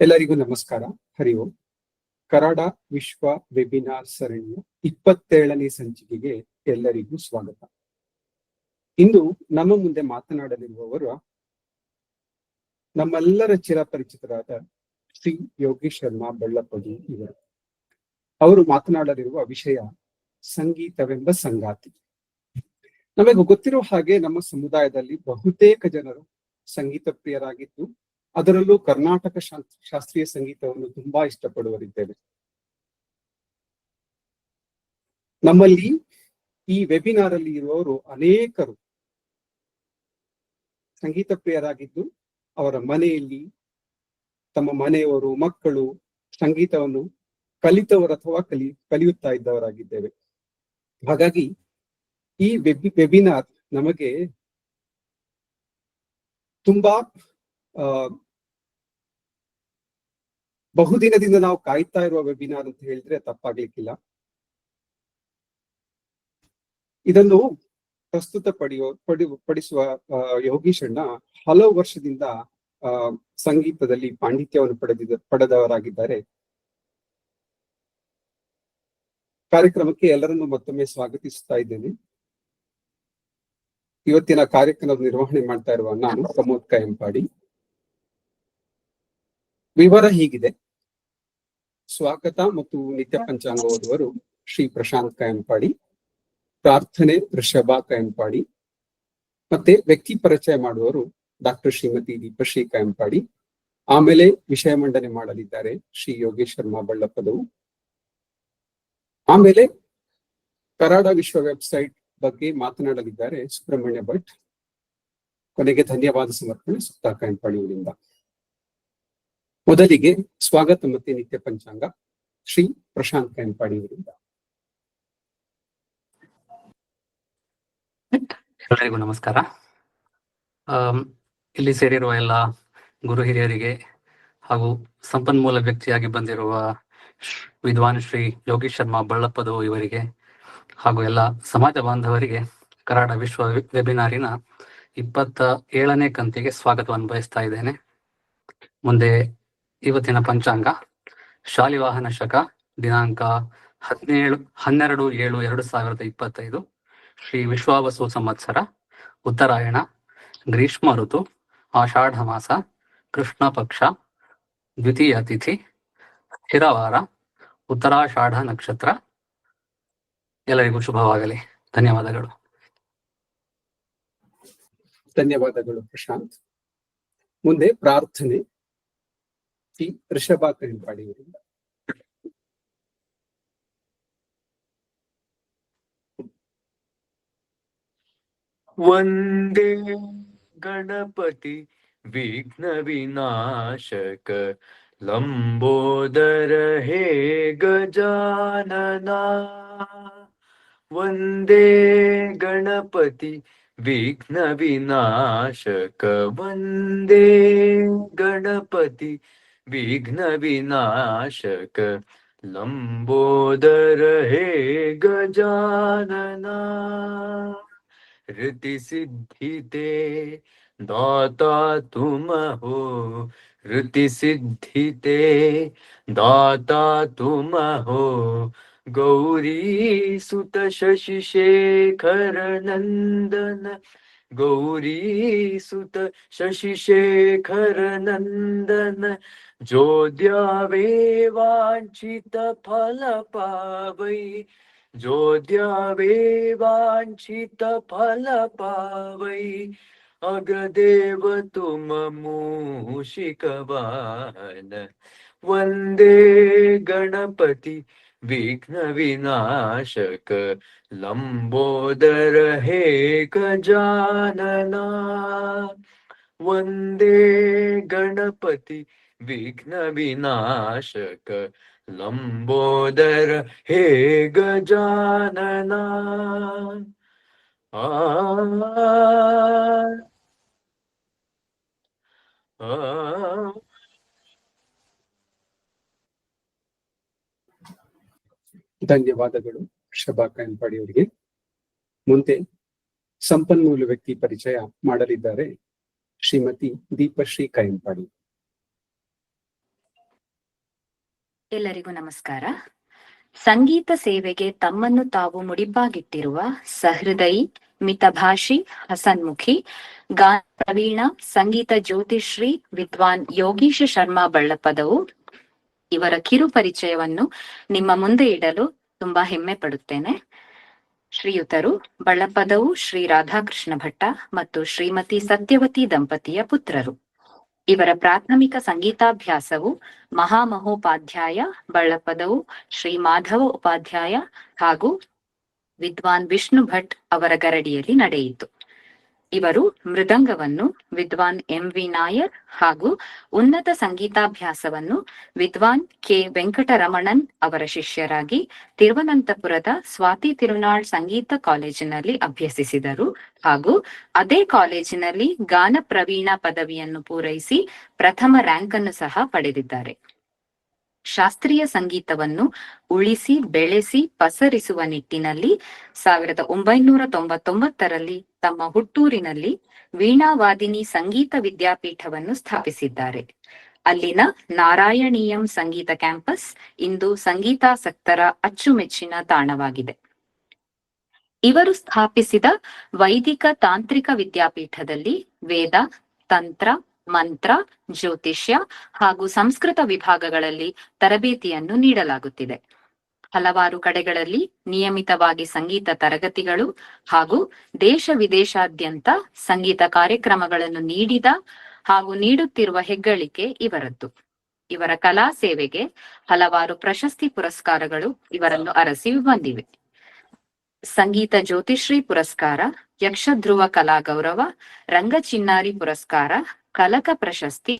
ಎಲ್ಲರಿಗೂ ನಮಸ್ಕಾರ. ಹರಿ ಓಂ. ಕರಾಡ ವಿಶ್ವ ವೆಬಿನಾರ್ ಸರಣಿಯ 27ನೇ ಸಂಚಿಕೆಗೆ ಎಲ್ಲರಿಗೂ ಸ್ವಾಗತ. ಇಂದು ನಮ್ಮ ಮುಂದೆ ಮಾತನಾಡಲಿರುವವರು ನಮ್ಮೆಲ್ಲರ ಚಿರಪರಿಚಿತರಾದ ಶ್ರೀ ಯೋಗೀಶ್ ಶರ್ಮಾ ಬಳ್ಳಪ್ಪದು ಇವರು. ಅವರು ಮಾತನಾಡಲಿರುವ ವಿಷಯ ಸಂಗೀತವೆಂಬ ಸಂಗಾತಿ. ನಮಗೆ ಗೊತ್ತಿರುವ ಹಾಗೆ ನಮ್ಮ ಸಮುದಾಯದಲ್ಲಿ ಬಹುತೇಕ ಜನರು ಸಂಗೀತ ಪ್ರಿಯರಾಗಿದ್ದು, ಅದರಲ್ಲೂ ಕರ್ನಾಟಕ ಶಾಸ್ತ್ರೀಯ ಸಂಗೀತವನ್ನು ತುಂಬಾ ಇಷ್ಟಪಡುವರಿದ್ದೇವೆ. ನಮ್ಮಲ್ಲಿ ಈ ವೆಬಿನಾರ್ ಅಲ್ಲಿ ಇರುವವರು ಅನೇಕರು ಸಂಗೀತ ಪ್ರಿಯರಾಗಿದ್ದು, ಅವರ ಮನೆಯಲ್ಲಿ ತಮ್ಮ ಮನೆಯವರು, ಮಕ್ಕಳು ಸಂಗೀತವನ್ನು ಕಲಿತವರು ಅಥವಾ ಕಲಿಯುತ್ತಾ ಇದ್ದವರಾಗಿದ್ದೇವೆ. ಹಾಗಾಗಿ ಈ ವೆಬಿನಾರ್ ನಮಗೆ ತುಂಬಾ ಬಹುದಿನದಿಂದ ನಾವು ಕಾಯ್ತಾ ಇರುವ ವೆಬಿನಾರ್ ಅಂತ ಹೇಳಿದ್ರೆ ತಪ್ಪಾಗ್ಲಿಕ್ಕಿಲ್ಲ. ಇದನ್ನು ಪಡಿಸುವ ಯೋಗೀಶ್ ಅಣ್ಣ ಹಲವು ವರ್ಷದಿಂದ ಸಂಗೀತದಲ್ಲಿ ಪಾಂಡಿತ್ಯವನ್ನು ಪಡೆದವರಾಗಿದ್ದಾರೆ. ಕಾರ್ಯಕ್ರಮಕ್ಕೆ ಎಲ್ಲರನ್ನು ಮತ್ತೊಮ್ಮೆ ಸ್ವಾಗತಿಸ್ತಾ ಇದ್ದೇನೆ. ಇವತ್ತಿನ ಕಾರ್ಯಕ್ರಮದ ನಿರ್ವಹಣೆ ಮಾಡ್ತಾ ಇರುವ ನಾನು ಪ್ರಮೋದ್ ಕಯಂಪಾಡಿ. ವಿವರ ಹೀಗಿದೆ. ಸ್ವಾಗತ ಮತ್ತು ನಿತ್ಯ ಪಂಚಾಂಗ ಓದುವರು ಶ್ರೀ ಪ್ರಶಾಂತ್ ಕಯಂಪಾಡಿ, ಪ್ರಾರ್ಥನೆ ಋಷಭ ಕಯಂಪಾಡಿ, ಮತ್ತೆ ವ್ಯಕ್ತಿ ಪರಿಚಯ ಮಾಡುವವರು ಡಾಕ್ಟರ್ ಶ್ರೀಮತಿ ದೀಪಶ್ರೀ ಕಯಂಪಾಡಿ. ಆಮೇಲೆ ವಿಷಯ ಮಂಡನೆ ಮಾಡಲಿದ್ದಾರೆ ಶ್ರೀ ಯೋಗೇಶ್ ಶರ್ಮಾ ಬಳ್ಳಪ್ಪದವು. ಆಮೇಲೆ ಕರಾಡ ವಿಶ್ವ ವೆಬ್ಸೈಟ್ ಬಗ್ಗೆ ಮಾತನಾಡಲಿದ್ದಾರೆ ಸುಬ್ರಹ್ಮಣ್ಯ ಭಟ್. ಕೊನೆಗೆ ಧನ್ಯವಾದ ಸಮರ್ಪಣೆ ಸುತ್ತಾ ಕಯಂಪಾಡಿ ಅವರಿಂದ. ಮೊದಲಿಗೆ ಸ್ವಾಗತ ಮತ್ತೆ ನಿತ್ಯ ಪಂಚಾಂಗ ಶ್ರೀ ಪ್ರಶಾಂತ್ ಕಯಂಪಾಡಿ ಅವರಿಂದ. ಎಲ್ಲರಿಗೂ ನಮಸ್ಕಾರ. ಇಲ್ಲಿ ಸೇರಿರುವ ಎಲ್ಲ ಗುರು ಹಿರಿಯರಿಗೆ ಹಾಗೂ ಸಂಪನ್ಮೂಲ ವ್ಯಕ್ತಿಯಾಗಿ ಬಂದಿರುವ ವಿದ್ವಾನ್ ಶ್ರೀ ಯೋಗೀಶ್ ಶರ್ಮಾ ಬಳ್ಳಪ್ಪದು ಇವರಿಗೆ ಹಾಗೂ ಎಲ್ಲ ಸಮಾಜ ಬಾಂಧವರಿಗೆ ಕರಾಡ ವಿಶ್ವ ವೆಬಿನಾರಿನ 27ನೇ ಕಂತಿಗೆ ಸ್ವಾಗತವನ್ನು ಬಯಸ್ತಾ ಇದ್ದೇನೆ. ಮುಂದೆ ಇವತ್ತಿನ ಪಂಚಾಂಗ ಶಾಲಿವಾಹನ ಶಕ ದಿನಾಂಕ 12/7/2025 ಶ್ರೀ ವಿಶ್ವಾವಸು ಸಂವತ್ಸರ, ಉತ್ತರಾಯಣ, ಗ್ರೀಷ್ಮ ಋತು, ಆಷಾಢ ಮಾಸ, ಕೃಷ್ಣ ಪಕ್ಷ, ದ್ವಿತೀಯ ತಿಥಿ, ಸ್ಥಿರವಾರ, ಉತ್ತರಾಷಾಢ ನಕ್ಷತ್ರ. ಎಲ್ಲರಿಗೂ ಶುಭವಾಗಲಿ. ಧನ್ಯವಾದಗಳು. ಧನ್ಯವಾದಗಳು ಪ್ರಶಾಂತ್. ಮುಂದೆ ಪ್ರಾರ್ಥನೆ ಶ್ರೀ ಋಷಭ ಕಯಂಪಾಡಿ ಅವರಿಂದ. ವಂದೇ ಗಣಪತಿ ವಿಘ್ನ ವಿನಾಶಕ ಲಂಬೋದರ ಹೇ ಗಜಾನನ. ವಂದೇ ಗಣಪತಿ ವಿಘ್ನ ವಿನಾಶಕ, ವಂದೇ ಗಣಪತಿ ವಿಘ್ನ ವಿನಾಶಕ ಲಂಬೋದರ ಹೇ ಗಜಾನನ. ऋति सिद्धि ते दाता तुम हो, ऋति सिद्धि ते दाता तुम हो. गौरी सुत शशि शेखर नंदन, गौरी सुत शशि शेखर नंदन. जो द्यावे वांछित फल पावै, जो द्यावे वांछित फल पावै. अग्रदेव तुम मूषिक वाहन, वंदे गणपति विघ्न विनाशक लंबोदर हे गजानना. वंदे गणपति विघ्न विनाशक लंबोदर हे गजानना. ಧನ್ಯವಾದಗಳು ಋಷಭ ಕಯಂಪಾಡಿ ಅವರಿಗೆ. ಮುಂದೆ ಸಂಪನ್ಮೂಲ ವ್ಯಕ್ತಿ ಪರಿಚಯ ಮಾಡಲಿದ್ದಾರೆ ಶ್ರೀಮತಿ ದೀಪಶ್ರೀ ಕಯಂಪಾಡಿ. ಎಲ್ಲರಿಗೂ ನಮಸ್ಕಾರ. ಸಂಗೀತ ಸೇವೆಗೆ ತಮ್ಮನ್ನು ತಾವು ಮುಡಿಪಾಗಿಟ್ಟಿರುವ ಸಹೃದಯಿ, ಮಿತಭಾಷಿ, ಹಸನ್ಮುಖಿ, ಗಾನ ಪ್ರವೀಣ, ಸಂಗೀತ ಜ್ಯೋತಿಶ್ರೀ ವಿದ್ವಾನ್ ಯೋಗೀಶ ಶರ್ಮಾ ಬಳ್ಳಪದವು ಇವರ ಕಿರು ಪರಿಚಯವನ್ನು ನಿಮ್ಮ ಮುಂದೆ ಇಡಲು ತುಂಬಾ ಹೆಮ್ಮೆ ಪಡುತ್ತೇನೆ. ಶ್ರೀಯುತರು ಬಳ್ಳಪದವು ಶ್ರೀ ರಾಧಾಕೃಷ್ಣ ಭಟ್ಟ ಮತ್ತು ಶ್ರೀಮತಿ ಸತ್ಯವತಿ ದಂಪತಿಯ ಪುತ್ರರು. ಇವರ ಪ್ರಾಥಮಿಕ ಸಂಗೀತಾಭ್ಯಾಸವು ಮಹಾಮಹೋಪಾಧ್ಯಾಯ ಬಳ್ಳಪದವು ಶ್ರೀ ಮಾಧವ ಉಪಾಧ್ಯಾಯ ಹಾಗೂ ವಿದ್ವಾನ್ ವಿಷ್ಣು ಭಟ್ ಅವರ ಗರಡಿಯಲ್ಲಿ ನಡೆಯಿತು. ಇವರು ಮೃದಂಗವನ್ನು ವಿದ್ವಾನ್ ಎಂ.ವಿ. ನಾಯರ್ ಹಾಗೂ ಉನ್ನತ ಸಂಗೀತಾಭ್ಯಾಸವನ್ನು ವಿದ್ವಾನ್ ಕೆ. ವೆಂಕಟರಮಣನ್ ಅವರ ಶಿಷ್ಯರಾಗಿ ತಿರುವನಂತಪುರದ ಸ್ವಾತಿ ತಿರುನಾಳ್ ಸಂಗೀತ ಕಾಲೇಜಿನಲ್ಲಿ ಅಭ್ಯಸಿಸಿದರು ಹಾಗೂ ಅದೇ ಕಾಲೇಜಿನಲ್ಲಿ ಗಾನ ಪ್ರವೀಣ ಪದವಿಯನ್ನು ಪೂರೈಸಿ ಪ್ರಥಮ ರ್ಯಾಂಕ್ ಅನ್ನು ಸಹ ಪಡೆದಿದ್ದಾರೆ. ಶಾಸ್ತ್ರೀಯ ಸಂಗೀತವನ್ನು ಉಳಿಸಿ ಬೆಳೆಸಿ ಪಸರಿಸುವ ನಿಟ್ಟಿನಲ್ಲಿ 1999ರಲ್ಲಿ ತಮ್ಮ ಹುಟ್ಟೂರಿನಲ್ಲಿ ವೀಣಾವಾದಿನಿ ಸಂಗೀತ ವಿದ್ಯಾಪೀಠವನ್ನು ಸ್ಥಾಪಿಸಿದ್ದಾರೆ. ಅಲ್ಲಿನ ನಾರಾಯಣೀಯಂ ಸಂಗೀತ ಕ್ಯಾಂಪಸ್ ಇಂದು ಸಂಗೀತಾಸಕ್ತರ ಅಚ್ಚುಮೆಚ್ಚಿನ ತಾಣವಾಗಿದೆ. ಇವರು ಸ್ಥಾಪಿಸಿದ ವೈದಿಕ ತಾಂತ್ರಿಕ ವಿದ್ಯಾಪೀಠದಲ್ಲಿ ವೇದ, ತಂತ್ರ, ಮಂತ್ರ, ಜ್ಯೋತಿಷ್ಯ ಹಾಗೂ ಸಂಸ್ಕೃತ ವಿಭಾಗಗಳಲ್ಲಿ ತರಬೇತಿಯನ್ನು ನೀಡಲಾಗುತ್ತಿದೆ. ಹಲವಾರು ಕಡೆಗಳಲ್ಲಿ ನಿಯಮಿತವಾಗಿ ಸಂಗೀತ ತರಗತಿಗಳು ಹಾಗೂ ದೇಶ ವಿದೇಶಾದ್ಯಂತ ಸಂಗೀತ ಕಾರ್ಯಕ್ರಮಗಳನ್ನು ನೀಡಿದ ಹಾಗೂ ನೀಡುತ್ತಿರುವ ಹೆಗ್ಗಳಿಕೆ ಇವರದ್ದು. ಇವರ ಕಲಾ ಸೇವೆಗೆ ಹಲವಾರು ಪ್ರಶಸ್ತಿ ಪುರಸ್ಕಾರಗಳು ಇವರನ್ನು ಅರಸಿ ಬಂದಿವೆ. ಸಂಗೀತ ಜ್ಯೋತಿಶ್ರೀ ಪುರಸ್ಕಾರ, ಯಕ್ಷಧ್ರುವ ಕಲಾ ಗೌರವ, ರಂಗಚಿನ್ನಾರಿ ಪುರಸ್ಕಾರ, ಕಲಕ ಪ್ರಶಸ್ತಿ,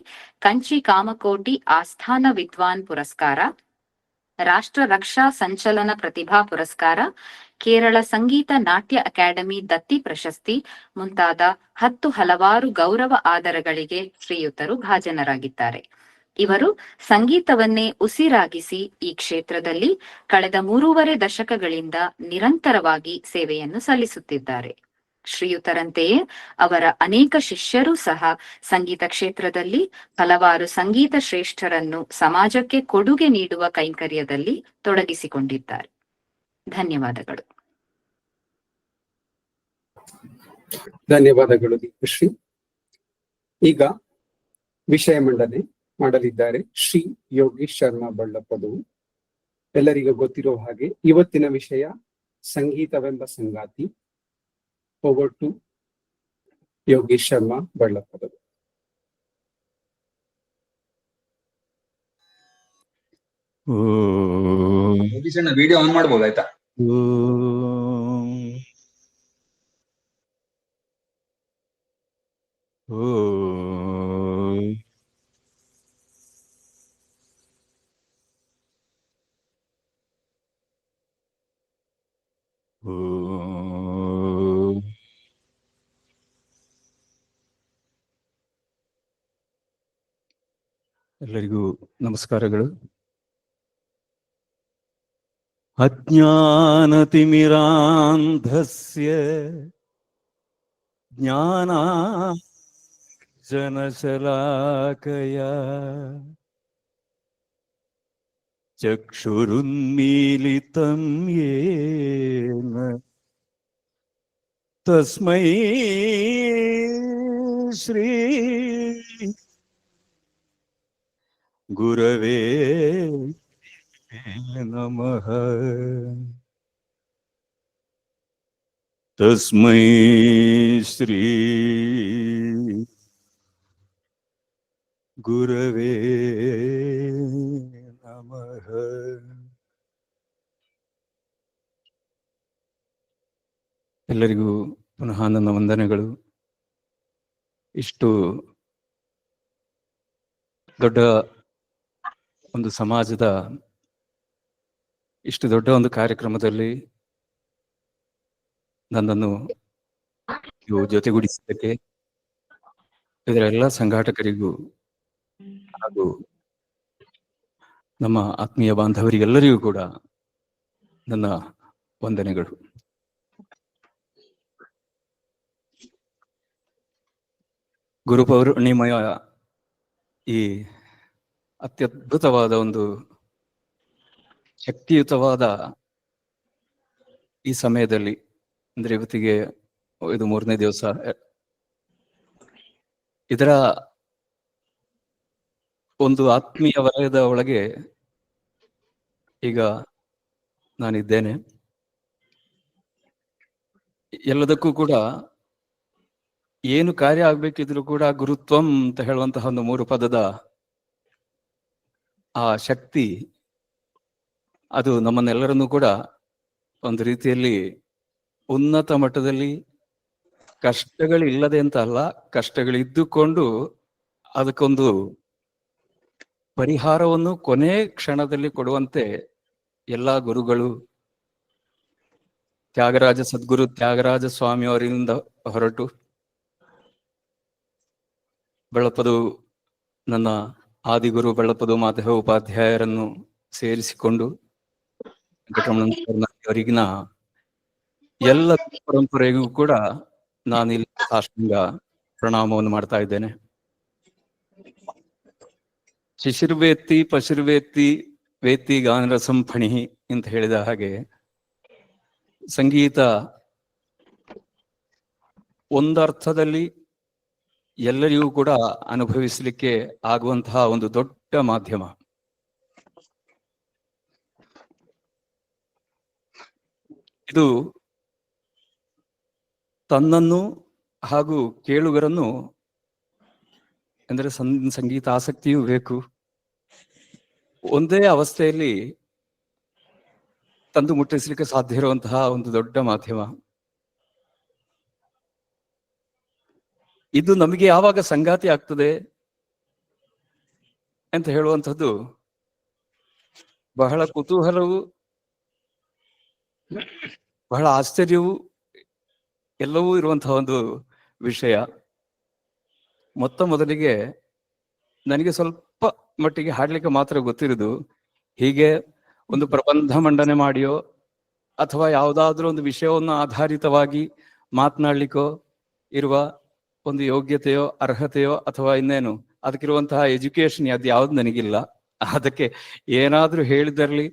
ಕಂಚಿ ಕಾಮಕೋಟಿ ಆಸ್ಥಾನ ವಿದ್ವಾನ್ ಪುರಸ್ಕಾರ, ರಾಷ್ಟ್ರ ರಕ್ಷಾ ಸಂಚಲನ ಪ್ರತಿಭಾ ಪುರಸ್ಕಾರ, ಕೇರಳ ಸಂಗೀತ ನಾಟ್ಯ ಅಕಾಡೆಮಿ ದತ್ತಿ ಪ್ರಶಸ್ತಿ ಮುಂತಾದ ಹಲವಾರು ಗೌರವ ಆದರಗಳಿಗೆ ಶ್ರೀಯುತರು ಭಾಜನರಾಗಿದ್ದಾರೆ. ಇವರು ಸಂಗೀತವನ್ನೇ ಉಸಿರಾಗಿಸಿ ಈ ಕ್ಷೇತ್ರದಲ್ಲಿ ಕಳೆದ 3.5 ದಶಕಗಳಿಂದ ನಿರಂತರವಾಗಿ ಸೇವೆಯನ್ನು ಸಲ್ಲಿಸುತ್ತಿದ್ದಾರೆ. ಶ್ರೀಯುತರಂತೆಯೇ ಅವರ ಅನೇಕ ಶಿಷ್ಯರೂ ಸಹ ಸಂಗೀತ ಕ್ಷೇತ್ರದಲ್ಲಿ ಹಲವಾರು ಸಂಗೀತ ಶ್ರೇಷ್ಠರನ್ನು ಸಮಾಜಕ್ಕೆ ಕೊಡುಗೆ ನೀಡುವ ಕೈಂಕರ್ಯದಲ್ಲಿ ತೊಡಗಿಸಿಕೊಂಡಿದ್ದಾರೆ. ಧನ್ಯವಾದಗಳು. ಧನ್ಯವಾದಗಳು ದೀಪಶ್ರೀ. ಈಗ ವಿಷಯ ಮಂಡನೆ ಮಾಡಲಿದ್ದಾರೆ ಶ್ರೀ ಯೋಗೀಶ್ ಶರ್ಮಾ ಬಳ್ಳಪದವು. ಎಲ್ಲರಿಗೂ ಗೊತ್ತಿರೋ ಹಾಗೆ ಇವತ್ತಿನ ವಿಷಯ ಸಂಗೀತವೆಂಬ ಸಂಗಾತಿ. Over to Yogish Sharma Ballapadavu. Video on ಮಾಡ್ಬೋದು ಆಯ್ತಾ? ಎಲ್ಲರಿಗೂ ನಮಸ್ಕಾರಗಳು. ಅಜ್ಞಾನತಿಮಿರಾಂಧಸ್ಯ ಜ್ಞಾನಾಂಜನಶಲಾಕಯಾ ಚಕ್ಷುರುನ್ಮೀಲಿತಂ ಯೇನ ತಸ್ಮೈ ಶ್ರೀ ಗುರವೇ ನಮಃ. ತಸ್ಮೈ ಶ್ರೀ ಗುರವೇ ನಮಃ. ಎಲ್ಲರಿಗೂ ಪುನಃ ನನ್ನ ವಂದನೆಗಳು. ಇಷ್ಟು ದೊಡ್ಡ ಒಂದು ಸಮಾಜದ ಇಷ್ಟು ದೊಡ್ಡ ಒಂದು ಕಾರ್ಯಕ್ರಮದಲ್ಲಿ ನನ್ನನ್ನು ಜೊತೆಗೂಡಿಸಿದ್ದಕ್ಕೆ ಇದರ ಎಲ್ಲ ಸಂಘಾಟಕರಿಗೂ ಹಾಗೂ ನಮ್ಮ ಆತ್ಮೀಯ ಬಾಂಧವರಿಗೆಲ್ಲರಿಗೂ ಕೂಡ ನನ್ನ ವಂದನೆಗಳು. ಗುರುಪೌರ್ಣಿಮೆಯ ಈ ಅತ್ಯದ್ಭುತವಾದ ಒಂದು ಶಕ್ತಿಯುತವಾದ ಈ ಸಮಯದಲ್ಲಿ, ಅಂದ್ರೆ ಇವತ್ತಿಗೆ ಇದು 3ನೇ ದಿವಸ, ಇದರ ಒಂದು ಆತ್ಮೀಯ ವಲಯದ ಒಳಗೆ ಈಗ ನಾನಿದ್ದೇನೆ. ಎಲ್ಲದಕ್ಕೂ ಕೂಡ ಏನು ಕಾರ್ಯ ಆಗ್ಬೇಕಿದ್ರು ಕೂಡ ಗುರುತ್ವಂ ಅಂತ ಹೇಳುವಂತಹ ಒಂದು 3 ಪದದ ಆ ಶಕ್ತಿ ಅದು ನಮ್ಮನ್ನೆಲ್ಲರನ್ನೂ ಕೂಡ ಒಂದು ರೀತಿಯಲ್ಲಿ ಉನ್ನತ ಮಟ್ಟದಲ್ಲಿ, ಕಷ್ಟಗಳಿಲ್ಲದೆ ಅಂತ ಅಲ್ಲ, ಕಷ್ಟಗಳಿದ್ದುಕೊಂಡು ಅದಕ್ಕೊಂದು ಪರಿಹಾರವನ್ನು ಕೊನೆ ಕ್ಷಣದಲ್ಲಿ ಕೊಡುವಂತೆ ಎಲ್ಲಾ ಗುರುಗಳು, ತ್ಯಾಗರಾಜ ಸದ್ಗುರು ತ್ಯಾಗರಾಜ ಸ್ವಾಮಿ ಅವರಿಂದ ಹೊರಟು, ಬೆಳಪದು ನನ್ನ ಆದಿಗುರು ಬೆಳಪದು ಮಾಧವ ಉಪಾಧ್ಯಾಯರನ್ನು ಸೇರಿಸಿಕೊಂಡು ಅವರಿಗಿನ ಎಲ್ಲ ಪರಂಪರೆಗೂ ಕೂಡ ನಾನು ಇಲ್ಲಿ ಸಾಷ್ಟಾಂಗ ಪ್ರಣಾಮವನ್ನು ಮಾಡ್ತಾ ಇದ್ದೇನೆ. ಶಿಶಿರ್ವೇತ್ತಿ ಪಶಿರ್ವೇತ್ತಿ ವೇತ್ತಿ ಗಾನರಸಂ ಫಣಿಹಿ ಅಂತ ಹೇಳಿದ ಹಾಗೆ, ಸಂಗೀತ ಒಂದರ್ಥದಲ್ಲಿ ಎಲ್ಲರಿಗೂ ಕೂಡ ಅನುಭವಿಸಲಿಕ್ಕೆ ಆಗುವಂತಹ ಒಂದು ದೊಡ್ಡ ಮಾಧ್ಯಮ. ಇದು ತನ್ನನ್ನು ಹಾಗೂ ಕೇಳುಗರನ್ನು, ಅಂದ್ರೆ ಸಂಗೀತ ಆಸಕ್ತಿಯೂ ಬೇಕು, ಒಂದೇ ಅವಸ್ಥೆಯಲ್ಲಿ ತಂದು ಮುಟ್ಟಿಸಲಿಕ್ಕೆ ಸಾಧ್ಯ ಇರುವಂತಹ ಒಂದು ದೊಡ್ಡ ಮಾಧ್ಯಮ. ಇದು ನಮಗೆ ಯಾವಾಗ ಸಂಗಾತಿ ಆಗ್ತದೆ ಅಂತ ಹೇಳುವಂಥದ್ದು ಬಹಳ ಕುತೂಹಲವು, ಬಹಳ ಆಶ್ಚರ್ಯವೂ ಎಲ್ಲವೂ ಇರುವಂತಹ ಒಂದು ವಿಷಯ. ಮೊದಲಿಗೆ ನನಗೆ ಸ್ವಲ್ಪ ಮಟ್ಟಿಗೆ ಹಾಡ್ಲಿಕ್ಕೆ ಮಾತ್ರ ಗೊತ್ತಿರೋದು. ಹೀಗೆ ಒಂದು ಪ್ರಬಂಧ ಮಂಡನೆ ಮಾಡಿಯೋ ಅಥವಾ ಯಾವುದಾದ್ರೂ ಒಂದು ವಿಷಯವನ್ನು ಆಧಾರಿತವಾಗಿ ಮಾತನಾಡ್ಲಿಕ್ಕೋ ಇರುವ ಒಂದು ಯೋಗ್ಯತೆಯೋ ಅರ್ಹತೆಯೋ ಅಥವಾ ಇನ್ನೇನು ಅದಕ್ಕಿರುವಂತಹ ಎಜುಕೇಶನ್ ಅದು ಯಾವ್ದು ನನಗಿಲ್ಲ. ಅದಕ್ಕೆ ಏನಾದ್ರೂ ಹೇಳಿದರಲ್ಲಿ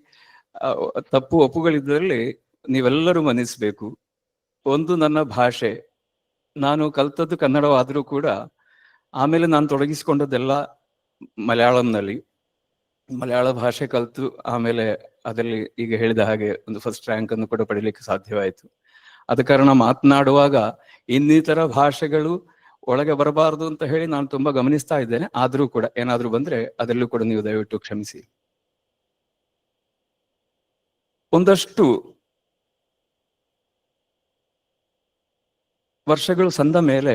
ತಪ್ಪು ಒಪ್ಪುಗಳಿದ್ದರಲ್ಲಿ ನೀವೆಲ್ಲರೂ ಮನ್ನಿಸ್ಬೇಕು. ಒಂದು, ನನ್ನ ಭಾಷೆ, ನಾನು ಕಲ್ತದ್ದು ಕನ್ನಡವಾದರೂ ಕೂಡ ಆಮೇಲೆ ನಾನು ತೊಡಗಿಸಿಕೊಂಡದ್ದೆಲ್ಲ ಮಲಯಾಳಂನಲ್ಲಿ, ಮಲಯಾಳ ಭಾಷೆ ಕಲಿತು ಆಮೇಲೆ ಅದರಲ್ಲಿ ಈಗ ಹೇಳಿದ ಹಾಗೆ ಒಂದು ಫಸ್ಟ್ ರ್ಯಾಂಕ್ ಅನ್ನು ಕೂಡ ಪಡೀಲಿಕ್ಕೆ ಸಾಧ್ಯವಾಯಿತು. ಆದ ಕಾರಣ ಮಾತನಾಡುವಾಗ ಇನ್ನಿತರ ಭಾಷೆಗಳು ಒಳಗೆ ಬರಬಾರದು ಅಂತ ಹೇಳಿ ನಾನು ತುಂಬಾ ಗಮನಿಸ್ತಾ ಇದ್ದೇನೆ. ಆದ್ರೂ ಕೂಡ ಏನಾದ್ರೂ ಬಂದ್ರೆ ಅದರಲ್ಲೂ ಕೂಡ ನೀವು ದಯವಿಟ್ಟು ಕ್ಷಮಿಸಿ. ಒಂದಷ್ಟು ವರ್ಷಗಳು ಸಂದ ಮೇಲೆ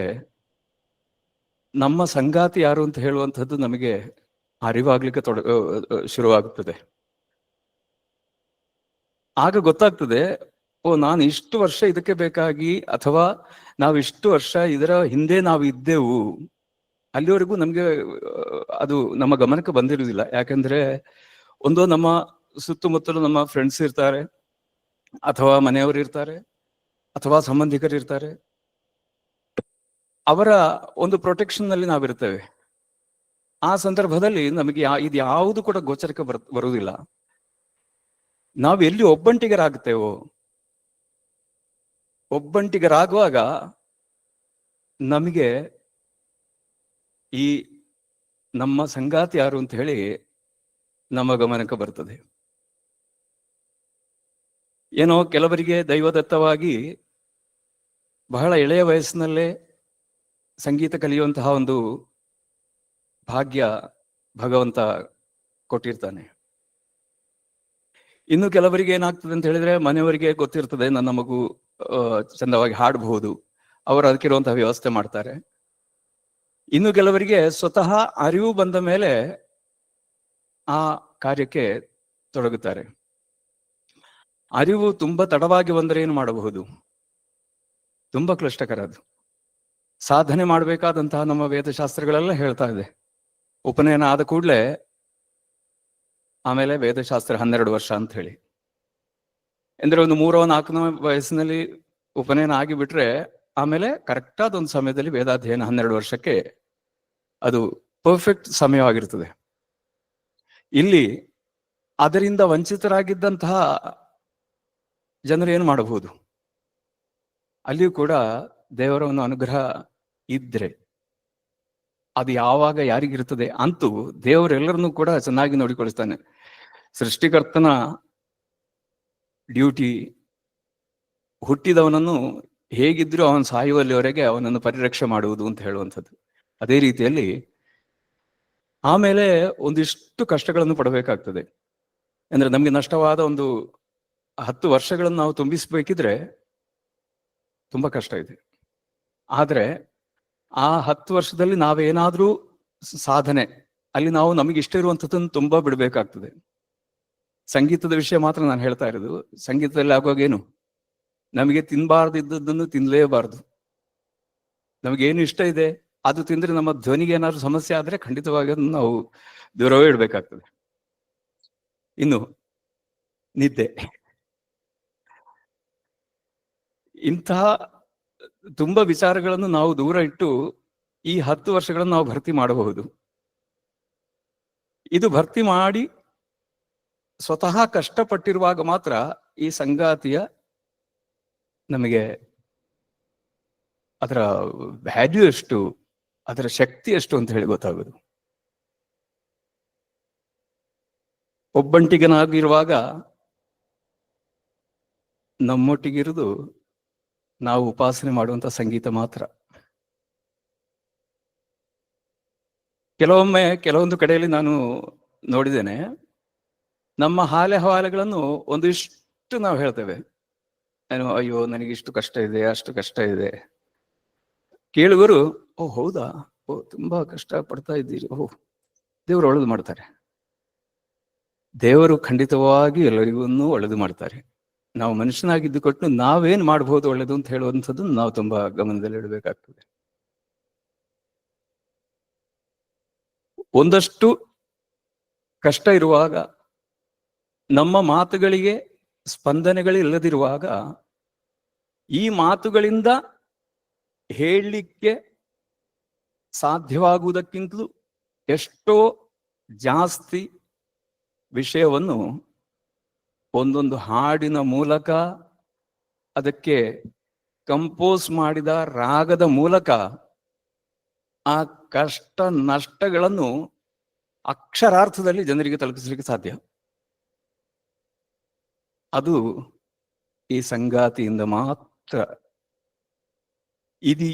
ನಮ್ಮ ಸಂಗಾತಿ ಯಾರು ಅಂತ ಹೇಳುವಂಥದ್ದು ನಮಗೆ ಅರಿವಾಗ್ಲಿಕ್ಕೆ ಶುರುವಾಗುತ್ತದೆ. ಆಗ ಗೊತ್ತಾಗ್ತದೆ, ನಾನು ಇಷ್ಟು ವರ್ಷ ಇದಕ್ಕೆ ಬೇಕಾಗಿ, ಅಥವಾ ನಾವು ಇಷ್ಟು ವರ್ಷ ಇದರ ಹಿಂದೆ ನಾವು ಇದ್ದೆವು. ಅಲ್ಲಿವರೆಗೂ ನಮ್ಗೆ ಅದು ನಮ್ಮ ಗಮನಕ್ಕೆ ಬಂದಿರುವುದಿಲ್ಲ. ಯಾಕಂದ್ರೆ ಒಂದು, ನಮ್ಮ ಸುತ್ತಮುತ್ತಲು ನಮ್ಮ ಫ್ರೆಂಡ್ಸ್ ಇರ್ತಾರೆ, ಅಥವಾ ಮನೆಯವರು ಇರ್ತಾರೆ, ಅಥವಾ ಸಂಬಂಧಿಕರು ಇರ್ತಾರೆ. ಅವರ ಒಂದು ಪ್ರೊಟೆಕ್ಷನ್ ನಲ್ಲಿ ನಾವಿರ್ತೇವೆ. ಆ ಸಂದರ್ಭದಲ್ಲಿ ನಮಗೆ ಇದು ಯಾವುದು ಕೂಡ ಗೋಚರಕ್ಕೆ ಬರುವುದಿಲ್ಲ. ನಾವು ಎಲ್ಲಿ ಒಬ್ಬಂಟಿಗರಾಗ್ತೇವೋ, ಒಬ್ಬಂಟಿಗರಾಗುವಾಗ ನಮಗೆ ಈ ನಮ್ಮ ಸಂಗಾತಿ ಯಾರು ಅಂತ ಹೇಳಿ ನಮ್ಮ ಗಮನಕ್ಕೆ ಬರ್ತದೆ. ಏನೋ ಕೆಲವರಿಗೆ ದೈವದತ್ತವಾಗಿ ಬಹಳ ಎಳೆಯ ವಯಸ್ಸಿನಲ್ಲೇ ಸಂಗೀತ ಕಲಿಯುವಂತಹ ಒಂದು ಭಾಗ್ಯ ಭಗವಂತ ಕೊಟ್ಟಿರ್ತಾನೆ. ಇನ್ನು ಕೆಲವರಿಗೆ ಏನಾಗ್ತದೆ ಅಂತ ಹೇಳಿದ್ರೆ, ಮನೆಯವರಿಗೆ ಗೊತ್ತಿರ್ತದೆ ನನ್ನ ಮಗು ಚಂದವಾಗಿ ಹಾಡಬಹುದು, ಅವರು ಅದಕ್ಕಿರುವಂತಹ ವ್ಯವಸ್ಥೆ ಮಾಡ್ತಾರೆ. ಇನ್ನು ಕೆಲವರಿಗೆ ಸ್ವತಃ ಅರಿವು ಬಂದ ಮೇಲೆ ಆ ಕಾರ್ಯಕ್ಕೆ ತೊಡಗುತ್ತಾರೆ. ಅರಿವು ತುಂಬಾ ತಡವಾಗಿ ಬಂದರೆ ಏನು ಮಾಡಬಹುದು? ತುಂಬಾ ಕ್ಲಿಷ್ಟಕರ. ಅದು ಸಾಧನೆ ಮಾಡಬೇಕಾದಂತಹ ನಮ್ಮ ವೇದಶಾಸ್ತ್ರಗಳೆಲ್ಲ ಹೇಳ್ತಾ ಇದೆ, ಉಪನಯನ ಆದ ಕೂಡಲೇ ಆಮೇಲೆ ವೇದಶಾಸ್ತ್ರ 12 ವರ್ಷ ಅಂತ ಹೇಳಿ. ಅಂದ್ರೆ ಒಂದು 3-4 ವಯಸ್ಸಿನಲ್ಲಿ ಉಪನಯನ ಆಗಿಬಿಟ್ರೆ ಆಮೇಲೆ ಕರೆಕ್ಟ್ ಆದ ಒಂದು ಸಮಯದಲ್ಲಿ ವೇದಾಧ್ಯಯನ 12 ವರ್ಷಕ್ಕೆ ಅದು ಪರ್ಫೆಕ್ಟ್ ಸಮಯವಾಗಿರ್ತದೆ. ಇಲ್ಲಿ ಅದರಿಂದ ವಂಚಿತರಾಗಿದ್ದಂತಹ ಜನರು ಏನು ಮಾಡಬಹುದು? ಅಲ್ಲಿಯೂ ಕೂಡ ದೇವರ ಒಂದು ಅನುಗ್ರಹ ಇದ್ರೆ ಅದು ಯಾವಾಗ ಯಾರಿಗಿರ್ತದೆ ಅಂತೂ ದೇವರೆಲ್ಲರನ್ನೂ ಕೂಡ ಚೆನ್ನಾಗಿ ನೋಡಿಕೊಳಿಸ್ತಾನೆ. ಸೃಷ್ಟಿಕರ್ತನ ಡ್ಯೂಟಿ ಹುಟ್ಟಿದವನನ್ನು ಹೇಗಿದ್ರೂ ಅವನು ಸಾಯುವಲ್ಲಿವರೆಗೆ ಅವನನ್ನು ಪರಿರಕ್ಷೆ ಮಾಡುವುದು ಅಂತ ಹೇಳುವಂಥದ್ದು. ಅದೇ ರೀತಿಯಲ್ಲಿ ಆಮೇಲೆ ಒಂದಿಷ್ಟು ಕಷ್ಟಗಳನ್ನು ಪಡಬೇಕಾಗ್ತದೆ. ಅಂದ್ರೆ ನಮ್ಗೆ ನಷ್ಟವಾದ ಒಂದು 10 ವರ್ಷಗಳನ್ನು ನಾವು ತುಂಬಿಸ್ಬೇಕಿದ್ರೆ ತುಂಬಾ ಕಷ್ಟ ಇದೆ. ಆದ್ರೆ ಆ 10 ವರ್ಷದಲ್ಲಿ ನಾವೇನಾದ್ರೂ ಸಾಧನೆ ಅಲ್ಲಿ ನಾವು ನಮಗೆ ಇಷ್ಟ ಇರುವಂಥದ್ದನ್ನು ತುಂಬಾ ಬಿಡಬೇಕಾಗ್ತದೆ. ಸಂಗೀತದ ವಿಷಯ ಮಾತ್ರ ನಾನು ಹೇಳ್ತಾ ಇರೋದು. ಸಂಗೀತದಲ್ಲಿ ಆಗುವಾಗೇನು, ನಮಗೆ ತಿನ್ಬಾರ್ದಿದ್ದನ್ನು ತಿನ್ಲೇಬಾರ್ದು. ನಮಗೇನು ಇಷ್ಟ ಇದೆ ಅದು ತಿಂದ್ರೆ ನಮ್ಮ ಧ್ವನಿಗೆ ಏನಾದ್ರು ಸಮಸ್ಯೆ ಆದ್ರೆ ಖಂಡಿತವಾಗಿ ಅದನ್ನು ನಾವು ದೂರವೇ ಇಡಬೇಕಾಗ್ತದೆ. ಇನ್ನು ನಿದ್ದೆ, ಇಂತಹ ತುಂಬಾ ವಿಚಾರಗಳನ್ನು ನಾವು ದೂರ ಇಟ್ಟು ಈ 10 ವರ್ಷಗಳನ್ನು ನಾವು ಭರ್ತಿ ಮಾಡಬಹುದು. ಇದು ಭರ್ತಿ ಮಾಡಿ ಸ್ವತಃ ಕಷ್ಟಪಟ್ಟಿರುವಾಗ ಮಾತ್ರ ಈ ಸಂಗಾತಿಯ ನಮಗೆ ಅದರ ವ್ಯಾಲ್ಯೂ ಎಷ್ಟು, ಅದರ ಶಕ್ತಿ ಎಷ್ಟು ಅಂತ ಹೇಳಿ ಗೊತ್ತಾಗೋದು. ಒಬ್ಬಂಟಿಗನಾಗಿರುವಾಗ ನಮ್ಮೊಟ್ಟಿಗಿರುವುದು ನಾವು ಉಪಾಸನೆ ಮಾಡುವಂತ ಸಂಗೀತ ಮಾತ್ರ. ಕೆಲವೊಮ್ಮೆ ಕೆಲವೊಂದು ಕಡೆಯಲ್ಲಿ ನಾನು ನೋಡಿದ್ದೇನೆ, ನಮ್ಮ ಹಾಲೆ ಹವಾಲೆಗಳನ್ನು ಒಂದಿಷ್ಟು ನಾವು ಹೇಳ್ತೇವೆ. ಏನು, ಅಯ್ಯೋ ನನಗಿಷ್ಟು ಕಷ್ಟ ಇದೆ, ಅಷ್ಟು ಕಷ್ಟ ಇದೆ. ಕೇಳುವರು, ಓ ಹೌದಾ, ಓ ತುಂಬಾ ಕಷ್ಟ ಪಡ್ತಾ ಇದ್ದೀರಿ, ಓ ದೇವರು ಒಳ್ಳೇದು ಮಾಡ್ತಾರೆ. ದೇವರು ಖಂಡಿತವಾಗಿ ಎಲ್ಲರಿಗೂ ಒಳ್ಳೇದು ಮಾಡ್ತಾರೆ. ನಾವು ಮನುಷ್ಯನಾಗಿದ್ದು ಕೊಟ್ಟು ನಾವೇನ್ ಮಾಡಬಹುದು ಒಳ್ಳೇದು ಅಂತ ಹೇಳುವಂಥದ್ದು ನಾವು ತುಂಬಾ ಗಮನದಲ್ಲಿ ಇಡಬೇಕಾಗ್ತದೆ. ಒಂದಷ್ಟು ಕಷ್ಟ ಇರುವಾಗ, ನಮ್ಮ ಮಾತುಗಳಿಗೆ ಸ್ಪಂದನೆಗಳಿಲ್ಲದಿರುವಾಗ, ಈ ಮಾತುಗಳಿಂದ ಹೇಳಲಿಕ್ಕೆ ಸಾಧ್ಯವಾಗುವುದಕ್ಕಿಂತಲೂ ಎಷ್ಟೋ ಜಾಸ್ತಿ ವಿಷಯವನ್ನು ಒಂದೊಂದು ಹಾಡಿನ ಮೂಲಕ, ಅದಕ್ಕೆ ಕಂಪೋಸ್ ಮಾಡಿದ ರಾಗದ ಮೂಲಕ ಆ ಕಷ್ಟ ನಷ್ಟಗಳನ್ನು ಅಕ್ಷರಾರ್ಥದಲ್ಲಿ ಜನರಿಗೆ ತಲುಪಿಸಲಿಕ್ಕೆ ಸಾಧ್ಯ. ಅದು ಈ ಸಂಗಾತಿಯಿಂದ ಮಾತ್ರ. ಇದು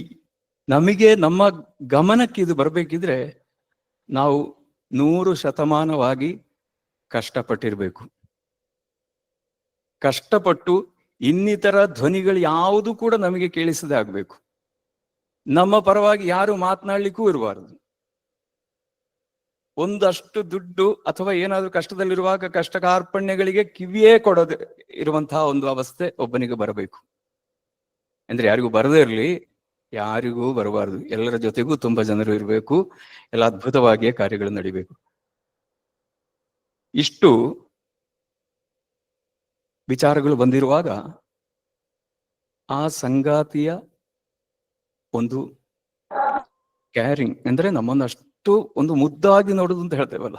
ನಮಗೆ, ನಮ್ಮ ಗಮನಕ್ಕೆ ಇದು ಬರಬೇಕಿದ್ರೆ ನಾವು 100% ಕಷ್ಟಪಟ್ಟಿರ್ಬೇಕು. ಕಷ್ಟಪಟ್ಟು ಇನ್ನಿತರ ಧ್ವನಿಗಳು ಯಾವುದು ಕೂಡ ನಮಗೆ ಕೇಳಿಸದೆ ಆಗ್ಬೇಕು. ನಮ್ಮ ಪರವಾಗಿ ಯಾರು ಮಾತನಾಡ್ಲಿಕ್ಕೂ ಇರಬಾರದು. ಒಂದಷ್ಟು ದುಡ್ಡು ಅಥವಾ ಏನಾದ್ರೂ ಕಷ್ಟದಲ್ಲಿರುವಾಗ ಕಷ್ಟ ಕಾರ್ಪಣ್ಯಗಳಿಗೆ ಕಿವಿಯೇ ಕೊಡದೆ ಇರುವಂತಹ ಒಂದು ಅವಸ್ಥೆ ಒಬ್ಬನಿಗೆ ಬರಬೇಕು. ಅಂದ್ರೆ ಯಾರಿಗೂ ಬರದೇ ಇರಲಿ, ಯಾರಿಗೂ ಬರಬಾರದು. ಎಲ್ಲರ ಜೊತೆಗೂ ತುಂಬಾ ಜನರು ಇರಬೇಕು. ಎಲ್ಲ ಅದ್ಭುತವಾಗಿಯೇ ಕಾರ್ಯಗಳು ನಡಿಬೇಕು. ಇಷ್ಟು ವಿಚಾರಗಳು ಬಂದಿರುವಾಗ ಆ ಸಂಗಾತಿಯ ಒಂದು ಕ್ಯಾರಿಂಗ್, ಅಂದ್ರೆ ನಮ್ಮನ್ನಷ್ಟು ಒಂದು ಮುದ್ದಾಗಿ ನೋಡುದು ಅಂತ ಹೇಳ್ತೇವಲ್ಲ,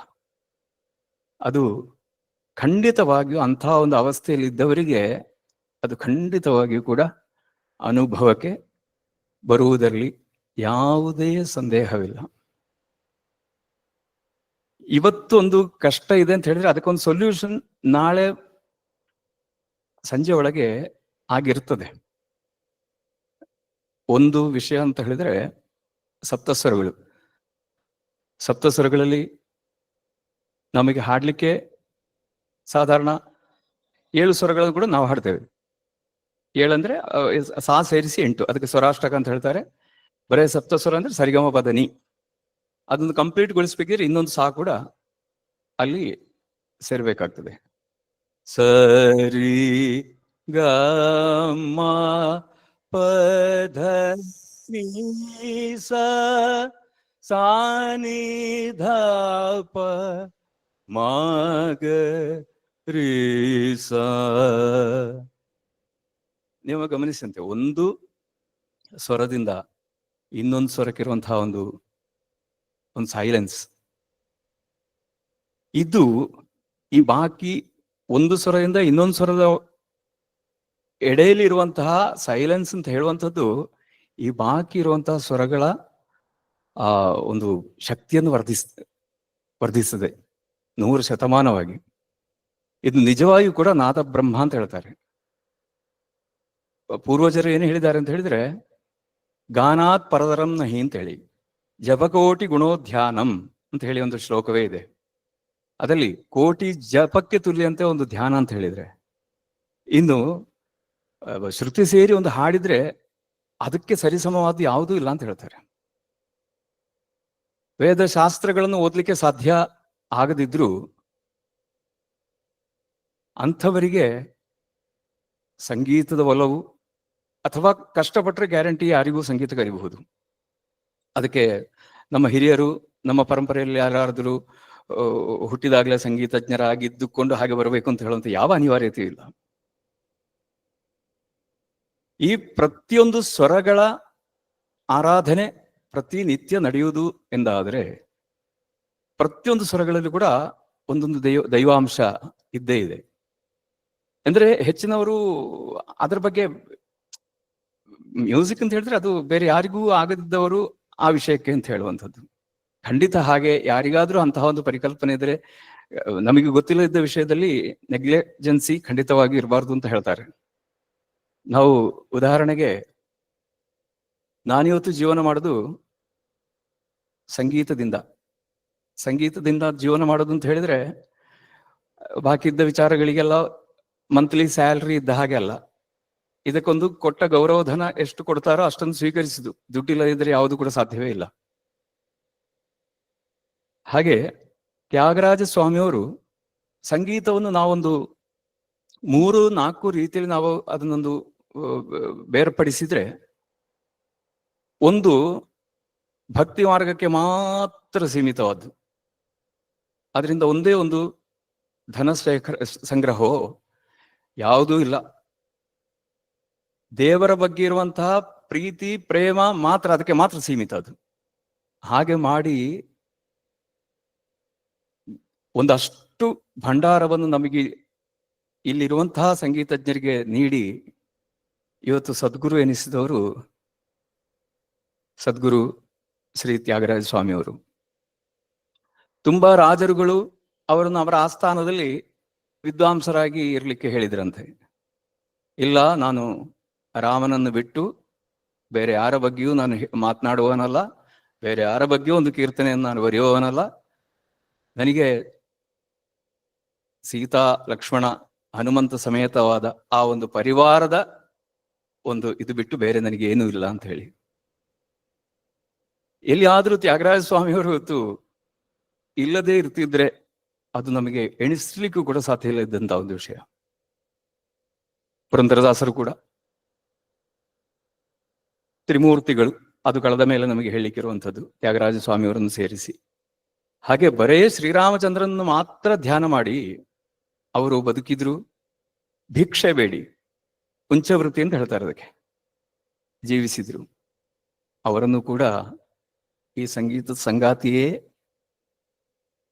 ಅದು ಖಂಡಿತವಾಗಿಯೂ ಅಂತಹ ಒಂದು ಅವಸ್ಥೆಯಲ್ಲಿ ಇದ್ದವರಿಗೆ ಅದು ಖಂಡಿತವಾಗಿಯೂ ಕೂಡ ಅನುಭವಕ್ಕೆ ಬರುವುದರಲ್ಲಿ ಯಾವುದೇ ಸಂದೇಹವಿಲ್ಲ. ಇವತ್ತು ಒಂದು ಕಷ್ಟ ಇದೆ ಅಂತ ಹೇಳಿದ್ರೆ ಅದಕ್ಕೊಂದು ಸೊಲ್ಯೂಷನ್ ನಾಳೆ ಸಂಜೆ ಒಳಗೆ ಆಗಿರ್ತದೆ. ಒಂದು ವಿಷಯ ಅಂತ ಹೇಳಿದ್ರೆ ಸಪ್ತಸ್ವರಗಳು. ಸಪ್ತಸ್ವರಗಳಲ್ಲಿ ನಮಗೆ ಹಾಡ್ಲಿಕ್ಕೆ ಸಾಧಾರಣ 7 ಸ್ವರಗಳನ್ನು ಕೂಡ ನಾವು ಹಾಡ್ತೇವೆ. 7 ಅಂದ್ರೆ ಸಾ ಸೇರಿಸಿ 8, ಅದಕ್ಕೆ ಸ್ವರಾಷ್ಟಕ ಅಂತ ಹೇಳ್ತಾರೆ. ಬರೇ ಸಪ್ತಸ್ವರ ಅಂದ್ರೆ ಸರಿಗಮ ಪದನಿ. ಅದನ್ನು ಕಂಪ್ಲೀಟ್ ಗೊಳಿಸ್ಬೇಕಿದ್ರೆ ಇನ್ನೊಂದು ಸಾ ಕೂಡ ಅಲ್ಲಿ ಸೇರ್ಬೇಕಾಗ್ತದೆ. ಸರಿ ಗ ಮ ಪಧ ಸ ಸಾ ನಿ ಧ ಪ ಮ ಗ ರಿ ಸ. ನೀವು ಗಮನಿಸಂತೆ, ಒಂದು ಸ್ವರದಿಂದ ಇನ್ನೊಂದು ಸ್ವರಕ್ಕಿರುವಂತಹ ಒಂದು ಸೈಲೆನ್ಸ್, ಇದು ಈ ಬಾಕಿ ಒಂದು ಸ್ವರದಿಂದ ಇನ್ನೊಂದು ಸ್ವರದ ಎಡೆಯಲ್ಲಿರುವಂತಹ ಸೈಲೆನ್ಸ್ ಅಂತ ಹೇಳುವಂಥದ್ದು ಈ ಬಾಕಿ ಇರುವಂತಹ ಸ್ವರಗಳ ಒಂದು ಶಕ್ತಿಯನ್ನು ವರ್ಧಿಸ್ತದೆ 100% ಇದು ನಿಜವಾಗಿಯೂ ಕೂಡ ನಾದ ಬ್ರಹ್ಮ ಅಂತ ಹೇಳ್ತಾರೆ. ಪೂರ್ವಜರು ಏನು ಹೇಳಿದ್ದಾರೆ ಅಂತ ಹೇಳಿದ್ರೆ, ಗಾನಾತ್ ಪರದರಂ ನಹಿ ಅಂತ ಹೇಳಿ, ಜಪಕೋಟಿ ಗುಣೋಧ್ಯಾನಂ ಅಂತ ಹೇಳಿ ಒಂದು ಶ್ಲೋಕವೇ ಇದೆ. ಅದರಲ್ಲಿ ಕೋಟಿ ಜಪಕ್ಕೆ ತುಲ್ಯಂತೆ ಒಂದು ಧ್ಯಾನ ಅಂತ ಹೇಳಿದ್ರೆ, ಇನ್ನು ಶ್ರುತಿ ಸೇರಿ ಒಂದು ಹಾಡಿದ್ರೆ ಅದಕ್ಕೆ ಸರಿಸಮವಾದ ಯಾವುದೂ ಇಲ್ಲ ಅಂತ ಹೇಳ್ತಾರೆ. ವೇದಶಾಸ್ತ್ರಗಳನ್ನು ಓದಲಿಕ್ಕೆ ಸಾಧ್ಯ ಆಗದಿದ್ರು ಅಂಥವರಿಗೆ ಸಂಗೀತದ ಒಲವು, ಅಥವಾ ಕಷ್ಟಪಟ್ಟರೆ ಗ್ಯಾರಂಟಿ ಯಾರಿಗೂ ಸಂಗೀತ ಕಲಿಬಹುದು. ಅದಕ್ಕೆ ನಮ್ಮ ಹಿರಿಯರು, ನಮ್ಮ ಪರಂಪರೆಯಲ್ಲಿ ಯಾರಾದರೂ ಹುಟ್ಟಿದಾಗಲೇ ಸಂಗೀತಜ್ಞರಾಗಿದ್ದುಕೊಂಡು ಹಾಗೆ ಬರಬೇಕು ಅಂತ ಹೇಳುವಂಥ ಯಾವ ಅನಿವಾರ್ಯತೆ ಇಲ್ಲ. ಈ ಪ್ರತಿಯೊಂದು ಸ್ವರಗಳ ಆರಾಧನೆ ಪ್ರತಿನಿತ್ಯ ನಡೆಯುವುದು ಎಂದಾದರೆ, ಪ್ರತಿಯೊಂದು ಸ್ವರಗಳಲ್ಲೂ ಕೂಡ ಒಂದೊಂದು ದೈವಾಂಶ ಇದ್ದೇ ಇದೆ. ಅಂದ್ರೆ ಹೆಚ್ಚಿನವರು ಅದರ ಬಗ್ಗೆ, ಮ್ಯೂಸಿಕ್ ಅಂತ ಹೇಳಿದ್ರೆ ಅದು ಬೇರೆ ಯಾರಿಗೂ ಆಗದಿದ್ದವರು ಆ ವಿಷಯಕ್ಕೆ ಅಂತ ಹೇಳುವಂಥದ್ದು. ಖಂಡಿತ ಹಾಗೆ ಯಾರಿಗಾದ್ರೂ ಅಂತಹ ಒಂದು ಪರಿಕಲ್ಪನೆ ಇದ್ರೆ, ನಮಗೆ ಗೊತ್ತಿಲ್ಲದ ವಿಷಯದಲ್ಲಿ ನೆಗ್ಲೆಜೆನ್ಸಿ ಖಂಡಿತವಾಗಿ ಇರಬಾರ್ದು ಅಂತ ಹೇಳ್ತಾರೆ. ನಾವು ಉದಾಹರಣೆಗೆ, ನಾನಿವತ್ತು ಜೀವನ ಮಾಡೋದು ಸಂಗೀತದಿಂದ ಜೀವನ ಮಾಡೋದು ಅಂತ ಹೇಳಿದ್ರೆ, ಬಾಕಿ ಇದ್ದ ವಿಚಾರಗಳಿಗೆಲ್ಲ ಮಂತ್ಲಿ ಸ್ಯಾಲ್ರಿ ಇದ್ದ ಹಾಗೆ ಅಲ್ಲ. ಇದಕ್ಕೊಂದು ಕೊಟ್ಟ ಗೌರವಧನ ಎಷ್ಟು ಕೊಡ್ತಾರೋ ಅಷ್ಟೊಂದು ಸ್ವೀಕರಿಸಿದ್ದು. ದುಡ್ಡಿಲ್ಲದಿದ್ರೆ ಯಾವುದು ಕೂಡ ಸಾಧ್ಯವೇ ಇಲ್ಲ. ಹಾಗೆ ತ್ಯಾಗರಾಜ ಸ್ವಾಮಿಯವರು ಸಂಗೀತವನ್ನು ನಾವೊಂದು 3-4 ರೀತಿಯಲ್ಲಿ ನಾವು ಅದನ್ನೊಂದು ಬೇರ್ಪಡಿಸಿದ್ರೆ, ಒಂದು ಭಕ್ತಿ ಮಾರ್ಗಕ್ಕೆ ಮಾತ್ರ ಸೀಮಿತವಾದ್ದು. ಅದರಿಂದ ಒಂದೇ ಒಂದು ಧನ ಸಂಗ್ರಹೋ ಯಾವುದೂ ಇಲ್ಲ. ದೇವರ ಬಗ್ಗೆ ಇರುವಂತಹ ಪ್ರೀತಿ ಪ್ರೇಮ ಮಾತ್ರ, ಅದಕ್ಕೆ ಮಾತ್ರ ಸೀಮಿತ ಅದು. ಹಾಗೆ ಮಾಡಿ ಒಂದಷ್ಟು ಭಂಡಾರವನ್ನು ನಮಗೆ ಇಲ್ಲಿರುವಂತಹ ಸಂಗೀತಜ್ಞರಿಗೆ ನೀಡಿ ಇವತ್ತು ಸದ್ಗುರು ಎನಿಸಿದವರು ಸದ್ಗುರು ಶ್ರೀ ತ್ಯಾಗರಾಜ ಸ್ವಾಮಿಯವರು. ತುಂಬಾ ರಾಜರುಗಳು ಅವರನ್ನು ಅವರ ಆಸ್ಥಾನದಲ್ಲಿ ವಿದ್ವಾಂಸರಾಗಿ ಇರಲಿಕ್ಕೆ ಹೇಳಿದ್ರಂತೆ. ಇಲ್ಲ, ನಾನು ರಾಮನನ್ನು ಬಿಟ್ಟು ಬೇರೆ ಯಾರ ಬಗ್ಗೆಯೂ ನಾನು ಮಾತನಾಡುವವನಲ್ಲ, ಬೇರೆ ಯಾರ ಬಗ್ಗೆಯೂ ಒಂದು ಕೀರ್ತನೆಯನ್ನು ನಾನು ಬರೆಯುವವನಲ್ಲ. ನನಗೆ ಸೀತಾ ಲಕ್ಷ್ಮಣ ಹನುಮಂತ ಸಮೇತವಾದ ಆ ಒಂದು ಪರಿವಾರದ ಒಂದು ಇದು ಬಿಟ್ಟು ಬೇರೆ ನನಗೆ ಏನೂ ಇಲ್ಲ ಅಂತ ಹೇಳಿ. ಎಲ್ಲಿಯಾದ್ರೂ ತ್ಯಾಗರಾಜ ಸ್ವಾಮಿಯವರು ಇವತ್ತು ಇಲ್ಲದೆ ಇರ್ತಿದ್ರೆ ಅದು ನಮಗೆ ಎಣಿಸ್ಲಿಕ್ಕೂ ಕೂಡ ಸಾಧ್ಯ ಇಲ್ಲ ಇದ್ದಂತ ಒಂದು ವಿಷಯ. ಪುರಂದರದಾಸರು ಕೂಡ ತ್ರಿಮೂರ್ತಿಗಳು, ಅದು ಕಳೆದ ಮೇಲೆ ನಮಗೆ ಹೇಳಿಕ್ಕಿರುವಂಥದ್ದು ತ್ಯಾಗರಾಜ ಸ್ವಾಮಿಯವರನ್ನು ಸೇರಿಸಿ. ಹಾಗೆ ಬರೇ ಶ್ರೀರಾಮಚಂದ್ರನನ್ನು ಮಾತ್ರ ಧ್ಯಾನ ಮಾಡಿ ಅವರು ಬದುಕಿದ್ರು. ಭಿಕ್ಷೆ ಬೇಡಿ, ಉಂಚವೃತ್ತಿ ಅಂತ ಹೇಳ್ತಾರೆ ಅದಕ್ಕೆ, ಜೀವಿಸಿದ್ರು. ಅವರನ್ನು ಕೂಡ ಈ ಸಂಗೀತದ ಸಂಗಾತಿಯೇ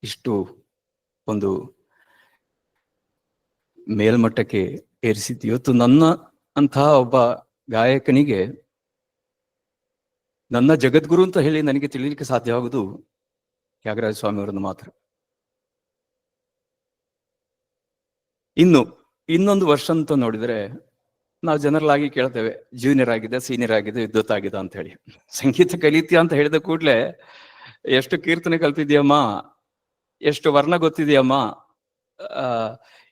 ಇಷ್ಟು ಒಂದು ಮೇಲ್ಮಟ್ಟಕ್ಕೆ ಏರಿಸಿದ್ದು. ಇವತ್ತು ನನ್ನ ಅಂತಹ ಒಬ್ಬ ಗಾಯಕನಿಗೆ ನನ್ನ ಜಗದ್ಗುರು ಅಂತ ಹೇಳಿ ನನಗೆ ತಿಳಿಲಿಕ್ಕೆ ಸಾಧ್ಯವಾಗುವುದು ತ್ಯಾಗರಾಜ ಸ್ವಾಮಿಯವರನ್ನು ಮಾತ್ರ. ಇನ್ನೊಂದು ವರ್ಷ ಅಂತ ನೋಡಿದ್ರೆ ನಾವು ಜನರಲ್ ಆಗಿ ಕೇಳ್ತೇವೆ, ಜೂನಿಯರ್ ಆಗಿದೆ, ಸೀನಿಯರ್ ಆಗಿದೆ, ವಿದ್ವತ್ ಆಗಿದೆ ಅಂತ ಹೇಳಿ. ಸಂಗೀತ ಕಲಿತೀಯ ಅಂತ ಹೇಳಿದ ಕೂಡಲೇ ಎಷ್ಟು ಕೀರ್ತನೆ ಕಲ್ತಿದ್ಯಮ್ಮ, ಎಷ್ಟು ವರ್ಣ ಗೊತ್ತಿದೆಯಮ್ಮ,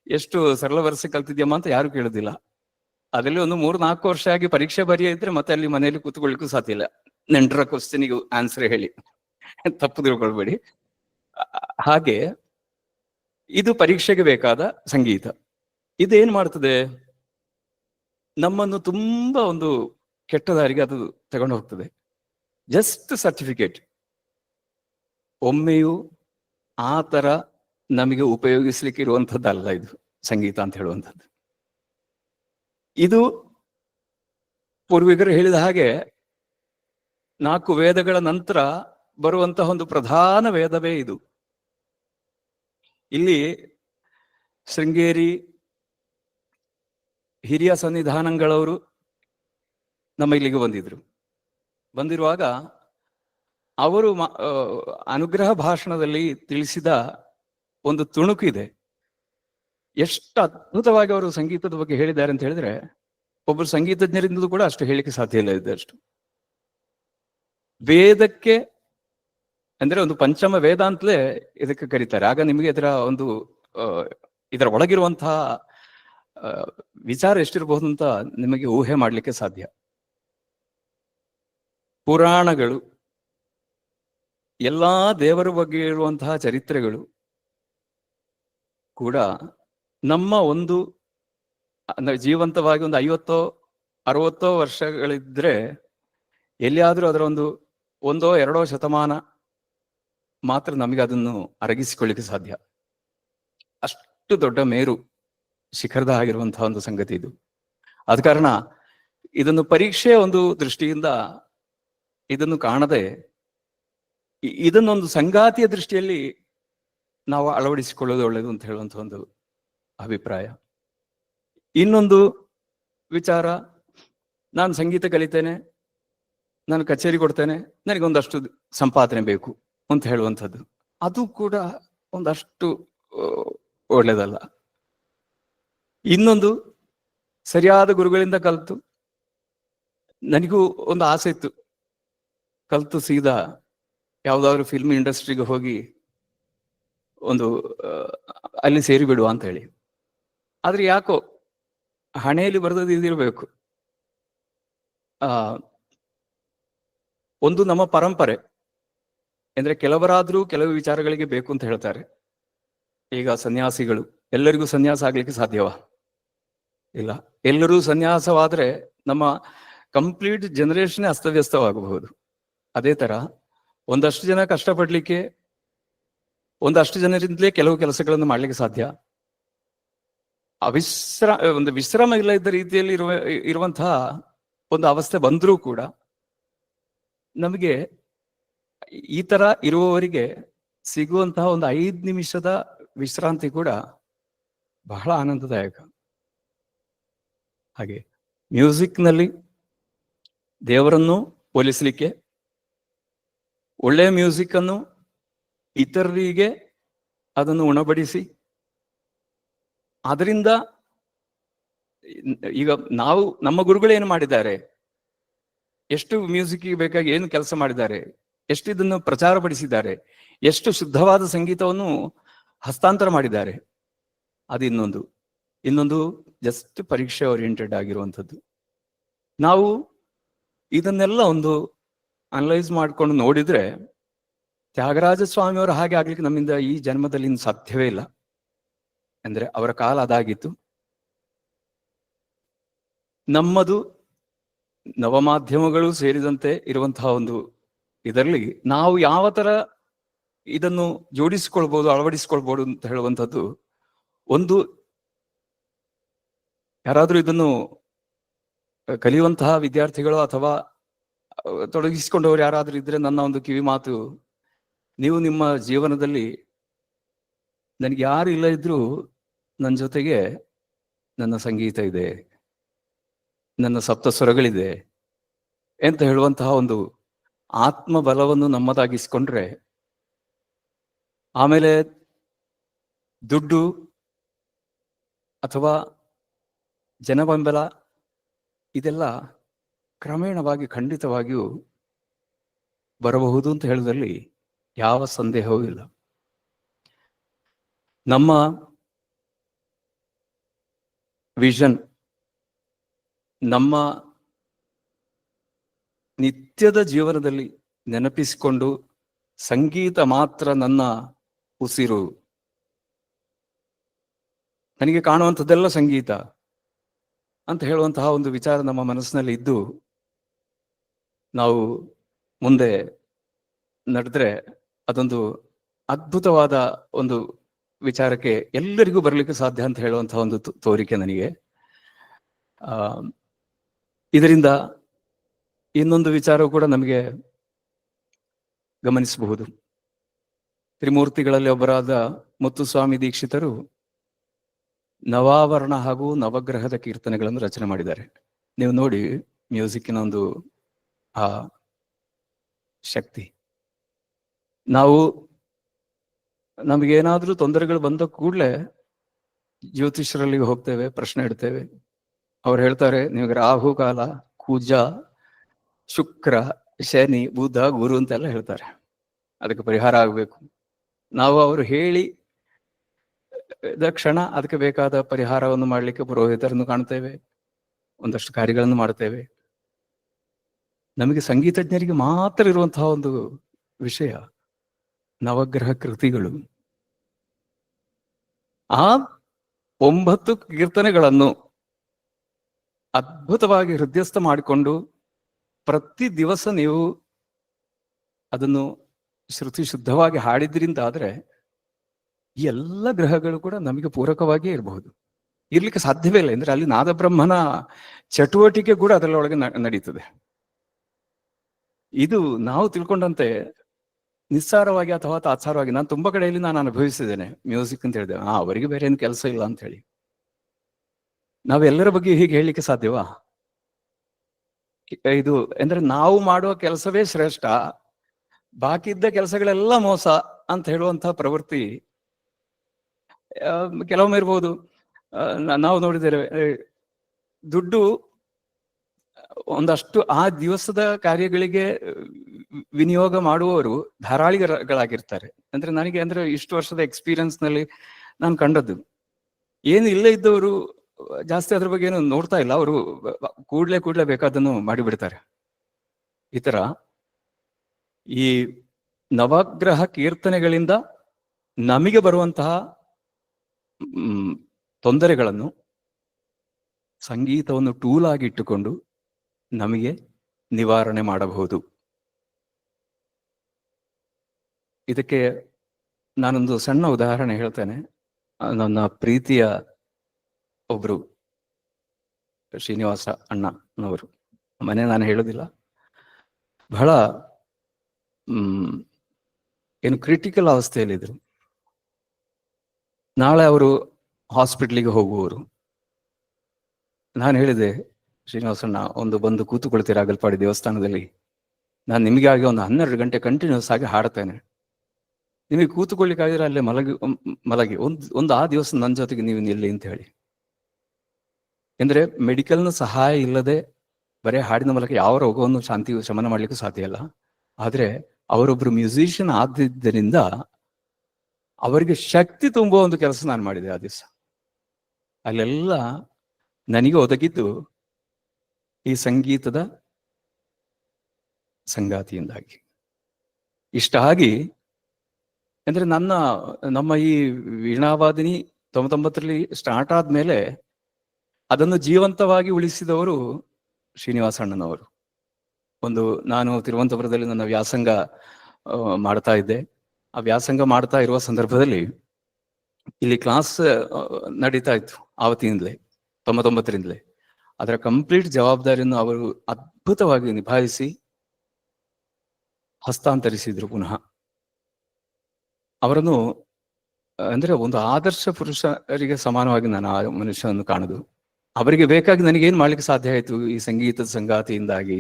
ಎಷ್ಟು ಸರಳ ವರ್ಷ ಕಲ್ತಿದ್ಯಮ್ಮ ಅಂತ ಯಾರು ಕೇಳುದಿಲ್ಲ. ಅದರಲ್ಲಿ ಒಂದು 3-4 ವರ್ಷ ಆಗಿ ಪರೀಕ್ಷೆ ಬರೆಯಿದ್ರೆ ಮತ್ತೆ ಅಲ್ಲಿ ಮನೆಯಲ್ಲಿ ಕೂತ್ಕೊಳ್ಳಿಕ್ಕೂ ಸಾಧ್ಯ ಇಲ್ಲ. ನೆಂಟರ ಕ್ವಶನಿಗೆ ಆನ್ಸರ್ ಹೇಳಿ, ತಪ್ಪು ತಿಳ್ಕೊಳ್ಬೇಡಿ. ಹಾಗೆ ಇದು ಪರೀಕ್ಷೆಗೆ ಬೇಕಾದ ಸಂಗೀತ. ಇದೇನ್ ಮಾಡ್ತದೆ, ನಮ್ಮನ್ನು ತುಂಬಾ ಒಂದು ಕೆಟ್ಟ ದಾರಿಗೆ ಅದು ತಗೊಂಡು ಹೋಗ್ತದೆ. ಜಸ್ಟ್ ಸರ್ಟಿಫಿಕೇಟ್, ಒಮ್ಮೆಯೂ ಆ ತರ ನಮಗೆ ಉಪಯೋಗಿಸ್ಲಿಕ್ಕೆ ಇರುವಂಥದ್ದಲ್ಲ ಇದು ಸಂಗೀತ ಅಂತ ಹೇಳುವಂಥದ್ದು. ಇದು ಪೂರ್ವಿಕರು ಹೇಳಿದ ಹಾಗೆ 4 ವೇದಗಳ ನಂತರ ಬರುವಂತಹ ಒಂದು ಪ್ರಧಾನ ವೇದವೇ ಇದು. ಇಲ್ಲಿ ಶೃಂಗೇರಿ ಹಿರಿಯ ಸನ್ನಿಧಾನಗಳವರು ನಮ್ಮ ಇಲ್ಲಿಗೆ ಬಂದಿರುವಾಗ ಅವರು ಅನುಗ್ರಹ ಭಾಷಣದಲ್ಲಿ ತಿಳಿಸಿದ ಒಂದು ತುಣುಕು ಇದೆ. ಎಷ್ಟು ಅದ್ಭುತವಾಗಿ ಅವರು ಸಂಗೀತದ ಬಗ್ಗೆ ಹೇಳಿದ್ದಾರೆ ಅಂತ ಹೇಳಿದ್ರೆ ಒಬ್ಬರು ಸಂಗೀತಜ್ಞರಿಂದಲೂ ಕೂಡ ಅಷ್ಟು ಹೇಳಿಕೆ ಸಾಧ್ಯ ಇಲ್ಲ ಇದ್ದಷ್ಟು. ವೇದಕ್ಕೆ ಅಂದ್ರೆ ಒಂದು ಪಂಚಮ ವೇದ ಅಂತಲೇ ಇದಕ್ಕೆ ಕರೀತಾರೆ. ಆಗ ನಿಮಗೆ ಇದರ ಒಳಗಿರುವಂತಹ ವಿಚಾರ ಎಷ್ಟಿರಬಹುದು ಅಂತ ನಿಮಗೆ ಊಹೆ ಮಾಡಲಿಕ್ಕೆ ಸಾಧ್ಯ. ಪುರಾಣಗಳು, ಎಲ್ಲಾ ದೇವರ ಬಗ್ಗೆ ಇರುವಂತಹ ಚರಿತ್ರೆಗಳು ಕೂಡ ನಮ್ಮ ಒಂದು ಜೀವಂತವಾಗಿ ಒಂದು 50-60 ವರ್ಷಗಳಿದ್ರೆ ಎಲ್ಲಿಯಾದ್ರೂ ಅದರ ಒಂದೋ ಎರಡೋ ಶತಮಾನ ಮಾತ್ರ ನಮಗೆ ಅದನ್ನು ಅರಗಿಸಿಕೊಳ್ಳಿಕ್ಕೆ ಸಾಧ್ಯ. ಅಷ್ಟು ದೊಡ್ಡ ಮೇರು ಶಿಖರದ ಆಗಿರುವಂತಹ ಒಂದು ಸಂಗತಿ ಇದು. ಆದ ಕಾರಣ ಇದನ್ನು ಪರೀಕ್ಷೆಯ ಒಂದು ದೃಷ್ಟಿಯಿಂದ ಇದನ್ನು ಕಾಣದೆ ಇದನ್ನೊಂದು ಸಂಗಾತಿಯ ದೃಷ್ಟಿಯಲ್ಲಿ ನಾವು ಅಳವಡಿಸಿಕೊಳ್ಳೋದು ಒಳ್ಳೆಯದು ಅಂತ ಹೇಳುವಂತಹ ಒಂದು ಅಭಿಪ್ರಾಯ. ಇನ್ನೊಂದು ವಿಚಾರ, ನಾನು ಸಂಗೀತ ಕಲಿತೇನೆ, ನಾನು ಕಚೇರಿ ಕೊಡ್ತೇನೆ, ನನಗೊಂದಷ್ಟು ಸಂಪಾದನೆ ಬೇಕು ಅಂತ ಹೇಳುವಂಥದ್ದು, ಅದು ಕೂಡ ಒಂದಷ್ಟು ಒಳ್ಳೆಯದಲ್ಲ. ಇನ್ನೊಂದು, ಸರಿಯಾದ ಗುರುಗಳಿಂದ ಕಲಿತು, ನನಗೂ ಒಂದು ಆಸೆ ಇತ್ತು ಕಲಿತು ಸೀದಾ ಯಾವುದಾದ್ರೂ ಫಿಲ್ಮ್ ಇಂಡಸ್ಟ್ರಿಗೆ ಹೋಗಿ ಅಲ್ಲಿ ಸೇರಿಬಿಡುವ ಅಂತ ಹೇಳಿ. ಆದ್ರೆ ಯಾಕೋ ಹಣೆಯಲ್ಲಿ ಬರೆದದ್ದು ಇದಿರಬೇಕು. ಒಂದು ನಮ್ಮ ಪರಂಪರೆ ಅಂದ್ರೆ ಕೆಲವರಾದ್ರೂ ಕೆಲವು ವಿಚಾರಗಳಿಗೆ ಬೇಕು ಅಂತ ಹೇಳ್ತಾರೆ. ಈಗ ಸನ್ಯಾಸಿಗಳು, ಎಲ್ಲರಿಗೂ ಸನ್ಯಾಸ ಆಗ್ಲಿಕ್ಕೆ ಸಾಧ್ಯವಾ? ಇಲ್ಲ. ಎಲ್ಲರೂ ಸನ್ಯಾಸವಾದ್ರೆ ನಮ್ಮ ಕಂಪ್ಲೀಟ್ ಜನರೇಷನ್ ಅಸ್ತವ್ಯಸ್ತವಾಗಬಹುದು. ಅದೇ ತರ ಒಂದಷ್ಟು ಜನ ಕಷ್ಟಪಡ್ಲಿಕ್ಕೆ, ಒಂದಷ್ಟು ಜನರಿಂದಲೇ ಕೆಲವು ಕೆಲಸಗಳನ್ನು ಮಾಡ್ಲಿಕ್ಕೆ ಸಾಧ್ಯ. ಒಂದು ವಿಶ್ರಾಮ ಇಲ್ಲ ಇದ್ದ ರೀತಿಯಲ್ಲಿ ಇರುವಂತಹ ಒಂದು ಅವಸ್ಥೆ ಬಂದರೂ ಕೂಡ ನಮಗೆ ಈ ತರ ಇರುವವರಿಗೆ ಸಿಗುವಂತಹ ಒಂದು 5 ನಿಮಿಷದ ವಿಶ್ರಾಂತಿ ಕೂಡ ಬಹಳ ಆನಂದದಾಯಕ. ಹಾಗೆ ಮ್ಯೂಸಿಕ್ನಲ್ಲಿ ದೇವರನ್ನು ಹೋಲಿಸಲಿಕ್ಕೆ, ಒಳ್ಳೆಯ ಮ್ಯೂಸಿಕ್ ಅನ್ನು ಇತರರಿಗೆ ಅದನ್ನು ಉಣಬಡಿಸಿ ಅದರಿಂದ ಈಗ ನಮ್ಮ ಗುರುಗಳು ಏನು ಮಾಡಿದ್ದಾರೆ, ಎಷ್ಟು ಮ್ಯೂಸಿಕ್ಗೆ ಬೇಕಾಗಿ ಏನು ಕೆಲಸ ಮಾಡಿದ್ದಾರೆ, ಎಷ್ಟು ಇದನ್ನು ಪ್ರಚಾರಪಡಿಸಿದ್ದಾರೆ, ಎಷ್ಟು ಶುದ್ಧವಾದ ಸಂಗೀತವನ್ನು ಹಸ್ತಾಂತರ ಮಾಡಿದ್ದಾರೆ. ಅದು ಇನ್ನೊಂದು ಜಸ್ಟ್ ಪರೀಕ್ಷೆ ಓರಿಯೆಂಟೆಡ್ ಆಗಿರುವಂಥದ್ದು. ನಾವು ಇದನ್ನೆಲ್ಲ ಅನಲೈಸ್ ಮಾಡ್ಕೊಂಡು ನೋಡಿದ್ರೆ ತ್ಯಾಗರಾಜ ಸ್ವಾಮಿಯವರ ಹಾಗೆ ಆಗ್ಲಿಕ್ಕೆ ನಮ್ಮಿಂದ ಈ ಜನ್ಮದಲ್ಲಿ ಸಾಧ್ಯವೇ ಇಲ್ಲ. ಅಂದ್ರೆ ಅವರ ಕಾಲ ಅದಾಗಿತ್ತು. ನಮ್ಮದು ನವಮಾಧ್ಯಮಗಳು ಸೇರಿದಂತೆ ಇರುವಂತಹ ಇದರಲ್ಲಿ ನಾವು ಯಾವ ತರ ಇದನ್ನು ಜೋಡಿಸಿಕೊಳ್ಬಹುದು, ಅಳವಡಿಸಿಕೊಳ್ಬಹುದು ಅಂತ ಹೇಳುವಂಥದ್ದು ಯಾರಾದ್ರೂ ಇದನ್ನು ಕಲಿಯುವಂತಹ ವಿದ್ಯಾರ್ಥಿಗಳು ಅಥವಾ ತೊಡಗಿಸಿಕೊಂಡವರು ಯಾರಾದ್ರೂ ಇದ್ರೆ ನನ್ನ ಒಂದು ಕಿವಿ ಮಾತು, ನೀವು ನಿಮ್ಮ ಜೀವನದಲ್ಲಿ ನನಗೆ ಯಾರು ಇಲ್ಲ ಇದ್ರೂ ನನ್ನ ಜೊತೆಗೆ ನನ್ನ ಸಂಗೀತ ಇದೆ, ನನ್ನ ಸಪ್ತಸ್ವರಗಳಿದೆ ಅಂತ ಹೇಳುವಂತಹ ಒಂದು ಆತ್ಮಬಲವನ್ನು ನಮ್ಮದಾಗಿಸ್ಕೊಂಡ್ರೆ, ಆಮೇಲೆ ದುಡ್ಡು ಅಥವಾ ಜನಬೆಂಬಲ ಇದೆಲ್ಲ ಕ್ರಮೇಣವಾಗಿ ಖಂಡಿತವಾಗಿಯೂ ಬರಬಹುದು ಅಂತ ಹೇಳೋದ್ರಲ್ಲಿ ಯಾವ ಸಂದೇಹವೂ ಇಲ್ಲ. ನಮ್ಮ ವಿಷನ್, ನಮ್ಮ ನಿತ್ಯದ ಜೀವನದಲ್ಲಿ ನೆನಪಿಸಿಕೊಂಡು ಸಂಗೀತ ಮಾತ್ರ ನನ್ನ ಉಸಿರು, ನನಗೆ ಕಾಣುವಂಥದ್ದೆಲ್ಲ ಸಂಗೀತ ಅಂತ ಹೇಳುವಂತಹ ಒಂದು ವಿಚಾರ ನಮ್ಮ ಮನಸ್ಸಿನಲ್ಲಿ ಇದ್ದು ನಾವು ಮುಂದೆ ನಡೆದ್ರೆ ಅದೊಂದು ಅದ್ಭುತವಾದ ಒಂದು ವಿಚಾರಕ್ಕೆ ಎಲ್ಲರಿಗೂ ಬರಲಿಕ್ಕೆ ಸಾಧ್ಯ ಅಂತ ಹೇಳುವಂತಹ ಒಂದು ತೋರಿಕೆ ನನಗೆ. ಇದರಿಂದ ಇನ್ನೊಂದು ವಿಚಾರವು ಕೂಡ ನಮಗೆ ಗಮನಿಸಬಹುದು. ತ್ರಿಮೂರ್ತಿಗಳಲ್ಲಿ ಒಬ್ಬರಾದ ಮುತ್ತುಸ್ವಾಮಿ ದೀಕ್ಷಿತರು ನವಾವರಣ ಹಾಗೂ ನವಗ್ರಹದ ಕೀರ್ತನೆಗಳನ್ನು ರಚನೆ ಮಾಡಿದ್ದಾರೆ. ನೀವು ನೋಡಿ ಮ್ಯೂಸಿಕ್ಕಿನ ಒಂದು ಆ ಶಕ್ತಿ. ನಾವು ನಮಗೇನಾದ್ರೂ ತೊಂದರೆಗಳು ಬಂದ ಕೂಡಲೇ ಜ್ಯೋತಿಷ್ಯರಲ್ಲಿ ಹೋಗ್ತೇವೆ, ಪ್ರಶ್ನೆ ಇಡ್ತೇವೆ. ಅವ್ರು ಹೇಳ್ತಾರೆ ನಿಮಗೆ ರಾಹು ಕಾಲ, ಕುಜ, ಶುಕ್ರ, ಶನಿ, ಬುಧ, ಗುರು ಅಂತೆಲ್ಲ ಹೇಳ್ತಾರೆ. ಅದಕ್ಕೆ ಪರಿಹಾರ ಆಗಬೇಕು. ನಾವು ಅವರು ಹೇಳಿ ಕ್ಷಣ ಅದಕ್ಕೆ ಬೇಕಾದ ಪರಿಹಾರವನ್ನು ಮಾಡಲಿಕ್ಕೆ ಪುರೋಹಿತರನ್ನು ಕಾಣ್ತೇವೆ, ಒಂದಷ್ಟು ಕಾರ್ಯಗಳನ್ನು ಮಾಡ್ತೇವೆ. ನಮಗೆ ಸಂಗೀತಜ್ಞರಿಗೆ ಮಾತ್ರ ಇರುವಂತಹ ಒಂದು ವಿಷಯ ನವಗ್ರಹ ಕೃತಿಗಳು. ಆ 9 ಕೀರ್ತನೆಗಳನ್ನು ಅದ್ಭುತವಾಗಿ ಹೃದಯಸ್ಥ ಮಾಡಿಕೊಂಡು ಪ್ರತಿ ದಿವಸ ನೀವು ಅದನ್ನು ಶ್ರುತಿ ಶುದ್ಧವಾಗಿ ಹಾಡಿದ್ರಿಂದ ಆದ್ರೆ ಈ ಎಲ್ಲ ಗ್ರಹಗಳು ಕೂಡ ನಮಗೆ ಪೂರಕವಾಗಿಯೇ ಇರಬಹುದು. ಇರ್ಲಿಕ್ಕೆ ಸಾಧ್ಯವೇ ಇಲ್ಲ. ಅಂದ್ರೆ ಅಲ್ಲಿ ನಾದಬ್ರಹ್ಮನ ಚಟುವಟಿಕೆ ಕೂಡ ಅದರೊಳಗೆ ನಡೀತದೆ. ಇದು ನಾವು ತಿಳ್ಕೊಂಡಂತೆ ನಿಸ್ಸಾರವಾಗಿ ಅಥವಾ ತಾತ್ಸಾರವಾಗಿ ನಾನು ತುಂಬಾ ಕಡೆಯಲ್ಲಿ ನಾನು ಅನುಭವಿಸಿದ್ದೇನೆ. ಮ್ಯೂಸಿಕ್ ಅಂತ ಹೇಳಿದೆ, ಅವರಿಗೆ ಬೇರೆ ಏನು ಕೆಲಸ ಇಲ್ಲ ಅಂತ ಹೇಳಿ. ನಾವೆಲ್ಲರ ಬಗ್ಗೆ ಹೀಗೆ ಹೇಳಲಿಕ್ಕೆ ಸಾಧ್ಯವಾ? ಇದು ಅಂದ್ರೆ ನಾವು ಮಾಡುವ ಕೆಲಸವೇ ಶ್ರೇಷ್ಠ, ಬಾಕಿ ಇದ್ದ ಕೆಲಸಗಳೆಲ್ಲ ಮೋಸ ಅಂತ ಹೇಳುವಂತಹ ಪ್ರವೃತ್ತಿ ಕೆಲವೊಮ್ಮೆ ಇರ್ಬೋದು. ನಾವು ನೋಡಿದ್ದೇವೆ, ದುಡ್ಡು ಒಂದಷ್ಟು ಆ ದಿವಸದ ಕಾರ್ಯಗಳಿಗೆ ವಿನಿಯೋಗ ಮಾಡುವವರು ಧಾರಾಳಿಗಳಾಗಿರ್ತಾರೆ. ಅಂದ್ರೆ ನನಗೆ ಅಂದ್ರೆ ಇಷ್ಟು ವರ್ಷದ ಎಕ್ಸ್ಪೀರಿಯನ್ಸ್ ನಲ್ಲಿ ನಾನು ಕಂಡದ್ದು, ಏನು ಇಲ್ಲೇ ಇದ್ದವರು ಜಾಸ್ತಿ ಅದ್ರ ಬಗ್ಗೆ ಏನು ನೋಡ್ತಾ ಇಲ್ಲ. ಅವರು ಕೂಡ್ಲೆ ಬೇಕಾದನ್ನು ಮಾಡಿಬಿಡ್ತಾರೆ. ಈ ತರ ಈ ನವಗ್ರಹ ಕೀರ್ತನೆಗಳಿಂದ ನಮಗೆ ಬರುವಂತಹ ತೊಂದರೆಗಳನ್ನು ಸಂಗೀತವನ್ನು ಟೂಲ್ ಆಗಿ ಇಟ್ಟುಕೊಂಡು ನಮಗೆ ನಿವಾರಣೆ ಮಾಡಬಹುದು. ಇದಕ್ಕೆ ನಾನೊಂದು ಸಣ್ಣ ಉದಾಹರಣೆ ಹೇಳ್ತೇನೆ. ನನ್ನ ಪ್ರೀತಿಯ ಒಬ್ರು ಶ್ರೀನಿವಾಸ ಅಣ್ಣನವರು ಮನೆ ನಾನು ಹೇಳೋದಿಲ್ಲ, ಬಹಳ ಏನು ಕ್ರಿಟಿಕಲ್ ಅವಸ್ಥೆಯಲ್ಲಿದ್ರು. ನಾಳೆ ಅವರು ಹಾಸ್ಪಿಟ್ಲಿಗೆ ಹೋಗುವವರು. ನಾನು ಹೇಳಿದೆ, ಶ್ರೀನಿವಾಸಣ್ಣ ಒಂದು ಬಂದು ಕೂತುಕೊಳ್ತೀರಾ ಅಗಲ್ಪಾಡಿ ದೇವಸ್ಥಾನದಲ್ಲಿ? ನಾನು ನಿಮಗಾಗಿ ಒಂದು 12 ಗಂಟೆ ಕಂಟಿನ್ಯೂಸ್ ಆಗಿ ಹಾಡ್ತೇನೆ. ನಿಮಗೆ ಕೂತುಕೊಳ್ಳಿಕ್ಕಾಗಿದ್ರೆ ಅಲ್ಲೇ ಮಲಗಿ ಒಂದು ಆ ದಿವಸ ನನ್ನ ಜೊತೆಗೆ ನೀವು ನಿಲ್ಲಿ ಅಂತ ಹೇಳಿ. ಅಂದ್ರೆ ಮೆಡಿಕಲ್ನ ಸಹಾಯ ಇಲ್ಲದೆ ಬರೇ ಹಾಡಿನ ಮೂಲಕ ಯಾವ ರೋಗವನ್ನು ಶಮನ ಮಾಡ್ಲಿಕ್ಕೂ ಸಾಧ್ಯ ಇಲ್ಲ. ಆದ್ರೆ ಅವರೊಬ್ರು ಮ್ಯೂಸಿಷಿಯನ್ ಆದ್ದಿದ್ದರಿಂದ ಅವರಿಗೆ ಶಕ್ತಿ ತುಂಬುವ ಒಂದು ಕೆಲಸ ನಾನು ಮಾಡಿದೆ ಆ ದಿವಸ. ಅಲ್ಲೆಲ್ಲ ನನಗೆ ಒದಗಿದ್ದು ಈ ಸಂಗೀತದ ಸಂಗಾತಿಯಿಂದಾಗಿ. ಇಷ್ಟ ಆಗಿ ಅಂದ್ರೆ ನಮ್ಮ ಈ ವೀಣಾವಾದಿನಿ 99ರಲ್ಲಿ ಸ್ಟಾರ್ಟ್ ಆದ್ಮೇಲೆ ಅದನ್ನು ಜೀವಂತವಾಗಿ ಉಳಿಸಿದವರು ಶ್ರೀನಿವಾಸ ಅಣ್ಣನವರು. ನಾನು ತಿರುವನಂತಪುರದಲ್ಲಿ ನನ್ನ ವ್ಯಾಸಂಗ ಮಾಡ್ತಾ ಇದ್ದೆ. ಆ ವ್ಯಾಸಂಗ ಮಾಡ್ತಾ ಇರುವ ಸಂದರ್ಭದಲ್ಲಿ ಇಲ್ಲಿ ಕ್ಲಾಸ್ ನಡೀತಾ ಇತ್ತು ಆವತ್ತಿನಿಂದಲೇ, 99ರಿಂದಲೇ. ಅದರ ಕಂಪ್ಲೀಟ್ ಜವಾಬ್ದಾರಿಯನ್ನು ಅವರು ಅದ್ಭುತವಾಗಿ ನಿಭಾಯಿಸಿ ಹಸ್ತಾಂತರಿಸಿದ್ರು ಪುನಃ. ಅವರನ್ನು ಅಂದ್ರೆ ಒಂದು ಆದರ್ಶ ಪುರುಷರಿಗೆ ಸಮಾನವಾಗಿ ನಾನು ಆ ಮನುಷ್ಯನನ್ನು ಕಾಣುದು. ಅವರಿಗೆ ಬೇಕಾಗಿ ನನಗೇನು ಮಾಡ್ಲಿಕ್ಕೆ ಸಾಧ್ಯ ಆಯಿತು ಈ ಸಂಗೀತದ ಸಂಗಾತಿಯಿಂದಾಗಿ?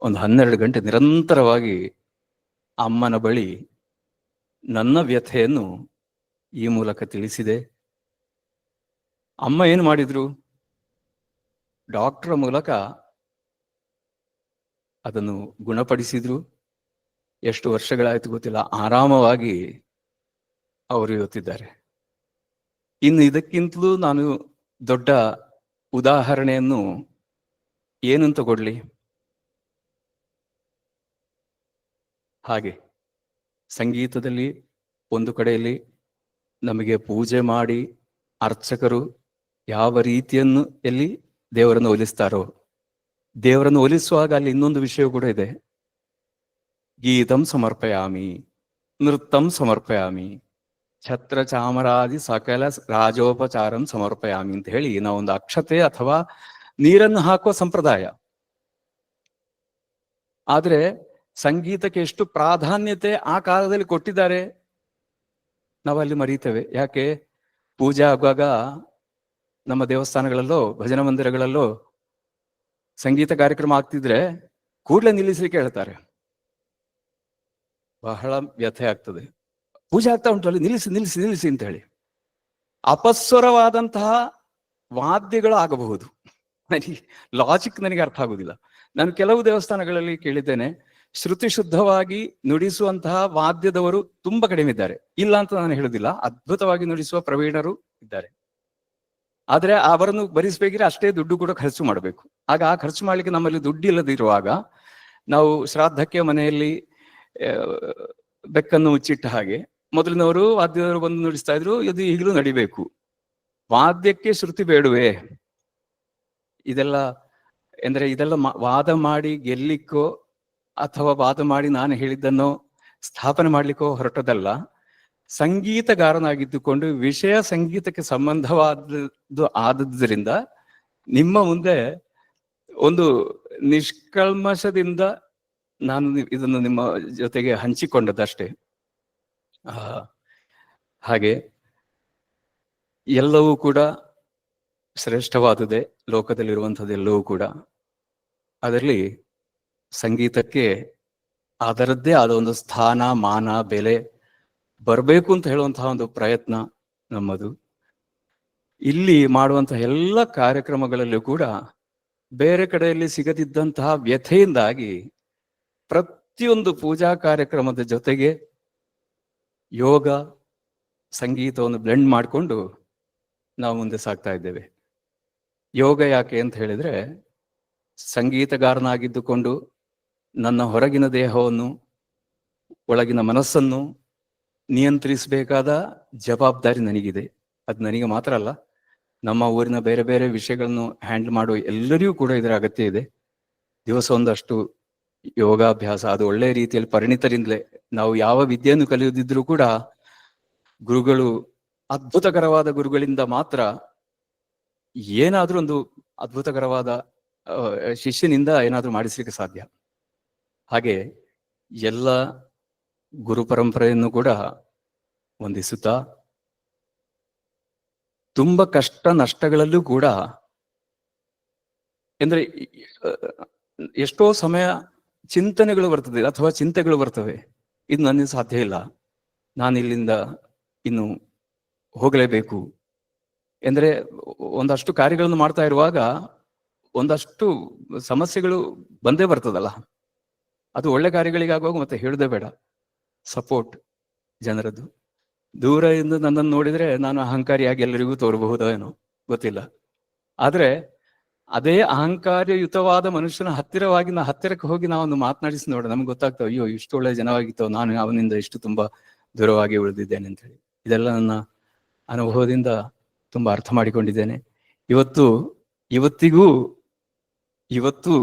ಒಂದು 12 ಗಂಟೆ ನಿರಂತರವಾಗಿ ಅಮ್ಮನ ಬಳಿ ನನ್ನ ವ್ಯಥೆಯನ್ನು ಈ ಮೂಲಕ ತಿಳಿಸಿದೆ. ಅಮ್ಮ ಏನು ಮಾಡಿದ್ರು? ಡಾಕ್ಟರ್ ಮೂಲಕ ಅದನ್ನು ಗುಣಪಡಿಸಿದ್ರು. ಎಷ್ಟು ವರ್ಷಗಳಾಯ್ತು ಗೊತ್ತಿಲ್ಲ, ಆರಾಮವಾಗಿ ಅವರು ಇವತ್ತಿದ್ದಾರೆ. ಇನ್ನು ಇದಕ್ಕಿಂತಲೂ ನಾನು ದೊಡ್ಡ ಉದಾಹರಣೆಯನ್ನು ಏನಂತ ಕೊಡ್ಲಿ? ಹಾಗೆ ಸಂಗೀತದಲ್ಲಿ ಒಂದು ಕಡೆಯಲ್ಲಿ ನಮಗೆ ಪೂಜೆ ಮಾಡಿ ಅರ್ಚಕರು ಯಾವ ರೀತಿಯನ್ನು ಎಲ್ಲಿ ದೇವರನ್ನು ಒಲಿಸ್ತಾರೋ, ದೇವರನ್ನು ಒಲಿಸುವಾಗ ಅಲ್ಲಿ ಇನ್ನೊಂದು ವಿಷಯ ಕೂಡ ಇದೆ. ಗೀತಂ ಸಮರ್ಪಯಾಮಿ, ನೃತ್ಯಂ ಸಮರ್ಪಯಾಮಿ, ಛತ್ರ ಚಾಮರಾದಿ ಸಕಲ ರಾಜೋಪಚಾರಂ ಸಮರ್ಪಯಾಮಿ ಅಂತ ಹೇಳಿ ನಾವೊಂದು ಅಕ್ಷತೆ ಅಥವಾ ನೀರನ್ನು ಹಾಕುವ ಸಂಪ್ರದಾಯ. ಆದ್ರೆ ಸಂಗೀತಕ್ಕೆ ಎಷ್ಟು ಪ್ರಾಧಾನ್ಯತೆ ಆ ಕಾಲದಲ್ಲಿ ಕೊಟ್ಟಿದ್ದಾರೆ ನಾವಲ್ಲಿ ಮರೀತೇವೆ. ಯಾಕೆ? ಪೂಜೆ ಆಗುವಾಗ ನಮ್ಮ ದೇವಸ್ಥಾನಗಳಲ್ಲೋ ಭಜನಾ ಮಂದಿರಗಳಲ್ಲೋ ಸಂಗೀತ ಕಾರ್ಯಕ್ರಮ ಆಗ್ತಿದ್ರೆ ಕೂಡಲೇ ನಿಲ್ಲಿಸ್ಲಿಕ್ಕೆ ಹೇಳ್ತಾರೆ. ಬಹಳ ವ್ಯಥೆ ಆಗ್ತದೆ. ಪೂಜೆ ಆಗ್ತಾ ಉಂಟು ಅಲ್ಲಿ ನಿಲ್ಲಿಸಿ ನಿಲ್ಲಿಸಿ ನಿಲ್ಲಿಸಿ ಅಂತ ಹೇಳಿ. ಅಪಸ್ವರವಾದಂತಹ ವಾದ್ಯಗಳು ಆಗಬಹುದು. ನನಗೆ ಲಾಜಿಕ್ ನನಗೆ ಅರ್ಥ ಆಗುದಿಲ್ಲ. ನಾನು ಕೆಲವು ದೇವಸ್ಥಾನಗಳಲ್ಲಿ ಕೇಳಿದ್ದೇನೆ, ಶ್ರುತಿ ಶುದ್ಧವಾಗಿ ನುಡಿಸುವಂತಹ ವಾದ್ಯದವರು ತುಂಬಾ ಕಡಿಮೆ ಇದ್ದಾರೆ. ಇಲ್ಲ ಅಂತ ನಾನು ಹೇಳುದಿಲ್ಲ, ಅದ್ಭುತವಾಗಿ ನುಡಿಸುವ ಪ್ರವೀಣರು ಇದ್ದಾರೆ. ಆದ್ರೆ ಅವರನ್ನು ಭರಿಸಬೇಕಿದ್ರೆ ಅಷ್ಟೇ ದುಡ್ಡು ಕೂಡ ಖರ್ಚು ಮಾಡಬೇಕು. ಆಗ ಆ ಖರ್ಚು ಮಾಡ್ಲಿಕ್ಕೆ ನಮ್ಮಲ್ಲಿ ದುಡ್ಡು ಇಲ್ಲದಿರುವಾಗ ನಾವು ಶ್ರಾದ್ದಕ್ಕೆ ಮನೆಯಲ್ಲಿ ಬೆಕ್ಕನ್ನು ಮುಚ್ಚಿಟ್ಟ ಹಾಗೆ ಮೊದಲಿನವರು ವಾದ್ಯದವರು ಬಂದು ನುಡಿಸ್ತಾ ಇದ್ರು, ಇದು ಈಗಲೂ ನಡಿಬೇಕು. ವಾದ್ಯಕ್ಕೆ ಶ್ರುತಿ ಬೇಡುವೆ? ಇದೆಲ್ಲ ವಾದ ಮಾಡಿ ಗೆಲ್ಲಿಕ್ಕೋ ಅಥವಾ ವಾದ ಮಾಡಿ ನಾನು ಹೇಳಿದ್ದನ್ನು ಸ್ಥಾಪನೆ ಮಾಡ್ಲಿಕ್ಕೋ ಹೊರಟದಲ್ಲ. ಸಂಗೀತಗಾರನಾಗಿದ್ದುಕೊಂಡು ವಿಷಯ ಸಂಗೀತಕ್ಕೆ ಸಂಬಂಧವಾದದ್ದು ಆದದ್ದರಿಂದ ನಿಮ್ಮ ಮುಂದೆ ಒಂದು ನಿಷ್ಕಲ್ಮಶದಿಂದ ನಾನು ಇದನ್ನು ನಿಮ್ಮ ಜೊತೆಗೆ ಹಂಚಿಕೊಂಡದ್ದಷ್ಟೇ. ಹಾಗೆ ಎಲ್ಲವೂ ಕೂಡ ಶ್ರೇಷ್ಠವಾದುದೇ, ಲೋಕದಲ್ಲಿರುವಂಥದ್ದೆಲ್ಲವೂ ಕೂಡ. ಅದರಲ್ಲಿ ಸಂಗೀತಕ್ಕೆ ಅದರದ್ದೇ ಆದ ಒಂದು ಸ್ಥಾನ, ಮಾನ, ಬೆಲೆ ಬರಬೇಕು ಅಂತ ಹೇಳುವಂತಹ ಒಂದು ಪ್ರಯತ್ನ ನಮ್ಮದು. ಇಲ್ಲಿ ಮಾಡುವಂತಹ ಎಲ್ಲ ಕಾರ್ಯಕ್ರಮಗಳಲ್ಲೂ ಕೂಡ ಬೇರೆ ಕಡೆಯಲ್ಲಿ ಸಿಗದಿದ್ದಂತಹ ವ್ಯಥೆಯಿಂದಾಗಿ ಪ್ರತಿಯೊಂದು ಪೂಜಾ ಕಾರ್ಯಕ್ರಮದ ಜೊತೆಗೆ ಯೋಗ ಸಂಗೀತವನ್ನು ಬ್ಲೆಂಡ್ ಮಾಡಿಕೊಂಡು ನಾವು ಮುಂದೆ ಸಾಗ್ತಾ ಇದ್ದೇವೆ. ಯೋಗ ಯಾಕೆ ಅಂತ ಹೇಳಿದ್ರೆ, ಸಂಗೀತಗಾರನಾಗಿದ್ದುಕೊಂಡು ನನ್ನ ಹೊರಗಿನ ದೇಹವನ್ನು ಒಳಗಿನ ಮನಸ್ಸನ್ನು ನಿಯಂತ್ರಿಸಬೇಕಾದ ಜವಾಬ್ದಾರಿ ನನಗಿದೆ. ಅದು ನನಗೆ ಮಾತ್ರ ಅಲ್ಲ, ನಮ್ಮ ಊರಿನ ಬೇರೆ ಬೇರೆ ವಿಷಯಗಳನ್ನು ಹ್ಯಾಂಡಲ್ ಮಾಡುವ ಎಲ್ಲರಿಗೂ ಕೂಡ ಇದರ ಅಗತ್ಯ ಇದೆ. ದಿವಸ ಒಂದಷ್ಟು ಯೋಗಾಭ್ಯಾಸ, ಅದು ಒಳ್ಳೆಯ ರೀತಿಯಲ್ಲಿ ಪರಿಣಿತರಿಂದಲೇ. ನಾವು ಯಾವ ವಿದ್ಯೆಯನ್ನು ಕಲಿಯುವುದಿದ್ರೂ ಕೂಡ ಗುರುಗಳು, ಅದ್ಭುತಕರವಾದ ಗುರುಗಳಿಂದ ಮಾತ್ರ ಏನಾದ್ರೂ ಒಂದು ಅದ್ಭುತಕರವಾದ ಶಿಷ್ಯನಿಂದ ಏನಾದ್ರೂ ಮಾಡಿಸ್ಲಿಕ್ಕೆ ಸಾಧ್ಯ. ಹಾಗೆ ಎಲ್ಲ ಗುರು ಪರಂಪರೆಯನ್ನು ಕೂಡ ವಂದಿಸುತ್ತಾ, ತುಂಬಾ ಕಷ್ಟ ನಷ್ಟಗಳಲ್ಲೂ ಕೂಡ, ಅಂದ್ರೆ ಎಷ್ಟೋ ಸಮಯ ಚಿಂತನೆಗಳು ಬರ್ತದೆ ಅಥವಾ ಚಿಂತೆಗಳು ಬರ್ತವೆ, ಇದು ನನ್ನಿಂದ ಸಾಧ್ಯ ಇಲ್ಲ, ನಾನು ಇಲ್ಲಿಂದ ಇನ್ನು ಹೋಗಲೇಬೇಕು ಎಂದ್ರೆ, ಒಂದಷ್ಟು ಕಾರ್ಯಗಳನ್ನು ಮಾಡ್ತಾ ಇರುವಾಗ ಒಂದಷ್ಟು ಸಮಸ್ಯೆಗಳು ಬಂದೇ ಬರ್ತದಲ್ಲ. ಅದು ಒಳ್ಳೆ ಕಾರ್ಯಗಳಿಗಾಗುವಾಗ ಮತ್ತೆ ಹೇಳದೆ ಬೇಡ. ಸಪೋರ್ಟ್ ಜನರದ್ದು. ದೂರದಿಂದ ನನ್ನನ್ನು ನೋಡಿದ್ರೆ ನಾನು ಅಹಂಕಾರಿಯಾಗಿ ಎಲ್ಲರಿಗೂ ತೋರಬಹುದೋ ಏನೋ ಗೊತ್ತಿಲ್ಲ. ಆದ್ರೆ ಅದೇ ಅಹಂಕಾರಯುತವಾದ ಮನುಷ್ಯನ ಹತ್ತಿರಕ್ಕೆ ಹೋಗಿ ನಾವೊಂದು ಮಾತನಾಡಿಸಿ ನೋಡ, ನಮ್ಗೆ ಗೊತ್ತಾಗ್ತವೆ, ಅಯ್ಯೋ ಇಷ್ಟು ಒಳ್ಳೆ ಜನವಾಗಿತ್ತೋ, ನಾನು ಅವನಿಂದ ಇಷ್ಟು ತುಂಬಾ ದೂರವಾಗಿ ಉಳಿದಿದ್ದೇನೆ ಅಂತ ಹೇಳಿ. ಇದೆಲ್ಲ ನನ್ನ ಅನುಭವದಿಂದ ತುಂಬಾ ಅರ್ಥ ಮಾಡಿಕೊಂಡಿದ್ದೇನೆ. ಇವತ್ತು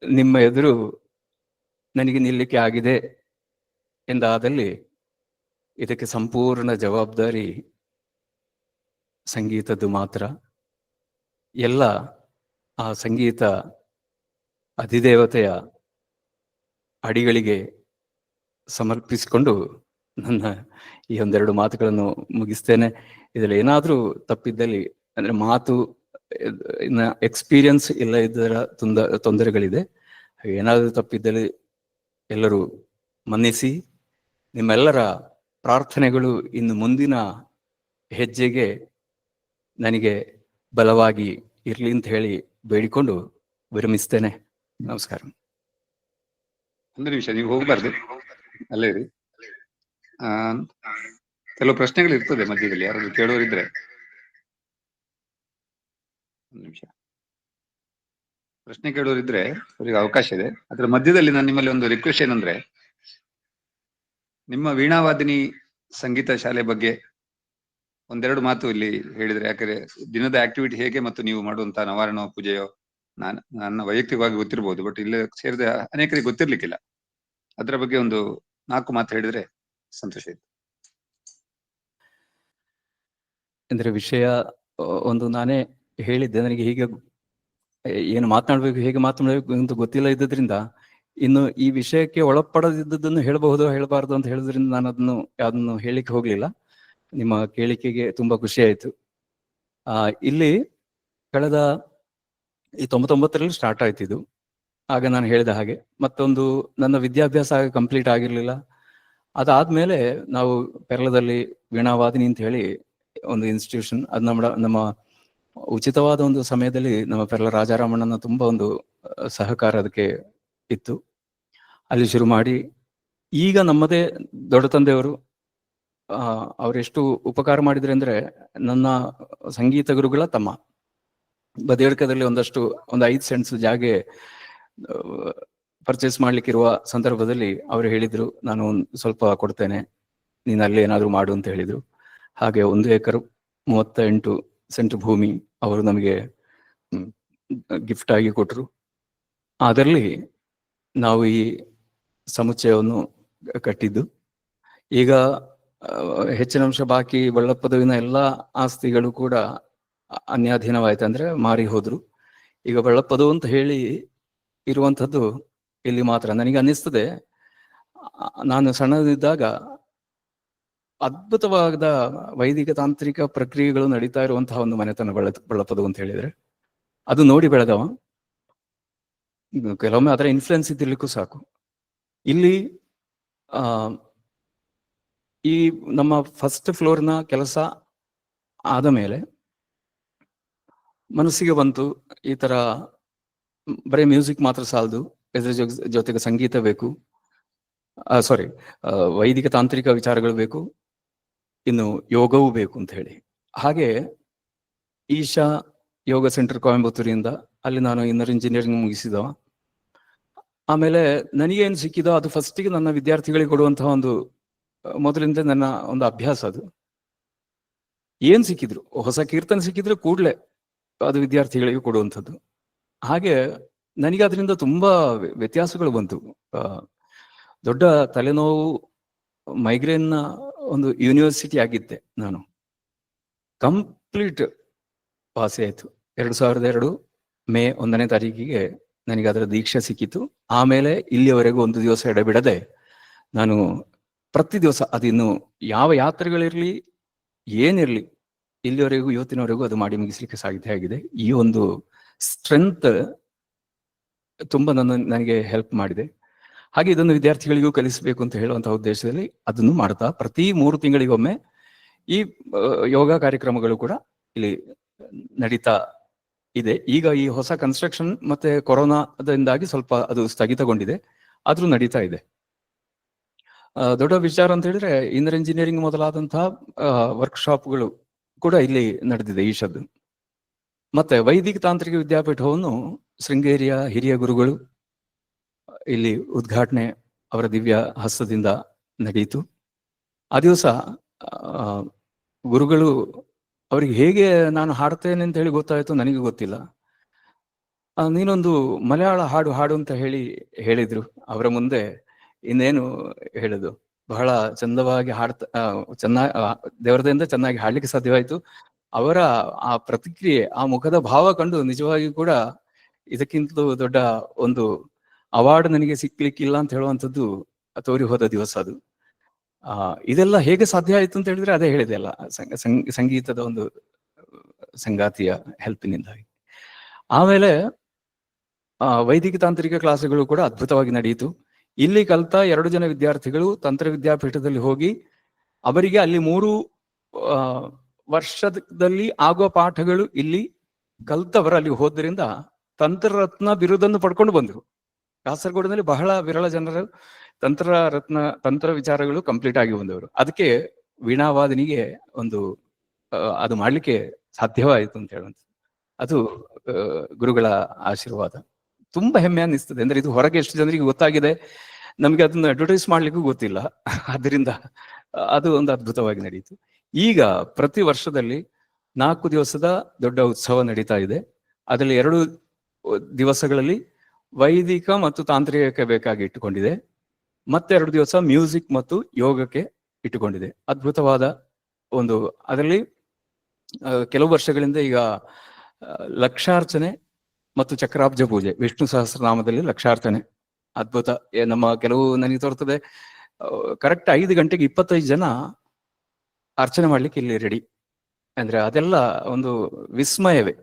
ನಿಮ್ಮ ಎದುರು ನನಗೆ ನಿಲ್ಲಕ್ಕೆ ಆಗಿದೆ ಎಂದಾದಲ್ಲಿ ಇದಕ್ಕೆ ಸಂಪೂರ್ಣ ಜವಾಬ್ದಾರಿ ಸಂಗೀತದ್ದು ಮಾತ್ರ. ಎಲ್ಲ ಆ ಸಂಗೀತ ಅಧಿದೇವತೆಯ ಅಡಿಗಳಿಗೆ ಸಮರ್ಪಿಸಿಕೊಂಡು ನನ್ನ ಈ ಒಂದೆರಡು ಮಾತುಗಳನ್ನು ಮುಗಿಸ್ತೇನೆ. ಇದರಲ್ಲಿ ಏನಾದ್ರೂ ತಪ್ಪಿದ್ದಲ್ಲಿ, ಅಂದ್ರೆ ಮಾತು ಎಕ್ಸ್ಪೀರಿಯನ್ಸ್ ಇಲ್ಲ ಇದರ ತೊಂದರೆಗಳಿದೆ, ಏನಾದ್ರೂ ತಪ್ಪಿದ್ದಲ್ಲಿ ಎಲ್ಲರೂ ಮನ್ನಿಸಿ. ನಿಮ್ಮೆಲ್ಲರ ಪ್ರಾರ್ಥನೆಗಳು ಇನ್ನು ಮುಂದಿನ ಹೆಜ್ಜೆಗೆ ನನಗೆ ಬಲವಾಗಿ ಇರ್ಲಿ ಅಂತ ಹೇಳಿ ಬೇಡಿಕೊಂಡು ವಿರಮಿಸ್ತೇನೆ. ನಮಸ್ಕಾರ. ಒಂದು ನಿಮಿಷ, ನೀವು ಹೋಗ್ಬಾರ್ದು, ಅಲ್ಲೇ ಇರಿ. ಕೆಲವು ಪ್ರಶ್ನೆಗಳು ಇರ್ತದೆ ಮಧ್ಯದಲ್ಲಿ, ಯಾರಾದ್ರೂ ಕೇಳೋರಿದ್ರೆ. ಒಂದು ನಿಮಿಷ, ಪ್ರಶ್ನೆ ಕೇಳೋರಿದ್ರೆ ಅವರಿಗೆ ಅವಕಾಶ ಇದೆ. ಅದರ ಮಧ್ಯದಲ್ಲಿ ನಾನು ನಿಮ್ಮಲ್ಲಿ ಒಂದು ರಿಕ್ವೆಸ್ಟ್ ಏನಂದ್ರೆ, ನಿಮ್ಮ ವೀಣಾವಾದಿನಿ ಸಂಗೀತ ಶಾಲೆ ಬಗ್ಗೆ ಒಂದೆರಡು ಮಾತು ಇಲ್ಲಿ ಹೇಳಿದ್ರೆ, ಯಾಕಂದ್ರೆ ದಿನದ ಆಕ್ಟಿವಿಟಿ ಹೇಗೆ ಮತ್ತು ನೀವು ಮಾಡುವಂತಹ ನವಾರಣೋ ಪೂಜೆಯೋ ನನ್ನ ವೈಯಕ್ತಿಕವಾಗಿ ಗೊತ್ತಿರ್ಬೋದು, ಬಟ್ ಇಲ್ಲಿ ಸೇರಿದ ಅನೇಕರಿಗೆ ಗೊತ್ತಿರ್ಲಿಕ್ಕಿಲ್ಲ. ಅದರ ಬಗ್ಗೆ ಒಂದು 4 ಮಾತು ಹೇಳಿದ್ರೆ ಸಂತೋಷ ಇತ್ತು. ಅಂದ್ರೆ ವಿಷಯ ಒಂದು ನಾನೇ ಹೇಳಿದ್ದೆ, ನನಗೆ ಹೀಗೆ ಏನು ಮಾತನಾಡ್ಬೇಕು, ಹೇಗೆ ಮಾತನಾಡಬೇಕು ಅಂತ ಗೊತ್ತಿಲ್ಲ ಇದ್ದದ್ರಿಂದ, ಇನ್ನು ಈ ವಿಷಯಕ್ಕೆ ಒಳಪಡದಿದ್ದನ್ನು ಹೇಳಬಹುದು ಹೇಳಬಾರ್ದು ಅಂತ ಹೇಳಿದ್ರಿಂದ ನಾನು ಅದನ್ನು ಯಾವ್ದನ್ನು ಹೇಳಿಕ್ಕೆ ಹೋಗ್ಲಿಲ್ಲ. ನಿಮ್ಮ ಕೇಳಿಕೆಗೆ ತುಂಬಾ ಖುಷಿ ಆಯ್ತು. ಇಲ್ಲಿ ಕಳೆದ ಈ 99ರಲ್ಲಿ ಸ್ಟಾರ್ಟ್ ಆಯ್ತು ಇದು. ಆಗ ನಾನು ಹೇಳಿದ ಹಾಗೆ ಮತ್ತೊಂದು ನನ್ನ ವಿದ್ಯಾಭ್ಯಾಸ ಕಂಪ್ಲೀಟ್ ಆಗಿರ್ಲಿಲ್ಲ. ಅದಾದ್ಮೇಲೆ ನಾವು ಪೆರ್ಲದಲ್ಲಿ ವೀಣಾವಾದಿನಿ ಅಂತ ಹೇಳಿ ಒಂದು ಇನ್ಸ್ಟಿಟ್ಯೂಷನ್, ಅದು ನಮ್ಮ ಉಚಿತವಾದ ಒಂದು ಸಮಯದಲ್ಲಿ ನಮ್ಮ ಪೆರ್ಲ ರಾಜಾರಾಮಣ್ಣನ ತುಂಬಾ ಒಂದು ಸಹಕಾರ ಅದಕ್ಕೆ ಇತ್ತು. ಅಲ್ಲಿ ಶುರು ಮಾಡಿ ಈಗ ನಮ್ಮದೇ ದೊಡ್ಡ ತಂದೆಯವರು ಅವರೆಷ್ಟು ಉಪಕಾರ ಮಾಡಿದ್ರೆ ಅಂದ್ರೆ, ನನ್ನ ಸಂಗೀತ ಗುರುಗಳ ತಮ್ಮ ಬದಿಯಡ್ಕದಲ್ಲಿ ಒಂದು 5 ಸೆಂಟ್ಸ್ ಜಾಗೆ ಪರ್ಚೇಸ್ ಮಾಡ್ಲಿಕ್ಕಿರುವ ಸಂದರ್ಭದಲ್ಲಿ ಅವರು ಹೇಳಿದ್ರು, ನಾನು ಸ್ವಲ್ಪ ಕೊಡ್ತೇನೆ, ನೀನು ಅಲ್ಲಿ ಏನಾದ್ರು ಮಾಡು ಅಂತ ಹೇಳಿದ್ರು. ಹಾಗೆ 1 ಎಕರೆ 38 ಸೆಂಟ್ ಭೂಮಿ ಅವರು ನಮಗೆ ಗಿಫ್ಟ್ ಆಗಿ ಕೊಟ್ಟರು. ಅದರಲ್ಲಿ ನಾವು ಈ ಸಮುಚ್ಚಯವನ್ನು ಕಟ್ಟಿದ್ದು. ಈಗ ಹೆಚ್ಚಿನ ಅಂಶ ಬಾಕಿ ಬಳ್ಳಪ್ಪದವಿನ ಎಲ್ಲ ಆಸ್ತಿಗಳು ಕೂಡ ಅನ್ಯಾಧೀನವಾಯ್ತು, ಅಂದ್ರೆ ಮಾರಿ ಹೋದ್ರು. ಈಗ ಬಳ್ಳಪ್ಪದು ಅಂತ ಹೇಳಿ ಇರುವಂಥದ್ದು ಇಲ್ಲಿ ಮಾತ್ರ. ನನಗೆ ಅನ್ನಿಸ್ತದೆ, ನಾನು ಸಣ್ಣದಿದ್ದಾಗ ಅದ್ಭುತವಾದ ವೈದಿಕ ತಾಂತ್ರಿಕ ಪ್ರಕ್ರಿಯೆಗಳು ನಡೀತಾ ಇರುವಂತಹ ಒಂದು ಮನೆತನ ಬಳ್ಳಪ್ಪದು ಅಂತ ಹೇಳಿದ್ರೆ, ಅದು ನೋಡಿ ಬೆಳೆದವ. ಕೆಲವೊಮ್ಮೆ ಅದರ ಇನ್ಫ್ಲುಯೆನ್ಸ್ ಇದ್ದಿರ್ಲಿಕ್ಕೂ ಸಾಕು. ಇಲ್ಲಿ ಈ ನಮ್ಮ ಫಸ್ಟ್ ಫ್ಲೋರ್ನ ಕೆಲಸ ಆದ ಮೇಲೆ ಮನಸ್ಸಿಗೆ ಬಂತು, ಈ ತರ ಬರೀ ಮ್ಯೂಸಿಕ್ ಮಾತ್ರ ಸಾಲದು, ಇದರ ಜೊತೆಗೆ ಸಂಗೀತ ಬೇಕು, ವೈದಿಕ ತಾಂತ್ರಿಕ ವಿಚಾರಗಳು ಬೇಕು, ಇನ್ನು ಯೋಗವೂ ಬೇಕು ಅಂತ ಹೇಳಿ. ಹಾಗೆ ಈಶಾ ಯೋಗ ಸೆಂಟರ್ ಕೊಯಂಬತ್ತೂರಿಂದ ಅಲ್ಲಿ ನಾನು ಇನ್ನರ್ ಇಂಜಿನಿಯರಿಂಗ್ ಮುಗಿಸಿದವ. ಆಮೇಲೆ ನನಗೇನು ಸಿಕ್ಕಿದೋ ಅದು ಫಸ್ಟಿಗೆ ನನ್ನ ವಿದ್ಯಾರ್ಥಿಗಳಿಗೆ ಕೊಡುವಂತಹ ಒಂದು, ಮೊದಲಿಂದ ನನ್ನ ಒಂದು ಅಭ್ಯಾಸ ಅದು. ಏನ್ ಸಿಕ್ಕಿದ್ರು, ಹೊಸ ಕೀರ್ತನೆ ಸಿಕ್ಕಿದ್ರೆ ಕೂಡ್ಲೆ ಅದು ವಿದ್ಯಾರ್ಥಿಗಳಿಗೆ ಕೊಡುವಂಥದ್ದು. ಹಾಗೆ ನನಗೆ ಅದರಿಂದ ತುಂಬಾ ವ್ಯತ್ಯಾಸಗಳು ಬಂತು. ದೊಡ್ಡ ತಲೆನೋವು, ಮೈಗ್ರೇನ್ನ ಒಂದು ಯೂನಿವರ್ಸಿಟಿ ಆಗಿದ್ದೆ ನಾನು, ಕಂಪ್ಲೀಟ್ ವಾಸಿ ಆಯ್ತು. 2002 ಮೇ 1ನೇ ತಾರೀಕಿಗೆ ನನಗೆ ಅದರ ದೀಕ್ಷೆ ಸಿಕ್ಕಿತು. ಆಮೇಲೆ ಇಲ್ಲಿಯವರೆಗೂ ಒಂದು ದಿವಸ ಎಡೆಬಿಡದೆ ನಾನು ಪ್ರತಿ ದಿವಸ, ಅದಿನ್ನು ಯಾವ ಯಾತ್ರೆಗಳಿರ್ಲಿ ಏನಿರ್ಲಿ, ಇಲ್ಲಿವರೆಗೂ ಇವತ್ತಿನವರೆಗೂ ಅದು ಮಾಡಿ ಮುಗಿಸ್ಲಿಕ್ಕೆ ಸಾಧ್ಯ ಆಗಿದೆ. ಈ ಒಂದು ಸ್ಟ್ರೆಂತ್ ತುಂಬಾ ನನಗೆ ಹೆಲ್ಪ್ ಮಾಡಿದೆ. ಹಾಗೆ ಇದನ್ನು ವಿದ್ಯಾರ್ಥಿಗಳಿಗೂ ಕಲಿಸಬೇಕು ಅಂತ ಹೇಳುವಂತಹ ಉದ್ದೇಶದಲ್ಲಿ ಅದನ್ನು ಮಾಡ್ತಾ ಪ್ರತಿ 3 ತಿಂಗಳಿಗೊಮ್ಮೆ ಈ ಯೋಗ ಕಾರ್ಯಕ್ರಮಗಳು ಕೂಡ ಇಲ್ಲಿ ನಡೀತಾ ಇದೆ. ಈಗ ಈ ಹೊಸ ಕನ್ಸ್ಟ್ರಕ್ಷನ್ ಮತ್ತೆ ಕೊರೋನಾದಿಂದಾಗಿ ಸ್ವಲ್ಪ ಅದು ಸ್ಥಗಿತಗೊಂಡಿದೆ, ಆದ್ರೂ ನಡೀತಾ ಇದೆ. ದೊಡ್ಡ ವಿಚಾರ ಅಂತ ಹೇಳಿದ್ರೆ, ಇನ್ನರ್ ಇಂಜಿನಿಯರಿಂಗ್ ಮೊದಲಾದಂತಹ ವರ್ಕ್ಶಾಪ್ಗಳು ಕೂಡ ಇಲ್ಲಿ ನಡೆದಿದೆ ಈಶದ್ದು. ಮತ್ತೆ ವೈದಿಕ ತಾಂತ್ರಿಕ ವಿದ್ಯಾಪೀಠವನ್ನು ಶೃಂಗೇರಿಯ ಹಿರಿಯ ಗುರುಗಳು ಇಲ್ಲಿ ಉದ್ಘಾಟನೆ ಅವರ ದಿವ್ಯ ಹಸ್ತದಿಂದ ನಡೆಯಿತು. ಆ ದಿವಸ ಗುರುಗಳು ಅವರಿಗೆ ಹೇಗೆ ನಾನು ಹಾಡ್ತೇನೆ ಅಂತ ಹೇಳಿ ಗೊತ್ತಾಯ್ತು ನನಗೆ ಗೊತ್ತಿಲ್ಲ. ನೀನೊಂದು ಮಲಯಾಳ ಹಾಡು ಅಂತ ಹೇಳಿದ್ರು. ಅವರ ಮುಂದೆ ಇನ್ನೇನು ಹೇಳುದು, ಬಹಳ ಚಂದವಾಗಿ ಚೆನ್ನಾಗಿ ದೇವರದಿಂದ ಚೆನ್ನಾಗಿ ಹಾಡ್ಲಿಕ್ಕೆ ಸಾಧ್ಯವಾಯ್ತು. ಅವರ ಆ ಪ್ರತಿಕ್ರಿಯೆ, ಆ ಮುಖದ ಭಾವ ಕಂಡು ನಿಜವಾಗಿ ಕೂಡ ಇದಕ್ಕಿಂತಲೂ ದೊಡ್ಡ ಒಂದು ಅವಾರ್ಡ್ ನನಗೆ ಸಿಕ್ಲಿಕ್ಕಿಲ್ಲ ಅಂತ ಹೇಳುವಂಥದ್ದು ತೋರಿ ಹೋದ ದಿವಸ ಅದು. ಇದೆಲ್ಲ ಹೇಗೆ ಸಾಧ್ಯ ಆಯ್ತು ಅಂತ ಹೇಳಿದ್ರೆ ಅದೇ ಹೇಳಿದೆ ಅಲ್ಲ, ಸಂಗೀತದ ಒಂದು ಸಂಗಾತಿಯ ಹೆಲ್ಪಿನಿಂದಾಗಿ. ಆಮೇಲೆ ವೈದಿಕ ತಾಂತ್ರಿಕ ಕ್ಲಾಸುಗಳು ಕೂಡ ಅದ್ಭುತವಾಗಿ ನಡೆಯಿತು. ಇಲ್ಲಿ ಕಲಿತ 2 ಜನ ವಿದ್ಯಾರ್ಥಿಗಳು ತಂತ್ರ ವಿದ್ಯಾಪೀಠದಲ್ಲಿ ಹೋಗಿ ಅವರಿಗೆ ಅಲ್ಲಿ 3 ವರ್ಷದಲ್ಲಿ ಆಗುವ ಪಾಠಗಳು ಇಲ್ಲಿ ಕಲ್ತವರು ಅಲ್ಲಿ ಹೋದ್ರಿಂದ ತಂತ್ರರತ್ನ ಬಿರುದನ್ನು ಪಡ್ಕೊಂಡು ಬಂದರು. ಕಾಸರಗೋಡಿನಲ್ಲಿ ಬಹಳ ವಿರಳ ಜನರು ತಂತ್ರ ವಿಚಾರಗಳು ಕಂಪ್ಲೀಟ್ ಆಗಿ ಬಂದವರು. ಅದಕ್ಕೆ ವೀಣಾವಾದನಿಗೆ ಒಂದು ಅದು ಮಾಡ್ಲಿಕ್ಕೆ ಸಾಧ್ಯವಾಯಿತು ಅಂತ ಹೇಳುವಂತ, ಅದು ಗುರುಗಳ ಆಶೀರ್ವಾದ. ತುಂಬಾ ಹೆಮ್ಮೆ ಅನ್ನಿಸ್ತದೆ. ಅಂದ್ರೆ ಇದು ಹೊರಗೆ ಎಷ್ಟು ಜನರಿಗೆ ಗೊತ್ತಾಗಿದೆ, ನಮ್ಗೆ ಅದನ್ನ ಅಡ್ವರ್ಟೈಸ್ ಮಾಡ್ಲಿಕ್ಕೂ ಗೊತ್ತಿಲ್ಲ. ಅದರಿಂದ ಅದು ಒಂದು ಅದ್ಭುತವಾಗಿ ನಡೀತು. ಈಗ ಪ್ರತಿ ವರ್ಷದಲ್ಲಿ 4 ದಿವಸದ ದೊಡ್ಡ ಉತ್ಸವ ನಡೀತಾ ಇದೆ. ಅದರಲ್ಲಿ 2 ದಿವಸಗಳಲ್ಲಿ ವೈದಿಕ ಮತ್ತು ತಾಂತ್ರಿಕಕ್ಕೆ ಬೇಕಾಗಿ ಇಟ್ಟುಕೊಂಡಿದೆ, ಮತ್ತೆ 2 ದಿವಸ ಮ್ಯೂಸಿಕ್ ಮತ್ತು ಯೋಗಕ್ಕೆ ಇಟ್ಟುಕೊಂಡಿದೆ. ಅದ್ಭುತವಾದ ಒಂದು, ಅದರಲ್ಲಿ ಕೆಲವು ವರ್ಷಗಳಿಂದ ಈಗ ಲಕ್ಷಾರ್ಚನೆ ಮತ್ತು ಚಕ್ರಾಬ್ಜ ಪೂಜೆ, ವಿಷ್ಣು ಸಹಸ್ರನಾಮದಲ್ಲಿ ಲಕ್ಷಾರ್ಚನೆ, ಅದ್ಭುತ. ನಮ್ಮ ಕೆಲವು ನನಗೆ ತೋರ್ತದೆ, ಕರೆಕ್ಟ್ 5 ಗಂಟೆಗೆ 25 ಜನ ಅರ್ಚನೆ ಮಾಡ್ಲಿಕ್ಕೆ ಇಲ್ಲಿ ರೆಡಿ. ಅಂದ್ರೆ ಅದೆಲ್ಲ ಒಂದು ವಿಸ್ಮಯವೇ.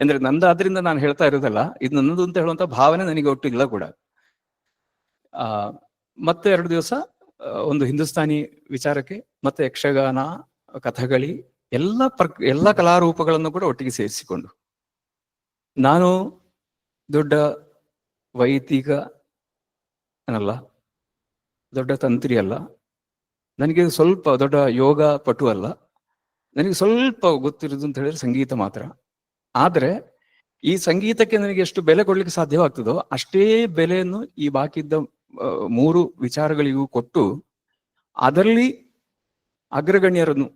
ಅಂದ್ರೆ ನಂದಾದ್ರಿಂದ ನಾನು ಹೇಳ್ತಾ ಇರೋದಲ್ಲ, ಇದು ನನ್ನದು ಅಂತ ಹೇಳುವಂತ ಭಾವನೆ ನನಗೆ ಒಟ್ಟು ಇಲ್ಲ ಕೂಡ. ಮತ್ತೆ 2 ದಿವಸ ಒಂದು ಹಿಂದೂಸ್ತಾನಿ ವಿಚಾರಕ್ಕೆ, ಮತ್ತೆ ಯಕ್ಷಗಾನ, ಕಥಗಳಿ, ಎಲ್ಲ ಕಲಾರೂಪಗಳನ್ನು ಕೂಡ ಒಟ್ಟಿಗೆ ಸೇರಿಸಿಕೊಂಡು. ನಾನು ದೊಡ್ಡ ವೈದಿಕ ಅನ್ನಲ್ಲ, ದೊಡ್ಡ ತಂತ್ರಿ ಅಲ್ಲ, ನನಗೆ ಸ್ವಲ್ಪ ದೊಡ್ಡ ಯೋಗ ಪಟು ಅಲ್ಲ, ನನಗೆ ಸ್ವಲ್ಪ ಗೊತ್ತಿರೋದು ಅಂತ ಹೇಳಿದ್ರೆ ಸಂಗೀತ ಮಾತ್ರ. ಆದ್ರೆ ಈ ಸಂಗೀತಕ್ಕೆ ನನಗೆ ಎಷ್ಟು ಬೆಲೆ ಕೊಡ್ಲಿಕ್ಕೆ ಸಾಧ್ಯವಾಗ್ತದೋ ಅಷ್ಟೇ ಬೆಲೆಯನ್ನು ಈ ಬಾಕಿ ಇದ್ದ 3 ವಿಚಾರಗಳಿಗೂ ಕೊಟ್ಟು, ಅದರಲ್ಲಿ ಅಗ್ರಗಣ್ಯರನ್ನು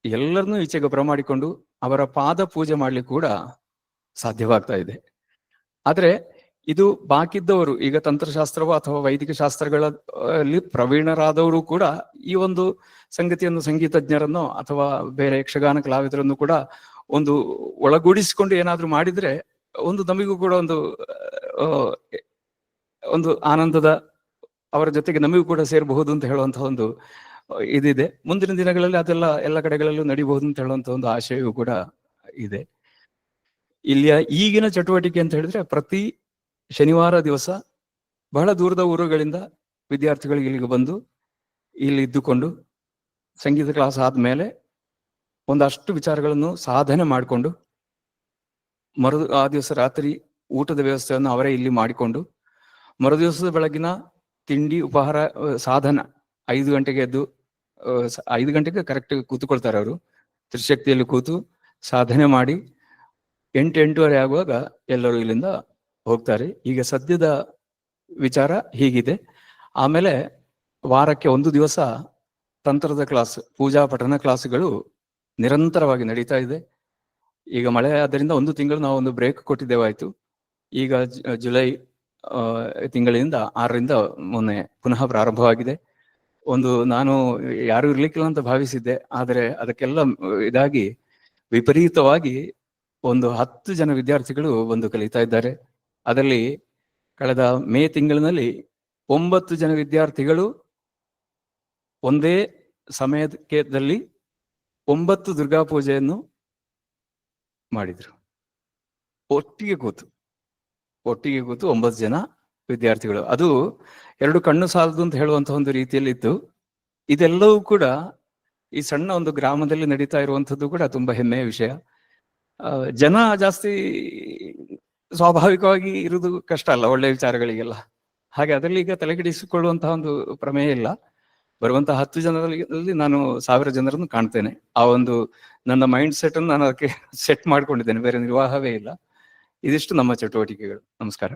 ಎಲ್ಲರನ್ನೂ ಈಚೆಗೆ ಬರಮಾಡಿಕೊಂಡು ಅವರ ಪಾದ ಪೂಜೆ ಮಾಡ್ಲಿಕ್ಕೆ ಕೂಡ ಸಾಧ್ಯವಾಗ್ತಾ ಇದೆ. ಆದ್ರೆ ಇದು ಬಾಕಿದ್ದವರು, ಈಗ ತಂತ್ರಶಾಸ್ತ್ರವೋ ಅಥವಾ ವೈದಿಕ ಶಾಸ್ತ್ರಗಳಲ್ಲಿ ಪ್ರವೀಣರಾದವರು ಕೂಡ ಈ ಒಂದು ಸಂಗತಿಯನ್ನು, ಸಂಗೀತಜ್ಞರನ್ನು ಅಥವಾ ಬೇರೆ ಯಕ್ಷಗಾನ ಕಲಾವಿದರನ್ನು ಕೂಡ ಒಂದು ಒಳಗೂಡಿಸಿಕೊಂಡು ಏನಾದ್ರೂ ಮಾಡಿದ್ರೆ ಒಂದು ನಮಗೂ ಕೂಡ ಒಂದು ಆನಂದದ, ಅವರ ಜೊತೆಗೆ ನಮಗೂ ಕೂಡ ಸೇರಬಹುದು ಅಂತ ಹೇಳುವಂತಹ ಒಂದು ಇದಿದೆ. ಮುಂದಿನ ದಿನಗಳಲ್ಲಿ ಅದೆಲ್ಲ ಎಲ್ಲ ಕಡೆಗಳಲ್ಲೂ ನಡಿಬಹುದು ಅಂತ ಹೇಳುವಂತ ಒಂದು ಆಶಯವೂ ಕೂಡ ಇದೆ. ಇಲ್ಲಿಯ ಈಗಿನ ಚಟುವಟಿಕೆ ಅಂತ ಹೇಳಿದ್ರೆ, ಪ್ರತಿ ಶನಿವಾರ ದಿವಸ ಬಹಳ ದೂರದ ಊರುಗಳಿಂದ ವಿದ್ಯಾರ್ಥಿಗಳಿಗೆ ಇಲ್ಲಿಗೆ ಬಂದು ಇಲ್ಲಿ ಇದ್ದುಕೊಂಡು ಸಂಗೀತ ಕ್ಲಾಸ್ ಆದ್ಮೇಲೆ ಒಂದಷ್ಟು ವಿಚಾರಗಳನ್ನು ಸಾಧನೆ ಮಾಡಿಕೊಂಡು, ಆ ದಿವಸ ರಾತ್ರಿ ಊಟದ ವ್ಯವಸ್ಥೆಯನ್ನು ಅವರೇ ಇಲ್ಲಿ ಮಾಡಿಕೊಂಡು, ಮರುದಿವಸದ ಬೆಳಗಿನ ತಿಂಡಿ ಉಪಹಾರ ಸಾಧನ 5 ಗಂಟೆಗೆ ಎದ್ದು 5 ಗಂಟೆಗೆ ಕರೆಕ್ಟ್ ಕೂತ್ಕೊಳ್ತಾರೆ ಅವರು. ತ್ರಿಶಕ್ತಿಯಲ್ಲಿ ಕೂತು ಸಾಧನೆ ಮಾಡಿ 8-8:30 ಆಗುವಾಗ ಎಲ್ಲರೂ ಇಲ್ಲಿಂದ ಹೋಗ್ತಾರೆ. ಈಗ ಸದ್ಯದ ವಿಚಾರ ಹೀಗಿದೆ. ಆಮೇಲೆ ವಾರಕ್ಕೆ 1 ದಿವಸ ತಂತ್ರದ ಕ್ಲಾಸ್, ಪೂಜಾ ಪಠನ ಕ್ಲಾಸ್ಗಳು ನಿರಂತರವಾಗಿ ನಡೀತಾ ಇದೆ. ಈಗ ಮಳೆ ಆದ್ದರಿಂದ 1 ತಿಂಗಳು ನಾವು ಒಂದು ಬ್ರೇಕ್ ಕೊಟ್ಟಿದ್ದೇವಾಯ್ತು. ಈಗ ಜುಲೈ ತಿಂಗಳಿಂದ 6ರಿಂದ ಮೊನ್ನೆ ಪುನಃ ಪ್ರಾರಂಭವಾಗಿದೆ. ನಾನು ಯಾರು ಇರ್ಲಿಕ್ಕಿಲ್ಲ ಅಂತ ಭಾವಿಸಿದ್ದೆ, ಆದರೆ ಅದಕ್ಕೆಲ್ಲ ಇದಾಗಿ ವಿಪರೀತವಾಗಿ 10 ಜನ ವಿದ್ಯಾರ್ಥಿಗಳು ಬಂದು ಕಲಿತಾ ಇದ್ದಾರೆ. ಅದರಲ್ಲಿ ಕಳೆದ ಮೇ ತಿಂಗಳಿನಲ್ಲಿ 9 ಜನ ವಿದ್ಯಾರ್ಥಿಗಳು ಒಂದೇ ಸಮಯದಲ್ಲಿ 9 ದುರ್ಗಾ ಪೂಜೆಯನ್ನು ಮಾಡಿದ್ರು. ಒಟ್ಟಿಗೆ ಕೂತು 9 ಜನ ವಿದ್ಯಾರ್ಥಿಗಳು. ಅದು 2 ಕಣ್ಣು ಸಾಲದು ಅಂತ ಹೇಳುವಂತ ಒಂದು ರೀತಿಯಲ್ಲಿ ಇತ್ತು. ಇದೆಲ್ಲವೂ ಕೂಡ ಈ ಸಣ್ಣ ಒಂದು ಗ್ರಾಮದಲ್ಲಿ ನಡೀತಾ ಇರುವಂಥದ್ದು ಕೂಡ ತುಂಬಾ ಹೆಮ್ಮೆಯ ವಿಷಯ. ಜನ ಜಾಸ್ತಿ ಸ್ವಾಭಾವಿಕವಾಗಿ ಇರುವುದು ಕಷ್ಟ ಅಲ್ಲ ಒಳ್ಳೆಯ ವಿಚಾರಗಳಿಗೆಲ್ಲ. ಹಾಗೆ ಅದರಲ್ಲಿ ಈಗ ತಲೆಕೆಡಿಸಿಕೊಳ್ಳುವಂತಹ ಒಂದು ಪ್ರಮೇಯ ಇಲ್ಲ. ಬರುವಂತಹ 10 ಜನರಲ್ಲಿ ನಾನು 1000 ಜನರನ್ನು ಕಾಣ್ತೇನೆ. ಆ ಒಂದು ನನ್ನ ಮೈಂಡ್ ಸೆಟ್ ಅನ್ನು ನಾನು ಅದಕ್ಕೆ ಸೆಟ್ ಮಾಡ್ಕೊಂಡಿದ್ದೇನೆ, ಬೇರೆ ನಿರ್ವಾಹವೇ ಇಲ್ಲ. ಇದಿಷ್ಟು ನಮ್ಮ ಚಟುವಟಿಕೆಗಳು. ನಮಸ್ಕಾರ.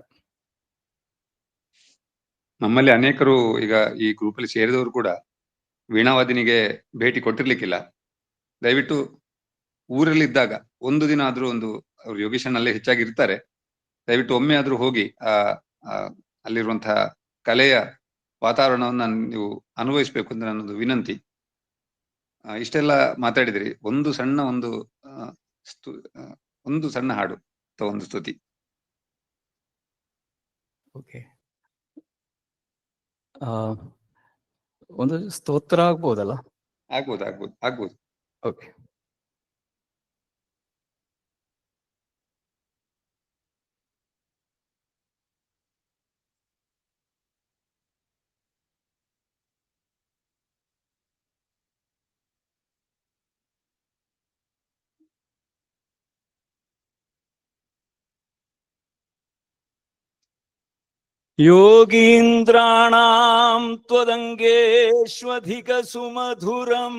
ನಮ್ಮಲ್ಲಿ ಅನೇಕರು ಈಗ ಈ ಗ್ರೂಪ್ ಅಲ್ಲಿ ಸೇರಿದವರು ಕೂಡ ವೀಣಾವಾದಿನಿಗೆ ಭೇಟಿ ಕೊಟ್ಟಿರ್ಲಿಕ್ಕಿಲ್ಲ. ದಯವಿಟ್ಟು ಊರಲ್ಲಿದ್ದಾಗ 1 ದಿನ ಆದ್ರೂ ಅವ್ರು ಯೋಗೇಶನಲ್ಲೇ ಹೆಚ್ಚಾಗಿ ಇರ್ತಾರೆ, ದಯವಿಟ್ಟು ಒಮ್ಮೆ ಆದ್ರೂ ಹೋಗಿ ಅಲ್ಲಿರುವಂತಹ ಕಲೆಯ ವಾತಾವರಣವನ್ನು ನೀವು ಅನುಭವಿಸ್ಬೇಕು ಅಂತ ನನ್ನೊಂದು ವಿನಂತಿ. ಇಷ್ಟೆಲ್ಲ ಮಾತಾಡಿದ್ರಿ, ಒಂದು ಸಣ್ಣ ಹಾಡು ಅಥವಾ ಒಂದು ಸ್ತುತಿ. ಓಕೆ, ಒಂದು ಸ್ತೋತ್ರ ಆಗ್ಬೋದಲ್ಲ? ಆಗ್ಬೋದು. ಓಕೆ. ಯೋಗೀಂದ್ರಾಣಾಂ ತ್ವದಂಗೇಶ್ವಧಿಕ ಸುಮಧುರಂ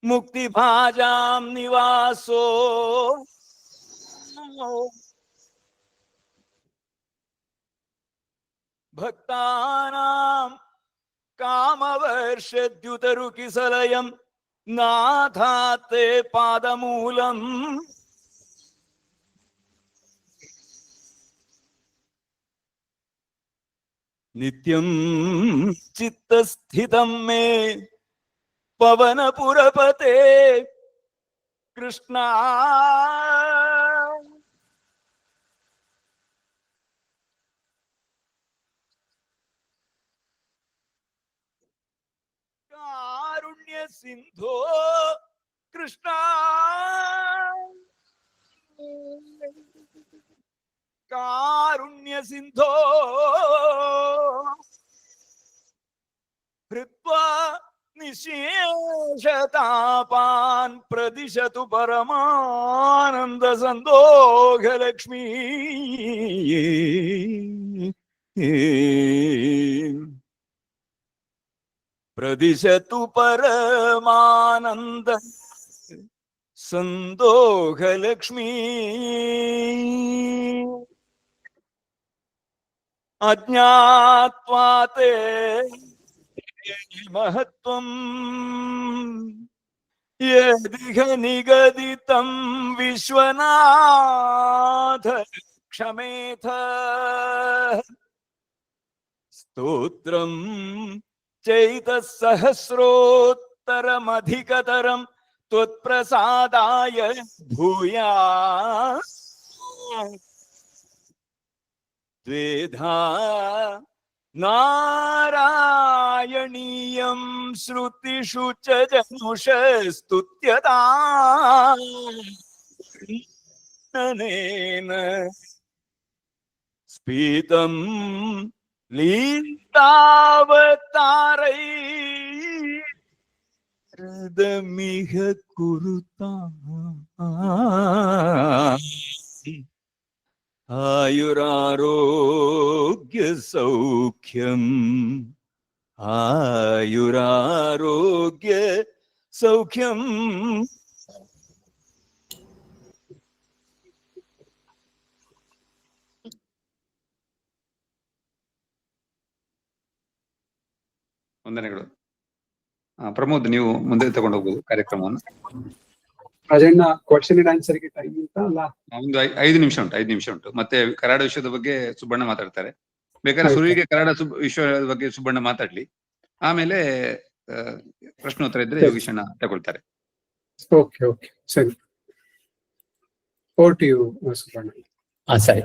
ಮುಕ್ತಿಭಾಜಾಂ ನಿವಾಸೋ ಭಕ್ತಾನಾಂ ಕಾಮವರ್ಷದ್ಯುತರುಕಿಸಲಯಂ ನಾಥಾತೆ ಪಾದಮೂಲಂ ನಿತ್ಯಂ ಚಿತ್ತಸ್ಥಿತಂ ಮೇ ಪವನಪುರಪತೆ ಕೃಷ್ಣ. ಸಿಂಧೋ ಕೃಷ್ಣ ಕಾರುಣ್ಯ ಸಿಂಧೋ ಹೃತ್ವಾ ನಿಶೇಷತಾಪಾನ್ ಪ್ರದಿಶತು ಪರಮಾನಂದ ಸಂದೋಘ ಲಕ್ಷ್ಮೀ ಪ್ರದಿಶತು ಪರಮಾನಂದ ಸಂದೋಘ ಲಕ್ಷ್ಮೀ ಅಜ್ಞಾತ್ವಾತೆ ಮಹತ್ವಂ ಯದಿಹ ನಿಗದಿತಂ ವಿಶ್ವನಾಥ ಕ್ಷಮೇಥ ಸ್ತೋತ್ರಂ ಚೈತಸಹಸ್ರೋತ್ತರಮಧಿಕತರಂ ತ್ವತ್ಪ್ರಸಾದಾಯ ಭೂಯಾ ದ್ವೇಧಾ ನಾರಾಯಣೀಯಂ ಶ್ರುತಿಷು ಚ ಜನುಷ ಸ್ತುತ್ಯತಾನೇನ ಸ್ಫೀತಂ ಲೀಲಾವತಾರೈ ಹೃದಮಿಹ ಕುರುತಾ ಆಯುರಾರೋಗ್ಯ ಸೌಖ್ಯಂ ಆಯುರಾರೋಗ್ಯ ಸೌಖ್ಯಂ. ವಂದನೆಗಳು. ಪ್ರಮೋದ್, ನೀವು ಮುಂದೆ ತಗೊಂಡು ಹೋಗ್ಬೋದು ಕಾರ್ಯಕ್ರಮವನ್ನು. ರಾಜಣ್ಣ, ಕ್ವಶನ್ ಅಂಡ್ ಆನ್ಸರ್ಗೆ ಟೈಮ್ ಉಂಟಾ ಅಲ್ಲ? ಒಂದು 5 ನಿಮಿಷ ಉಂಟು, 5 ನಿಮಿಷ ಉಂಟು. ಮತ್ತೆ ಕರಾಡ ವಿಷಯದ ಬಗ್ಗೆ ಸುಬ್ಬಣ್ಣ ಮಾತಾಡ್ತಾರೆ. ಬೇಕಾದ್ರೆ ಶುರುವಿಗೆ ಕರಾಡ ವಿಷಯದ ಬಗ್ಗೆ ಸುಬ್ಬಣ್ಣ ಮಾತಾಡ್ಲಿ, ಆಮೇಲೆ ಪ್ರಶ್ನೋತ್ತರ ಇದ್ರೆ ಯೋಗೀಶಣ್ಣ ತಗೊಳ್ತಾರೆ. ಓಕೆ ಓಕೆ, ಸರಿ. Over to you Subbanna. ಸರಿ.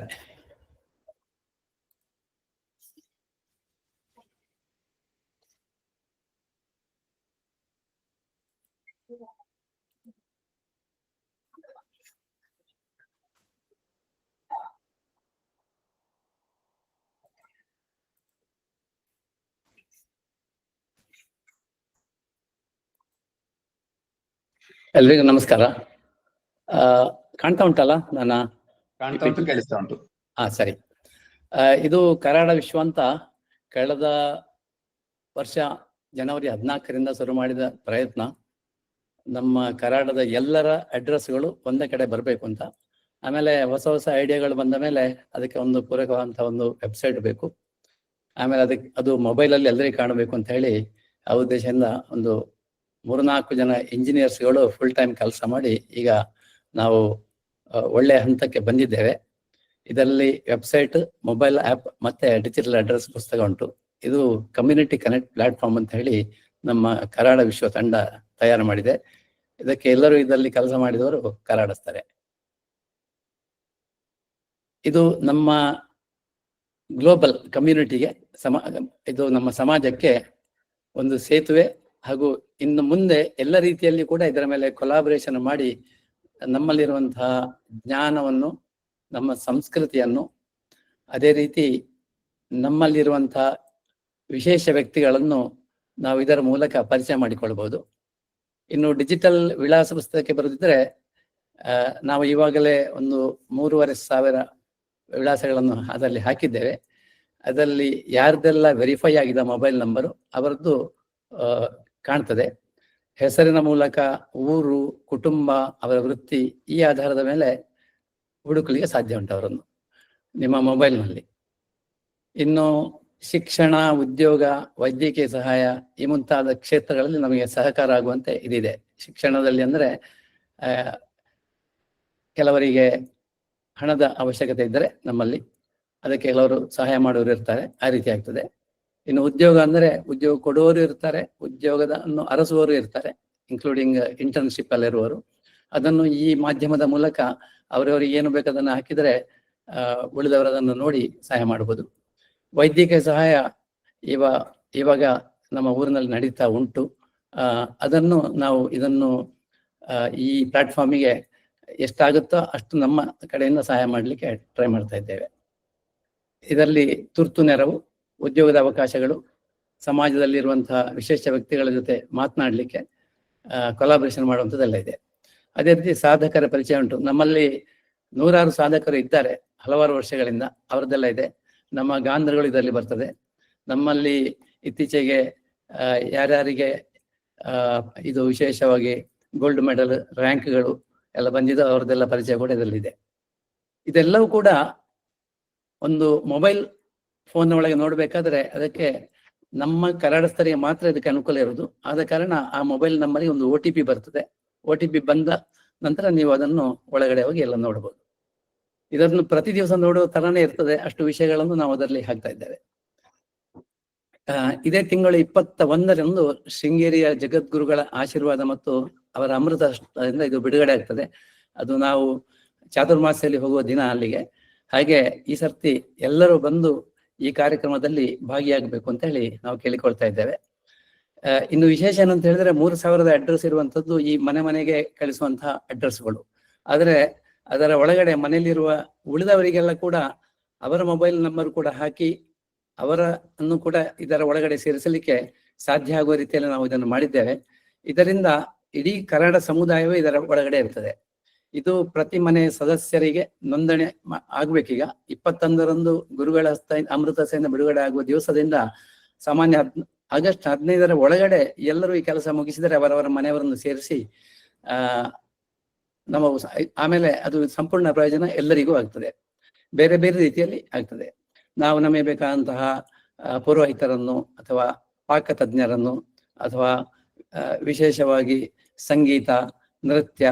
ಎಲ್ರಿಗೂ ನಮಸ್ಕಾರ. ಕಾಣ್ತಾ ಉಂಟಲ್ಲ ನನ್ನ? ಕಾಣ್ತಾ ಉಂಟು, ಕೇಳಿಸ್ತಾ ಉಂಟು. ಸರಿ. ಇದು ಕರಾಡ ವಿಶ್ವ ಅಂತ ಕಳೆದ ವರ್ಷ ಜನವರಿ 14ರಿಂದ ಶುರು ಮಾಡಿದ ಪ್ರಯತ್ನ. ನಮ್ಮ ಕರಾಡದ ಎಲ್ಲರ ಅಡ್ರೆಸ್ಗಳು ಒಂದೇ ಕಡೆ ಬರಬೇಕು ಅಂತ. ಆಮೇಲೆ ಹೊಸ ಹೊಸ ಐಡಿಯಾಗಳು ಬಂದ ಮೇಲೆ ಅದಕ್ಕೆ ಒಂದು ಪೂರಕವಾದಂತಹ ಒಂದು ವೆಬ್ಸೈಟ್ ಬೇಕು. ಆಮೇಲೆ ಅದು ಮೊಬೈಲಲ್ಲಿ ಎಲ್ಲರಿಗೂ ಕಾಣಬೇಕು ಅಂತ ಹೇಳಿ ಆ ಉದ್ದೇಶದಿಂದ ಒಂದು 3-4 ಜನ ಇಂಜಿನಿಯರ್ಸ್ಗಳು ಫುಲ್ ಟೈಮ್ ಕೆಲಸ ಮಾಡಿ ಈಗ ನಾವು ಒಳ್ಳೆಯ ಹಂತಕ್ಕೆ ಬಂದಿದ್ದೇವೆ. ಇದರಲ್ಲಿ ವೆಬ್ಸೈಟ್, ಮೊಬೈಲ್ ಆ್ಯಪ್ ಮತ್ತೆ ಡಿಜಿಟಲ್ ಅಡ್ರೆಸ್ ಪುಸ್ತಕ ಉಂಟು. ಇದು ಕಮ್ಯುನಿಟಿ ಕನೆಕ್ಟ್ ಪ್ಲಾಟ್ಫಾರ್ಮ್ ಅಂತ ಹೇಳಿ ನಮ್ಮ ಕರಾಡ ವಿಶ್ವ ತಂಡ ತಯಾರು ಮಾಡಿದೆ. ಇದಕ್ಕೆ ಎಲ್ಲರೂ ಇದರಲ್ಲಿ ಕೆಲಸ ಮಾಡಿದವರು ಕರಾಡಿಸ್ತಾರೆ. ಇದು ನಮ್ಮ ಗ್ಲೋಬಲ್ ಕಮ್ಯುನಿಟಿಗೆ ಇದು ನಮ್ಮ ಸಮಾಜಕ್ಕೆ ಒಂದು ಸೇತುವೆ. ಹಾಗೂ ಇನ್ನು ಮುಂದೆ ಎಲ್ಲ ರೀತಿಯಲ್ಲಿ ಕೂಡ ಇದರ ಮೇಲೆ ಕೊಲಾಬರೇಷನ್ ಮಾಡಿ ನಮ್ಮಲ್ಲಿರುವಂತಹ ಜ್ಞಾನವನ್ನು, ನಮ್ಮ ಸಂಸ್ಕೃತಿಯನ್ನು, ಅದೇ ರೀತಿ ನಮ್ಮಲ್ಲಿರುವಂತಹ ವಿಶೇಷ ವ್ಯಕ್ತಿಗಳನ್ನು ನಾವು ಇದರ ಮೂಲಕ ಪರಿಚಯ ಮಾಡಿಕೊಳ್ಬಹುದು. ಇನ್ನು ಡಿಜಿಟಲ್ ವಿಳಾಸ ಪುಸ್ತಕಕ್ಕೆ ಬರೆದಿದ್ರೆ ನಾವು ಇವಾಗಲೇ ಒಂದು 3,500 ವಿಳಾಸಗಳನ್ನು ಅದರಲ್ಲಿ ಹಾಕಿದ್ದೇವೆ. ಅದರಲ್ಲಿ ಯಾರ್ದೆಲ್ಲ ವೆರಿಫೈ ಆಗಿದೆ ಮೊಬೈಲ್ ನಂಬರು ಅವರದ್ದು ಕಾಣ್ತದೆ. ಹೆಸರಿನ ಮೂಲಕ, ಊರು, ಕುಟುಂಬ, ಅವರ ವೃತ್ತಿ, ಈ ಆಧಾರದ ಮೇಲೆ ಹುಡುಕಲಿಕ್ಕೆ ಸಾಧ್ಯ ಉಂಟು ಅವರನ್ನು ನಿಮ್ಮ ಮೊಬೈಲ್ನಲ್ಲಿ. ಇನ್ನು ಶಿಕ್ಷಣ, ಉದ್ಯೋಗ, ವೈದ್ಯಕೀಯ ಸಹಾಯ ಈ ಮುಂತಾದ ಕ್ಷೇತ್ರಗಳಲ್ಲಿ ನಮಗೆ ಸಹಕಾರ ಆಗುವಂತೆ ಇದಿದೆ. ಶಿಕ್ಷಣದಲ್ಲಿ ಅಂದರೆ ಕೆಲವರಿಗೆ ಹಣದ ಅವಶ್ಯಕತೆ ಇದ್ದರೆ ನಮ್ಮಲ್ಲಿ ಅದಕ್ಕೆ ಕೆಲವರು ಸಹಾಯ ಮಾಡೋರು ಇರ್ತಾರೆ, ಆ ರೀತಿ ಆಗ್ತದೆ. ಇನ್ನು ಉದ್ಯೋಗ ಅಂದರೆ ಉದ್ಯೋಗ ಕೊಡುವವರು ಇರ್ತಾರೆ, ಉದ್ಯೋಗವನ್ನು ಅರಸುವವರು ಇರ್ತಾರೆ, ಇನ್ಕ್ಲೂಡಿಂಗ್ ಇಂಟರ್ನ್ಶಿಪ್ ಅಲ್ಲಿರುವವರು. ಅದನ್ನು ಈ ಮಾಧ್ಯಮದ ಮೂಲಕ ಅವರವರಿಗೆ ಏನು ಬೇಕದನ್ನು ಹಾಕಿದರೆ ಉಳಿದವರು ಅದನ್ನು ನೋಡಿ ಸಹಾಯ ಮಾಡ್ಬೋದು. ವೈದ್ಯಕೀಯ ಸಹಾಯ ಇವಾಗ ನಮ್ಮ ಊರಿನಲ್ಲಿ ನಡೀತಾ ಉಂಟು. ಅದನ್ನು ನಾವು ಇದನ್ನು ಈ ಪ್ಲಾಟ್ಫಾರ್ಮಿಗೆ ಎಷ್ಟಾಗುತ್ತೋ ಅಷ್ಟು ನಮ್ಮ ಕಡೆಯಿಂದ ಸಹಾಯ ಮಾಡಲಿಕ್ಕೆ ಟ್ರೈ ಮಾಡ್ತಾ ಇದ್ದೇವೆ. ಇದರಲ್ಲಿ ತುರ್ತು ನೆರವು, ಉದ್ಯೋಗದ ಅವಕಾಶಗಳು, ಸಮಾಜದಲ್ಲಿರುವಂತಹ ವಿಶೇಷ ವ್ಯಕ್ತಿಗಳ ಜೊತೆ ಮಾತನಾಡಲಿಕ್ಕೆ ಕೊಲಾಬರೇಷನ್ ಮಾಡುವಂಥದ್ದೆಲ್ಲ ಇದೆ. ಅದೇ ರೀತಿ ಸಾಧಕರ ಪರಿಚಯ ಉಂಟು. ನಮ್ಮಲ್ಲಿ 100 ಸಾಧಕರು ಇದ್ದಾರೆ ಹಲವಾರು ವರ್ಷಗಳಿಂದ, ಅವರದ್ದೆಲ್ಲ ಇದೆ. ನಮ್ಮ ಗಾಂಧರ್ಗಳು ಇದರಲ್ಲಿ ಬರ್ತದೆ. ನಮ್ಮಲ್ಲಿ ಇತ್ತೀಚೆಗೆ ಯಾರ್ಯಾರಿಗೆ ಇದು ವಿಶೇಷವಾಗಿ ಗೋಲ್ಡ್ ಮೆಡಲ್ ರ್ಯಾಂಕ್ಗಳು ಎಲ್ಲ ಬಂದಿದ್ದು ಅವರದ್ದೆಲ್ಲ ಪರಿಚಯ ಕೂಡ ಇದರಲ್ಲಿದೆ. ಇದೆಲ್ಲವೂ ಕೂಡ ಒಂದು ಮೊಬೈಲ್ ಫೋನ್ ಒಳಗೆ ನೋಡ್ಬೇಕಾದ್ರೆ ಅದಕ್ಕೆ ನಮ್ಮ ಕರಾಡಸ್ಥರಿಗೆ ಮಾತ್ರ ಇದಕ್ಕೆ ಅನುಕೂಲ ಇರುವುದು. ಆದ ಕಾರಣ ಆ ಮೊಬೈಲ್ ನಂಬರಿಗೆ ಒಂದು OTP ಬರ್ತದೆ. OTP ಬಂದ ನಂತರ ನೀವು ಅದನ್ನು ಒಳಗಡೆ ಹೋಗಿ ಎಲ್ಲ ನೋಡ್ಬೋದು. ಇದನ್ನು ಪ್ರತಿ ದಿವಸ ನೋಡುವ ತರನೇ ಇರ್ತದೆ. ಅಷ್ಟು ವಿಷಯಗಳನ್ನು ನಾವು ಅದರಲ್ಲಿ ಹಾಕ್ತಾ ಇದ್ದೇವೆ. ಇದೇ ತಿಂಗಳು 21ರಂದು ಶೃಂಗೇರಿಯ ಜಗದ್ಗುರುಗಳ ಆಶೀರ್ವಾದ ಮತ್ತು ಅವರ ಅಮೃತದಿಂದ ಇದು ಬಿಡುಗಡೆ ಆಗ್ತದೆ. ಅದು ನಾವು ಚಾತುರ್ಮಾಸ್ಯಲ್ಲಿ ಹೋಗುವ ದಿನ ಅಲ್ಲಿಗೆ. ಹಾಗೆ ಈ ಸರ್ತಿ ಎಲ್ಲರೂ ಬಂದು ಈ ಕಾರ್ಯಕ್ರಮದಲ್ಲಿ ಭಾಗಿಯಾಗಬೇಕು ಅಂತ ಹೇಳಿ ನಾವು ಕೇಳಿಕೊಳ್ತಾ ಇದ್ದೇವೆ. ಇನ್ನು ವಿಶೇಷ ಏನಂತ ಹೇಳಿದ್ರೆ 3000 ಅಡ್ರೆಸ್ ಇರುವಂತದ್ದು ಈ ಮನೆಗೆ ಕಳಿಸುವಂತಹ ಅಡ್ರೆಸ್ಗಳು. ಆದರೆ ಅದರ ಒಳಗಡೆ ಮನೆಯಲ್ಲಿರುವ ಉಳಿದವರಿಗೆಲ್ಲ ಕೂಡ ಅವರ ಮೊಬೈಲ್ ನಂಬರ್ ಕೂಡ ಹಾಕಿ ಅವರನ್ನು ಕೂಡ ಇದರ ಒಳಗಡೆ ಸೇರಿಸಲಿಕ್ಕೆ ಸಾಧ್ಯ ಆಗುವ ರೀತಿಯಲ್ಲಿ ನಾವು ಇದನ್ನು ಮಾಡಿದ್ದೇವೆ. ಇದರಿಂದ ಇಡೀ ಕನ್ನಡ ಸಮುದಾಯವೇ ಇದರ ಒಳಗಡೆ ಇರ್ತದೆ. ಇದು ಪ್ರತಿ ಮನೆ ಸದಸ್ಯರಿಗೆ ನೋಂದಣಿ ಆಗ್ಬೇಕೀಗ. 21ರಂದು ಗುರುಗಳ ಅಮೃತ ಹಸ್ತೆಯಿಂದ ಬಿಡುಗಡೆ ಆಗುವ ದಿವಸದಿಂದ ಸಾಮಾನ್ಯ ಆಗಸ್ಟ್ 15ರ ಒಳಗಡೆ ಎಲ್ಲರೂ ಈ ಕೆಲಸ ಮುಗಿಸಿದರೆ ಅವರವರ ಮನೆಯವರನ್ನು ಸೇರಿಸಿ ನಮ್ಮ ಆಮೇಲೆ ಅದು ಸಂಪೂರ್ಣ ಪ್ರಯೋಜನ ಎಲ್ಲರಿಗೂ ಆಗ್ತದೆ. ಬೇರೆ ಬೇರೆ ರೀತಿಯಲ್ಲಿ ಆಗ್ತದೆ. ನಾವು ನಮಗೆ ಬೇಕಾದಂತಹ ಪುರೋಹಿತರನ್ನು ಅಥವಾ ಪಾಕ ತಜ್ಞರನ್ನು ಅಥವಾ ವಿಶೇಷವಾಗಿ ಸಂಗೀತ, ನೃತ್ಯ,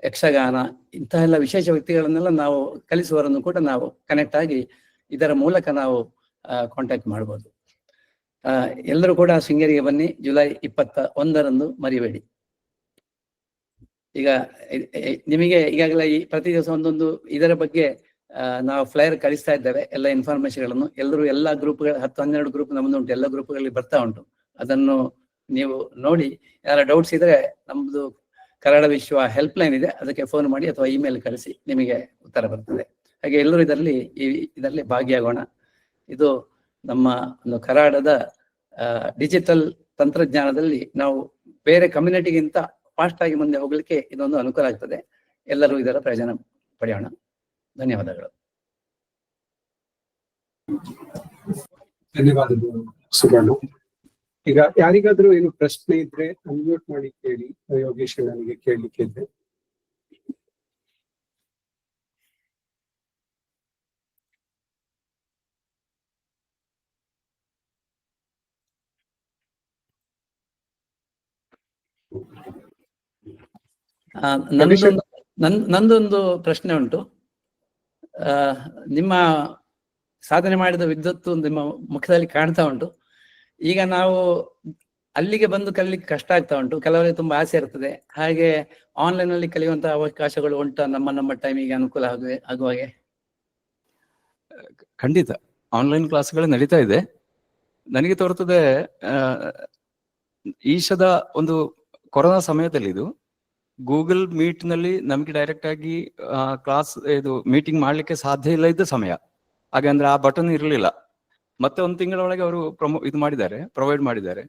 ಯಕ್ಷಗಾನ ಇಂತಹ ಎಲ್ಲ ವಿಶೇಷ ವ್ಯಕ್ತಿಗಳನ್ನೆಲ್ಲ ನಾವು ಕಲಿಸುವವರನ್ನು ಕೂಡ ನಾವು ಕನೆಕ್ಟ್ ಆಗಿ ಇದರ ಮೂಲಕ ನಾವು ಕಾಂಟ್ಯಾಕ್ಟ್ ಮಾಡ್ಬೋದು. ಎಲ್ಲರೂ ಕೂಡ ಶೃಂಗೇರಿಗೆ ಬನ್ನಿ. ಜುಲೈ 21ರಂದು ಮರಿಬೇಡಿ. ಈಗ ನಿಮಗೆ ಈಗಾಗಲೇ ಈ ಪ್ರತಿ ದಿವಸ ಒಂದೊಂದು ಇದರ ಬಗ್ಗೆ ನಾವು ಫ್ಲೈಯರ್ ಕಳಿಸ್ತಾ ಇದ್ದೇವೆ. ಎಲ್ಲ ಇನ್ಫಾರ್ಮೇಶನ್ಗಳನ್ನು ಎಲ್ಲರೂ ಎಲ್ಲ ಗ್ರೂಪ್ಗಳು 10-12 ಗ್ರೂಪ್ ನಮ್ದು ಉಂಟು. ಎಲ್ಲ ಗ್ರೂಪ್ಗಳಲ್ಲಿ ಬರ್ತಾ ಉಂಟು. ಅದನ್ನು ನೀವು ನೋಡಿ ಯಾರ ಡೌಟ್ಸ್ ಇದ್ರೆ ನಮ್ದು ಕನ್ನಡ ವಿಶ್ವ ಹೆಲ್ಪ್ ಲೈನ್ ಇದೆ, ಅದಕ್ಕೆ ಫೋನ್ ಮಾಡಿ ಅಥವಾ ಇಮೇಲ್ ಕಳಿಸಿ, ನಿಮಗೆ ಉತ್ತರ ಬರ್ತದೆ. ಹಾಗೆ ಎಲ್ಲರೂ ಇದರಲ್ಲಿ ಭಾಗಿಯಾಗೋಣ. ಇದು ನಮ್ಮ ಒಂದು ಕರಾಡದ ಡಿಜಿಟಲ್ ತಂತ್ರಜ್ಞಾನದಲ್ಲಿ ನಾವು ಬೇರೆ ಕಮ್ಯುನಿಟಿಗಿಂತ ಫಾಸ್ಟ್ ಆಗಿ ಮುಂದೆ ಹೋಗ್ಲಿಕ್ಕೆ ಇದೊಂದು ಅನುಕೂಲ ಆಗ್ತದೆ. ಎಲ್ಲರೂ ಇದರ ಪ್ರಯೋಜನ ಪಡೆಯೋಣ. ಧನ್ಯವಾದಗಳು. ಧನ್ಯವಾದಗಳು ಸುಬರ್ಣ. ಈಗ ಯಾರಿಗಾದ್ರೂ ಏನು ಪ್ರಶ್ನೆ ಇದ್ರೆ ಅನ್ಮ್ಯೂಟ್ ಮಾಡಿ ಕೇಳಿ. ಯೋಗೇಶ್ ನನಗೆ ಕೇಳಲಿಕ್ಕೆ ಇದ್ರೆ. ನಂದೊಂದು ಪ್ರಶ್ನೆ ಉಂಟು. ನಿಮ್ಮ ಸಾಧನೆ ಮಾಡಿದ ವಿದ್ವತ್ತು ನಿಮ್ಮ ಮುಖದಲ್ಲಿ ಕಾಣ್ತಾ ಉಂಟು. ಈಗ ನಾವು ಅಲ್ಲಿಗೆ ಬಂದು ಕಲಿಲಿಕ್ಕೆ ಕಷ್ಟ ಆಗ್ತಾ ಉಂಟು. ಕೆಲವರಿಗೆ ತುಂಬಾ ಆಸೆ ಇರ್ತದೆ. ಹಾಗೆ ಆನ್ಲೈನ್ ಅಲ್ಲಿ ಕಲಿಯುವಂತಹ ಅವಕಾಶಗಳು ಉಂಟಾ? ನಮ್ಮ ಟೈಮಿಗೆ ಅನುಕೂಲ ಆಗುವ ಹಾಗೆ. ಖಂಡಿತ ಆನ್ಲೈನ್ ಕ್ಲಾಸ್ಗಳು ನಡೀತಾ ಇದೆ. ನನಗೆ ತೋರ್ತದೆ ಈಶದ ಒಂದು ಕೊರೋನಾ ಸಮಯದಲ್ಲಿ ಇದು ಗೂಗಲ್ ಮೀಟ್ ನಲ್ಲಿ ನಮ್ಗೆ ಡೈರೆಕ್ಟ್ ಆಗಿ ಕ್ಲಾಸ್ ಇದು ಮೀಟಿಂಗ್ ಮಾಡ್ಲಿಕ್ಕೆ ಸಾಧ್ಯ ಇಲ್ಲ ಇದ್ದ ಸಮಯ. ಹಾಗೆ ಅಂದ್ರೆ ಆ ಬಟನ್ ಇರಲಿಲ್ಲ. ಮತ್ತೆ 1 ತಿಂಗಳೊಳಗೆ ಅವರು ಪ್ರೊವೈಡ್ ಮಾಡಿದ್ದಾರೆ.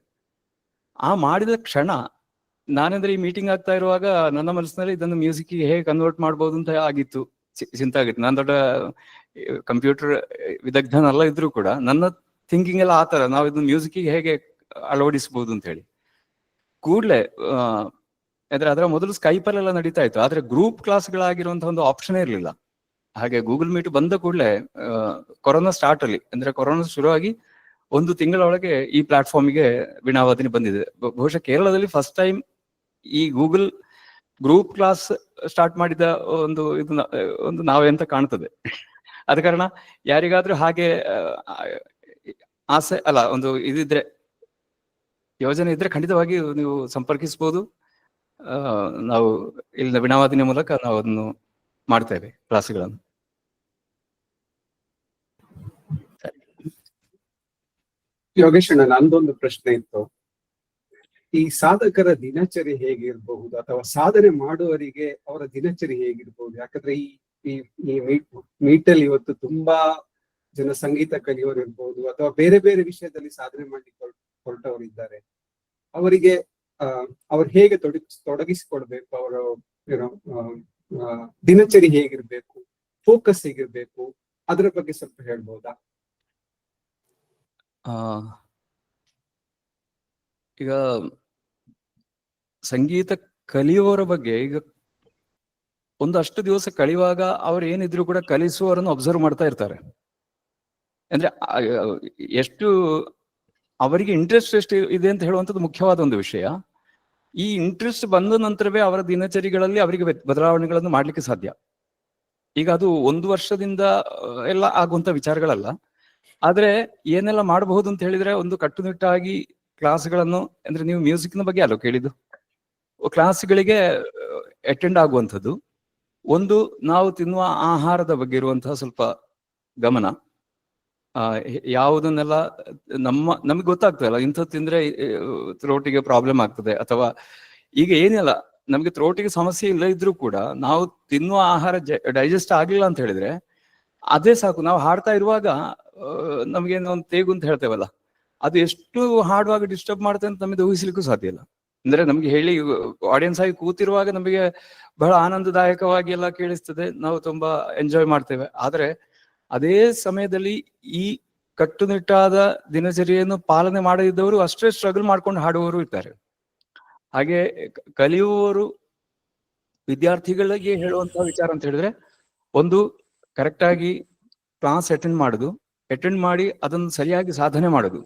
ಆ ಮಾಡಿದ ಕ್ಷಣ ನಾನಂದ್ರೆ ಈ ಮೀಟಿಂಗ್ ಆಗ್ತಾ ಇರುವಾಗ ನನ್ನ ಮನಸ್ಸಿನಲ್ಲಿ ಇದನ್ನು ಮ್ಯೂಸಿಕ್ಗೆ ಹೇಗೆ ಕನ್ವರ್ಟ್ ಮಾಡ್ಬೋದು ಅಂತ ಆಗಿತ್ತು, ಚಿಂತೆ ಆಗಿತ್ತು. ನಾನು ದೊಡ್ಡ ಕಂಪ್ಯೂಟರ್ ವಿದಗ್ಧನಲ್ಲ ಇದ್ರೂ ಕೂಡ ನನ್ನ ಥಿಂಕಿಂಗ್ ಎಲ್ಲ ಆತರ, ನಾವು ಇದನ್ನು ಮ್ಯೂಸಿಕ್ಗೆ ಹೇಗೆ ಅಳವಡಿಸಬಹುದು ಅಂತ ಹೇಳಿ ಕೂಡ್ಲೆ ಅದರ ಮೊದಲು ಸ್ಕೈಪಲ್ಲೆಲ್ಲ ನಡೀತಾ ಇತ್ತು. ಆದ್ರೆ ಗ್ರೂಪ್ ಕ್ಲಾಸ್ಗಳಾಗಿರುವಂತಹ ಒಂದು ಆಪ್ಷನ್ ಇರಲಿಲ್ಲ. ಹಾಗೆ ಗೂಗಲ್ ಮೀಟ್ ಬಂದ ಕೂಡಲೇ ಕೊರೋನಾ ಸ್ಟಾರ್ಟ್ ಅಲ್ಲಿ ಅಂದ್ರೆ ಕೊರೋನಾ ಶುರುವಾಗಿ 1 ತಿಂಗಳೊಳಗೆ ಈ ಪ್ಲಾಟ್ಫಾರ್ಮಿಗೆ ವೀಣಾವಾದಿನಿ ಬಂದಿದೆ. ಬಹುಶಃ ಕೇರಳದಲ್ಲಿ ಫಸ್ಟ್ ಟೈಮ್ ಈ ಗೂಗಲ್ ಗ್ರೂಪ್ ಕ್ಲಾಸ್ ಸ್ಟಾರ್ಟ್ ಮಾಡಿದ ಒಂದು ನಾವೆಂತ ಕಾಣ್ತದೆ. ಆದ ಕಾರಣ ಯಾರಿಗಾದ್ರೂ ಹಾಗೆ ಆಸೆ ಅಲ್ಲ ಒಂದು ಇದಿದ್ರೆ ಯೋಜನೆ ಇದ್ರೆ ಖಂಡಿತವಾಗಿ ನೀವು ಸಂಪರ್ಕಿಸಬಹುದು. ನಾವು ಇಲ್ಲಿನ ವೀಣಾವಾದಿನಿ ಮೂಲಕ ನಾವು ಅದನ್ನು ಮಾಡ್ತೇವೆ ಕ್ಲಾಸ್ಗಳನ್ನು. ಯೋಗೇಶ್ ಅಣ್ಣ, ನಂದೊಂದು ಪ್ರಶ್ನೆ ಇತ್ತು. ಈ ಸಾಧಕರ ದಿನಚರಿ ಹೇಗಿರಬಹುದು ಅಥವಾ ಸಾಧನೆ ಮಾಡುವವರಿಗೆ ಅವರ ದಿನಚರಿ ಹೇಗಿರ್ಬಹುದು? ಯಾಕಂದ್ರೆ ಈ ಮೀಟಲ್ಲಿ ಇವತ್ತು ತುಂಬಾ ಜನ ಸಂಗೀತ ಕಲಿಯೋರು ಇರ್ಬೋದು ಅಥವಾ ಬೇರೆ ಬೇರೆ ವಿಷಯದಲ್ಲಿ ಸಾಧನೆ ಮಾಡ್ಲಿಕ್ಕೆ ಹೊರಟವರಿದ್ದಾರೆ. ಅವರಿಗೆ ಅವ್ರು ಹೇಗೆ ತೊಡಗಿಸಿಕೊಡ್ಬೇಕು, ಅವರ ಏನೋ ದಿನಚರಿ ಹೇಗಿರ್ಬೇಕು, ಫೋಕಸ್ ಹೇಗಿರ್ಬೇಕು, ಅದರ ಬಗ್ಗೆ ಸ್ವಲ್ಪ ಹೇಳ್ಬೋದಾ? ಈಗ ಸಂಗೀತ ಕಲಿಯುವವರ ಬಗ್ಗೆ ಈಗ ಒಂದಷ್ಟು ದಿವಸ ಕಲಿಯುವಾಗ ಅವ್ರು ಏನಿದ್ರು ಕೂಡ ಕಲಿಸುವವರನ್ನು ಅಬ್ಸರ್ವ್ ಮಾಡ್ತಾ ಇರ್ತಾರೆ. ಅಂದ್ರೆ ಎಷ್ಟು ಅವರಿಗೆ ಇಂಟ್ರೆಸ್ಟ್ ಎಷ್ಟು ಇದೆ ಅಂತ ಹೇಳುವಂಥದ್ದು ಮುಖ್ಯವಾದ ಒಂದು ವಿಷಯ. ಈ ಇಂಟ್ರೆಸ್ಟ್ ಬಂದ ನಂತರವೇ ಅವರ ದಿನಚರಿಗಳಲ್ಲಿ ಅವರಿಗೆ ಬದಲಾವಣೆಗಳನ್ನು ಮಾಡ್ಲಿಕ್ಕೆ ಸಾಧ್ಯ. ಈಗ ಅದು 1 ವರ್ಷದಿಂದ ಎಲ್ಲ ಆಗುವಂತ ವಿಚಾರಗಳಲ್ಲ. ಆದ್ರೆ ಏನೆಲ್ಲ ಮಾಡಬಹುದು ಅಂತ ಹೇಳಿದ್ರೆ, ಒಂದು ಕಟ್ಟುನಿಟ್ಟಾಗಿ ಕ್ಲಾಸ್ಗಳನ್ನು, ಅಂದ್ರೆ ನೀವು ಮ್ಯೂಸಿಕ್ನ ಬಗ್ಗೆ ಅಲ್ಲೋ ಕೇಳಿದ್ದು, ಕ್ಲಾಸ್ಗಳಿಗೆ ಅಟೆಂಡ್ ಆಗುವಂಥದ್ದು. ಒಂದು, ನಾವು ತಿನ್ನುವ ಆಹಾರದ ಬಗ್ಗೆ ಇರುವಂತಹ ಸ್ವಲ್ಪ ಗಮನ, ಯಾವುದನ್ನೆಲ್ಲ ನಮಗೆ ಗೊತ್ತಾಗ್ತದಲ್ಲ, ಇಂಥದ್ದು ತಿಂದ್ರೆ ಥ್ರೋಟಿಗೆ ಪ್ರಾಬ್ಲಮ್ ಆಗ್ತದೆ, ಅಥವಾ ಈಗ ಏನಿಲ್ಲ ನಮ್ಗೆ ಥ್ರೋಟಿಗೆ ಸಮಸ್ಯೆ ಇಲ್ಲ ಇದ್ರೂ ಕೂಡ ನಾವು ತಿನ್ನುವ ಆಹಾರ ಡೈಜೆಸ್ಟ್ ಆಗ್ಲಿಲ್ಲ ಅಂತ ಹೇಳಿದ್ರೆ ಅದೇ ಸಾಕು. ನಾವು ಹಾಡ್ತಾ ಇರುವಾಗ ನಮ್ಗೇನೋ ಒಂದು ತೇಗು ಅಂತ ಹೇಳ್ತೇವಲ್ಲ, ಅದು ಎಷ್ಟು ಹಾಡುವಾಗ ಡಿಸ್ಟರ್ಬ್ ಮಾಡುತ್ತೆ ಅಂತ ನಮಗೆ ಊಹಿಸ್ಲಿಕ್ಕೂ ಸಾಧ್ಯ ಇಲ್ಲ. ಅಂದ್ರೆ ನಮ್ಗೆ ಹೇಳಿ ಆಡಿಯನ್ಸ್ ಆಗಿ ಕೂತಿರುವಾಗ ನಮಗೆ ಬಹಳ ಆನಂದದಾಯಕವಾಗಿ ಎಲ್ಲ ಕೇಳಿಸ್ತದೆ, ನಾವು ತುಂಬಾ ಎಂಜಾಯ್ ಮಾಡ್ತೇವೆ. ಆದ್ರೆ ಅದೇ ಸಮಯದಲ್ಲಿ ಈ ಕಟ್ಟುನಿಟ್ಟಾದ ದಿನಚರಿಯನ್ನು ಪಾಲನೆ ಮಾಡದಿದ್ದವರು ಅಷ್ಟೇ ಸ್ಟ್ರಗಲ್ ಮಾಡ್ಕೊಂಡು ಹಾಡುವವರು ಇರ್ತಾರೆ. ಹಾಗೆ ಕಲಿಯುವವರು ವಿದ್ಯಾರ್ಥಿಗಳಿಗೆ ಹೇಳುವಂತಹ ವಿಚಾರ ಅಂತ ಹೇಳಿದ್ರೆ, ಒಂದು, ಕರೆಕ್ಟ್ ಆಗಿ ಕ್ಲಾಸ್ ಅಟೆಂಡ್ ಮಾಡಿ ಅದನ್ನು ಸರಿಯಾಗಿ ಸಾಧನೆ ಮಾಡೋದು.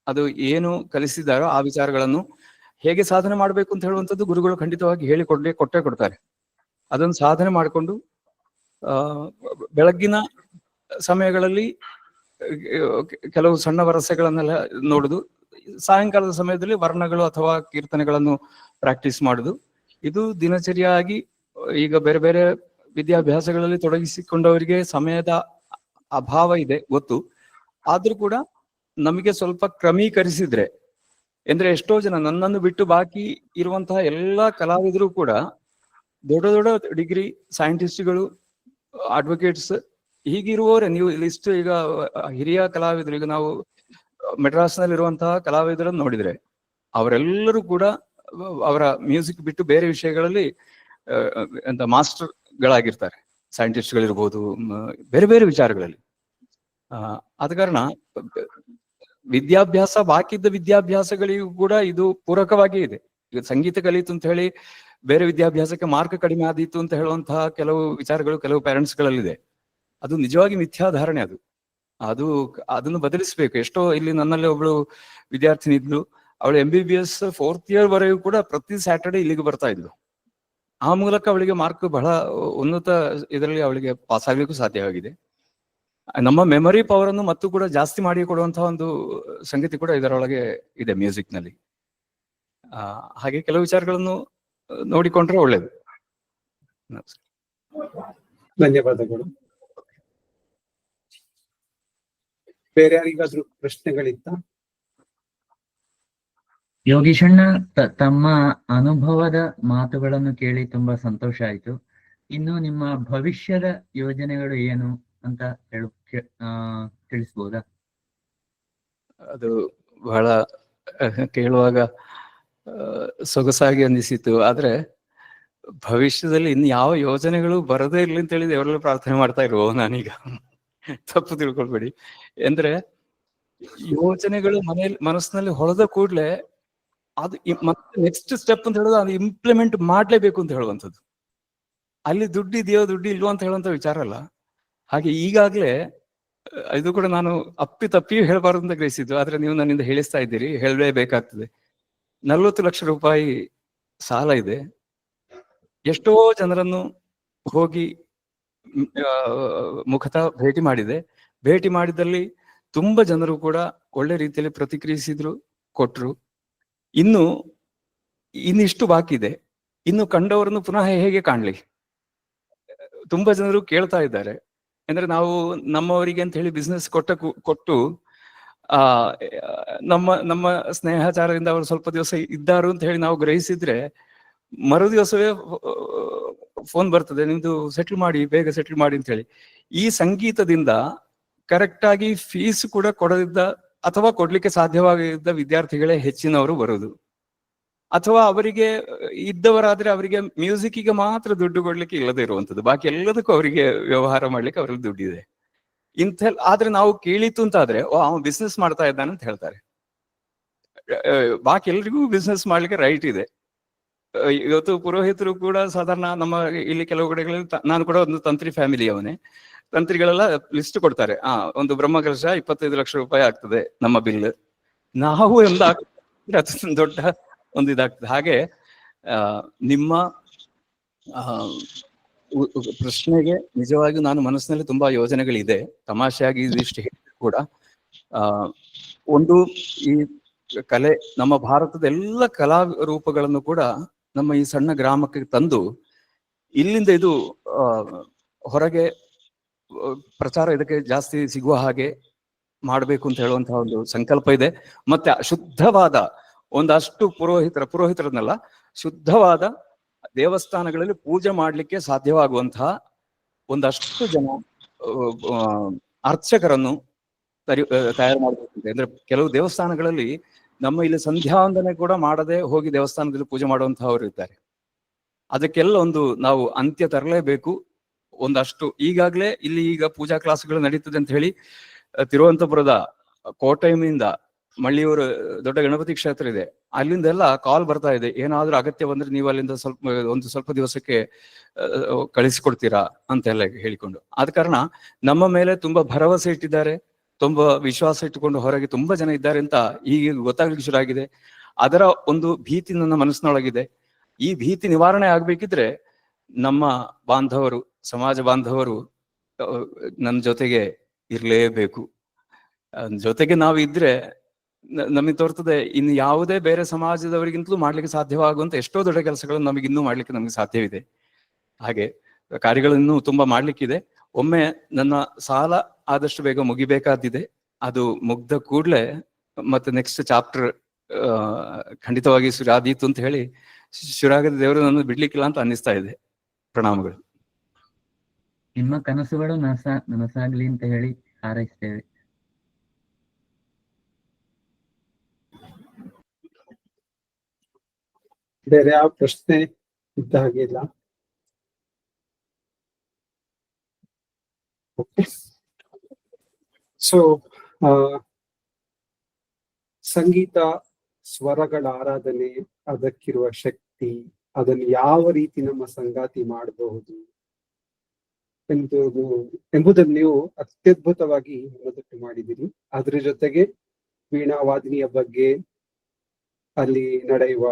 ಅದು ಏನು ಕಲಿಸಿದಾರೋ ಆ ವಿಚಾರಗಳನ್ನು ಹೇಗೆ ಸಾಧನೆ ಮಾಡಬೇಕು ಅಂತ ಹೇಳುವಂಥದ್ದು ಗುರುಗಳು ಖಂಡಿತವಾಗಿ ಕೊಟ್ಟೇ ಕೊಡ್ತಾರೆ. ಅದನ್ನು ಸಾಧನೆ ಮಾಡಿಕೊಂಡು ಬೆಳಗ್ಗಿನ ಸಮಯಗಳಲ್ಲಿ ಕೆಲವು ಸಣ್ಣ ವರಸೆಗಳನ್ನೆಲ್ಲ ನೋಡುದು, ಸಾಯಂಕಾಲದ ಸಮಯದಲ್ಲಿ ವರ್ಣಗಳು ಅಥವಾ ಕೀರ್ತನೆಗಳನ್ನು ಪ್ರಾಕ್ಟೀಸ್ ಮಾಡುದು. ಇದು ದಿನಚರಿಯಾಗಿ ಈಗ ಬೇರೆ ಬೇರೆ ವಿದ್ಯಾಭ್ಯಾಸಗಳಲ್ಲಿ ತೊಡಗಿಸಿಕೊಂಡವರಿಗೆ ಸಮಯದ ಅಭಾವ ಇದೆ ಗೊತ್ತು. ಆದ್ರೂ ಕೂಡ ನಮಗೆ ಸ್ವಲ್ಪ ಕ್ರಮೀಕರಿಸಿದ್ರೆ, ಅಂದ್ರೆ ಎಷ್ಟೋ ಜನ ನನ್ನನ್ನು ಬಿಟ್ಟು ಬಾಕಿ ಇರುವಂತಹ ಎಲ್ಲಾ ಕಲಾವಿದರು ಕೂಡ ದೊಡ್ಡ ದೊಡ್ಡ ಡಿಗ್ರಿ ಸೈಂಟಿಸ್ಟ್ಗಳು, ಅಡ್ವೊಕೇಟ್ಸ್ ಹೀಗಿರುವವರೇ. ನೀವು ಲಿಸ್ಟ್ ಈಗ ಹಿರಿಯ ಕಲಾವಿದರು, ಈಗ ನಾವು ಮೆಡ್ರಾಸ್ನಲ್ಲಿರುವಂತಹ ಕಲಾವಿದರನ್ನು ನೋಡಿದ್ರೆ ಅವರೆಲ್ಲರೂ ಕೂಡ ಅವರ ಮ್ಯೂಸಿಕ್ ಬಿಟ್ಟು ಬೇರೆ ವಿಷಯಗಳಲ್ಲಿ ಎಂತ ಮಾಸ್ಟರ್ಗಳಾಗಿರ್ತಾರೆ. ಸೈಂಟಿಸ್ಟ್ಗಳಿರ್ಬೋದು, ಬೇರೆ ಬೇರೆ ವಿಚಾರಗಳಲ್ಲಿ. ಆದ ಕಾರಣ ವಿದ್ಯಾಭ್ಯಾಸ, ಬಾಕಿ ಇದ್ದ ವಿದ್ಯಾಭ್ಯಾಸಗಳಿಗೂ ಕೂಡ ಇದು ಪೂರಕವಾಗಿ ಇದೆ. ಈಗ ಸಂಗೀತ ಕಲಿತು ಅಂತ ಹೇಳಿ ಬೇರೆ ವಿದ್ಯಾಭ್ಯಾಸಕ್ಕೆ ಮಾರ್ಕ್ ಕಡಿಮೆ ಆದೀತು ಅಂತ ಹೇಳುವಂತಹ ಕೆಲವು ವಿಚಾರಗಳು ಕೆಲವು ಪೇರೆಂಟ್ಸ್ಗಳಲ್ಲಿದೆ. ಅದು ನಿಜವಾಗಿ ಮಿಥ್ಯಾಧಾರಣೆ. ಅದನ್ನು ಬದಲಿಸಬೇಕು. ಎಷ್ಟೋ ಇಲ್ಲಿ ನನ್ನಲ್ಲಿ ಒಬ್ಳು ವಿದ್ಯಾರ್ಥಿನಿ ಇದ್ಲು, ಅವಳು MBBS 4th year ವರೆಗೂ ಕೂಡ ಪ್ರತಿ ಸ್ಯಾಟರ್ಡೆ ಇಲ್ಲಿಗೆ ಬರ್ತಾ ಇದ್ಲು. ಆ ಮೂಲಕ ಅವಳಿಗೆ ಮಾರ್ಕ್ ಬಹಳ ಉನ್ನತ ಇದರಲ್ಲಿ ಅವಳಿಗೆ ಪಾಸ್ ಆಗ್ಲಿಕ್ಕೂ ಸಾಧ್ಯವಾಗಿದೆ. ನಮ್ಮ ಮೆಮೊರಿ ಪವರ್ ಅನ್ನು ಮತ್ತು ಕೂಡ ಜಾಸ್ತಿ ಮಾಡಿ ಕೊಡುವಂತಹ ಒಂದು ಸಂಗತಿ ಕೂಡ ಇದರೊಳಗೆ ಇದೆ ಮ್ಯೂಸಿಕ್ ನಲ್ಲಿ. ಹಾಗೆ ಕೆಲವು ವಿಚಾರಗಳನ್ನು ನೋಡಿಕೊಂಡ್ರೆ ಒಳ್ಳೇದು. ಧನ್ಯವಾದಗಳು. ಬೇರೆ ಯಾರಿಗಾದ್ರೂ ಪ್ರಶ್ನೆಗಳಿತ್ತ? ಯೋಗೀಶಣ್ಣ, ತಮ್ಮ ಅನುಭವದ ಮಾತುಗಳನ್ನು ಕೇಳಿ ತುಂಬಾ ಸಂತೋಷ ಆಯ್ತು. ಇನ್ನು ನಿಮ್ಮ ಭವಿಷ್ಯದ ಯೋಜನೆಗಳು ಏನು ಅಂತ ತಿಳಿಸ್ಬೋದಾ? ಅದು ಬಹಳ ಕೇಳುವಾಗ ಸೊಗಸಾಗಿ ಅನ್ನಿಸಿತು. ಆದ್ರೆ ಭವಿಷ್ಯದಲ್ಲಿ ಇನ್ನು ಯಾವ ಯೋಜನೆಗಳು ಬರದೇ ಇರ್ಲಿ ಅಂತ ಹೇಳಿ ದೇವರಲ್ಲಿ ಪ್ರಾರ್ಥನೆ ಮಾಡ್ತಾ ಇರುವ ನಾನೀಗ. ತಪ್ಪು ತಿಳ್ಕೊಳ್ಬೇಡಿ. ಅಂದ್ರೆ ಯೋಜನೆಗಳು ಮನಸ್ಸಿನಲ್ಲಿ ಹೊಳೆದ ಕೂಡ್ಲೆ ಅದು ಮತ್ತೆ ನೆಕ್ಸ್ಟ್ ಸ್ಟೆಪ್ ಅಂತ ಹೇಳೋದು ಅದು ಇಂಪ್ಲಿಮೆಂಟ್ ಮಾಡ್ಲೇಬೇಕು ಅಂತ ಹೇಳುವಂಥದ್ದು. ಅಲ್ಲಿ ದುಡ್ಡು ಇದೆಯೋ ದುಡ್ಡು ಇಲ್ವೋ ಅಂತ ಹೇಳುವಂತ ವಿಚಾರ ಅಲ್ಲ. ಹಾಗೆ ಈಗಾಗ್ಲೇ ಇದು ಕೂಡ ನಾನು ತಪ್ಪಿ ಹೇಳಬಾರ್ದು ಅಂತ ಗ್ರಹಿಸಿದ್ದು, ಆದ್ರೆ ನೀವು ನನ್ನಿಂದ ಹೇಳಿಸ್ತಾ ಇದ್ದೀರಿ, ಹೇಳಲೇಬೇಕಾಗ್ತದೆ. 40 ಲಕ್ಷ ರೂಪಾಯಿ ಸಾಲ ಇದೆ. ಎಷ್ಟೋ ಜನರನ್ನು ಹೋಗಿ ಮುಖತಃ ಭೇಟಿ ಮಾಡಿದಲ್ಲಿ ತುಂಬಾ ಜನರು ಕೂಡ ಒಳ್ಳೆ ರೀತಿಯಲ್ಲಿ ಪ್ರತಿಕ್ರಿಯಿಸಿದ್ರು, ಕೊಟ್ರು. ಇನ್ನಿಷ್ಟು ಬಾಕಿ ಇದೆ. ಇನ್ನು ಕಂಡವರನ್ನು ಪುನಃ ಹೇಗೆ ಕಾಣ್ಲಿ? ತುಂಬಾ ಜನರು ಕೇಳ್ತಾ ಇದ್ದಾರೆ. ಅಂದ್ರೆ ನಾವು ನಮ್ಮವರಿಗೆ ಅಂತ ಹೇಳಿ ಬಿಸ್ನೆಸ್ ಕೊಟ್ಟು ಆ ನಮ್ಮ ನಮ್ಮ ಸ್ನೇಹಾಚಾರದಿಂದ ಅವರು ಸ್ವಲ್ಪ ದಿವಸ ಇದ್ದಾರು ಅಂತ ಹೇಳಿ ನಾವು ಗ್ರಹಿಸಿದ್ರೆ ಮರು ದಿವಸವೇ ಫೋನ್ ಬರ್ತದೆ, ನಿಮ್ದು ಸೆಟ್ಲ್ ಮಾಡಿ, ಬೇಗ ಸೆಟ್ಲ್ ಮಾಡಿ ಅಂತ ಹೇಳಿ. ಈ ಸಂಗೀತದಿಂದ ಕರೆಕ್ಟ್ ಆಗಿ ಫೀಸ್ ಕೂಡ ಕೊಡದಿದ್ದ ಅಥವಾ ಕೊಡ್ಲಿಕ್ಕೆ ಸಾಧ್ಯವಾಗಿದ್ದ ವಿದ್ಯಾರ್ಥಿಗಳೇ ಹೆಚ್ಚಿನವರು ಬರುವುದು. ಅಥವಾ ಅವರಿಗೆ ಇದ್ದವರಾದ್ರೆ ಅವರಿಗೆ ಮ್ಯೂಸಿಕ್ಗೆ ಮಾತ್ರ ದುಡ್ಡು ಕೊಡ್ಲಿಕ್ಕೆ ಇಲ್ಲದೆ ಇರುವಂತದ್ದು, ಬಾಕಿ ಎಲ್ಲದಕ್ಕೂ ಅವರಿಗೆ ವ್ಯವಹಾರ ಮಾಡ್ಲಿಕ್ಕೆ ಅವರಲ್ಲಿ ದುಡ್ಡಿದೆ. ಆದ್ರೆ ನಾವು ಕೇಳಿತು ಅಂತಾದ್ರೆ ಅವನು ಬಿಸ್ನೆಸ್ ಮಾಡ್ತಾ ಇದ್ದಾನೆ ಅಂತ ಹೇಳ್ತಾರೆ. ಬಾಕಿ ಎಲ್ರಿಗೂ ಬಿಸ್ನೆಸ್ ಮಾಡ್ಲಿಕ್ಕೆ ರೈಟ್ ಇದೆ. ಇವತ್ತು ಪುರೋಹಿತರು ಕೂಡ ಸಾಧಾರಣ ನಮ್ಮ ಇಲ್ಲಿ ಕೆಲವು ಕಡೆಗಳಲ್ಲಿ, ನಾನು ಕೂಡ ಒಂದು ತಂತ್ರಿ ಫ್ಯಾಮಿಲಿ ಅವನೇ, ತಂತ್ರಿಗಳೆಲ್ಲ ಲಿಸ್ಟ್ ಕೊಡ್ತಾರೆ, ಒಂದು ಬ್ರಹ್ಮಕಲಶ 25 ಲಕ್ಷ ರೂಪಾಯಿ ಆಗ್ತದೆ ನಮ್ಮ ಬಿಲ್. ನಾವು ಒಂದು ದೊಡ್ಡ ಒಂದು ಇದಾಗ್ತದೆ. ಹಾಗೆ ನಿಮ್ಮ ಪ್ರಶ್ನೆಗೆ ನಿಜವಾಗಿಯೂ ನಾನು ಮನಸ್ಸಿನಲ್ಲಿ ತುಂಬಾ ಯೋಜನೆಗಳಿದೆ. ತಮಾಷೆಯಾಗಿ ಇದಿಷ್ಟು ಕೂಡ ಒಂದು ಈ ಕಲೆ, ನಮ್ಮ ಭಾರತದ ಎಲ್ಲ ಕಲಾ ರೂಪಗಳನ್ನು ಕೂಡ ನಮ್ಮ ಈ ಸಣ್ಣ ಗ್ರಾಮಕ್ಕೆ ತಂದು ಇಲ್ಲಿಂದ ಇದು ಹೊರಗೆ ಪ್ರಚಾರ ಇದಕ್ಕೆ ಜಾಸ್ತಿ ಸಿಗುವ ಹಾಗೆ ಮಾಡಬೇಕು ಅಂತ ಹೇಳುವಂತಹ ಒಂದು ಸಂಕಲ್ಪ ಇದೆ. ಮತ್ತೆ ಶುದ್ಧವಾದ ಒಂದಷ್ಟು ಪುರೋಹಿತರನ್ನೆಲ್ಲ ಶುದ್ಧವಾದ ದೇವಸ್ಥಾನಗಳಲ್ಲಿ ಪೂಜೆ ಮಾಡ್ಲಿಕ್ಕೆ ಸಾಧ್ಯವಾಗುವಂತಹ ಒಂದಷ್ಟು ಜನ ಅರ್ಚಕರನ್ನು ತಯಾರು ಮಾಡಬೇಕಂತೆ. ಅಂದ್ರೆ ಕೆಲವು ದೇವಸ್ಥಾನಗಳಲ್ಲಿ ನಮ್ಮ ಇಲ್ಲಿ ಸಂಧ್ಯಾವಂದನೆ ಕೂಡ ಮಾಡದೆ ಹೋಗಿ ದೇವಸ್ಥಾನದಲ್ಲಿ ಪೂಜೆ ಮಾಡುವಂತಹವರು ಇದ್ದಾರೆ. ಅದಕ್ಕೆಲ್ಲ ಒಂದು ನಾವು ಅಂತ್ಯ ತರಲೇಬೇಕು. ಒಂದಷ್ಟು ಈಗಾಗಲೇ ಇಲ್ಲಿ ಈಗ ಪೂಜಾ ಕ್ಲಾಸ್ಗಳು ನಡೀತದೆ ಅಂತ ಹೇಳಿ ತಿರುವನಂತಪುರದ ಕೋಟೆಯಿಂದ ಮಳ್ಳಿಯೂರು ದೊಡ್ಡ ಗಣಪತಿ ಕ್ಷೇತ್ರ ಇದೆ, ಅಲ್ಲಿಂದೆಲ್ಲ ಕಾಲ್ ಬರ್ತಾ ಇದೆ, ಏನಾದ್ರೂ ಅಗತ್ಯ ಬಂದ್ರೆ ನೀವು ಅಲ್ಲಿಂದ ಸ್ವಲ್ಪ ದಿವಸಕ್ಕೆ ಕಳಿಸಿಕೊಡ್ತೀರಾ ಅಂತೆಲ್ಲ ಹೇಳಿಕೊಂಡು. ಆದ ಕಾರಣ ನಮ್ಮ ಮೇಲೆ ತುಂಬಾ ಭರವಸೆ ಇಟ್ಟಿದ್ದಾರೆ, ತುಂಬಾ ವಿಶ್ವಾಸ ಇಟ್ಟುಕೊಂಡು ಹೊರಗೆ ತುಂಬಾ ಜನ ಇದ್ದಾರೆ ಅಂತ ಈಗ ಗೊತ್ತಾಗ್ಲಿಕ್ಕೆ ಶುರು ಆಗಿದೆ. ಅದರ ಒಂದು ಭೀತಿ ನನ್ನ ಮನಸ್ಸಿನೊಳಗಿದೆ. ಈ ಭೀತಿ ನಿವಾರಣೆ ಆಗ್ಬೇಕಿದ್ರೆ ನಮ್ಮ ಬಾಂಧವರು, ಸಮಾಜ ಬಾಂಧವರು ನನ್ನ ಜೊತೆಗೆ ಇರ್ಲೇಬೇಕು. ಜೊತೆಗೆ ನಾವು ಇದ್ರೆ ನಮಗೆ ತೋರ್ತದೆ ಇನ್ನು ಯಾವುದೇ ಬೇರೆ ಸಮಾಜದವರಿಗಿಂತಲೂ ಮಾಡ್ಲಿಕ್ಕೆ ಸಾಧ್ಯವಾಗುವಂತ ಎಷ್ಟೋ ದೊಡ್ಡ ಕೆಲಸಗಳನ್ನು ನಮಗೆ ಇನ್ನೂ ಮಾಡ್ಲಿಕ್ಕೆ ನಮಗೆ ಸಾಧ್ಯವಿದೆ. ಹಾಗೆ ಕಾರ್ಯಗಳನ್ನು ತುಂಬಾ ಮಾಡ್ಲಿಕ್ಕಿದೆ. ಒಮ್ಮೆ ನನ್ನ ಸಾಲ ಆದಷ್ಟು ಬೇಗ ಮುಗಿಬೇಕಾದಿದೆ. ಅದು ಮುಗ್ದ ಕೂಡ್ಲೆ ಮತ್ತೆ ನೆಕ್ಸ್ಟ್ ಚಾಪ್ಟರ್ ಖಂಡಿತವಾಗಿ ಶುರುವಾದೀತು ಅಂತ ಹೇಳಿ, ಶುರುವಾಗದ ದೇವರು ನನ್ನ ಬಿಡ್ಲಿಕ್ಕಿಲ್ಲ ಅಂತ ಅನ್ನಿಸ್ತಾ ಇದೆ. ಪ್ರಣಾಮಗಳು. ನಿಮ್ಮ ಕನಸುಗಳು ನನಸಾಗ್ಲಿ ಅಂತ ಹೇಳಿ ಹಾರೈಸ್ತೇವೆ. ಬೇರೆ ಯಾವ ಪ್ರಶ್ನೆ ಇದ್ದ ಹಾಗಿಲ್ಲ. ಸೊ ಸಂಗೀತ ಸ್ವರಗಳ ಆರಾಧನೆ, ಅದಕ್ಕಿರುವ ಶಕ್ತಿ, ಅದನ್ನು ಯಾವ ರೀತಿ ನಮ್ಮ ಸಂಗಾತಿ ಮಾಡಬಹುದು ಎಂಬುದನ್ನು ನೀವು ಅತ್ಯದ್ಭುತವಾಗಿ ಮನದಟ್ಟು ಮಾಡಿದಿರಿ. ಅದ್ರ ಜೊತೆಗೆ ವೀಣಾವಾದಿನಿಯ ಬಗ್ಗೆ, ಅಲ್ಲಿ ನಡೆಯುವ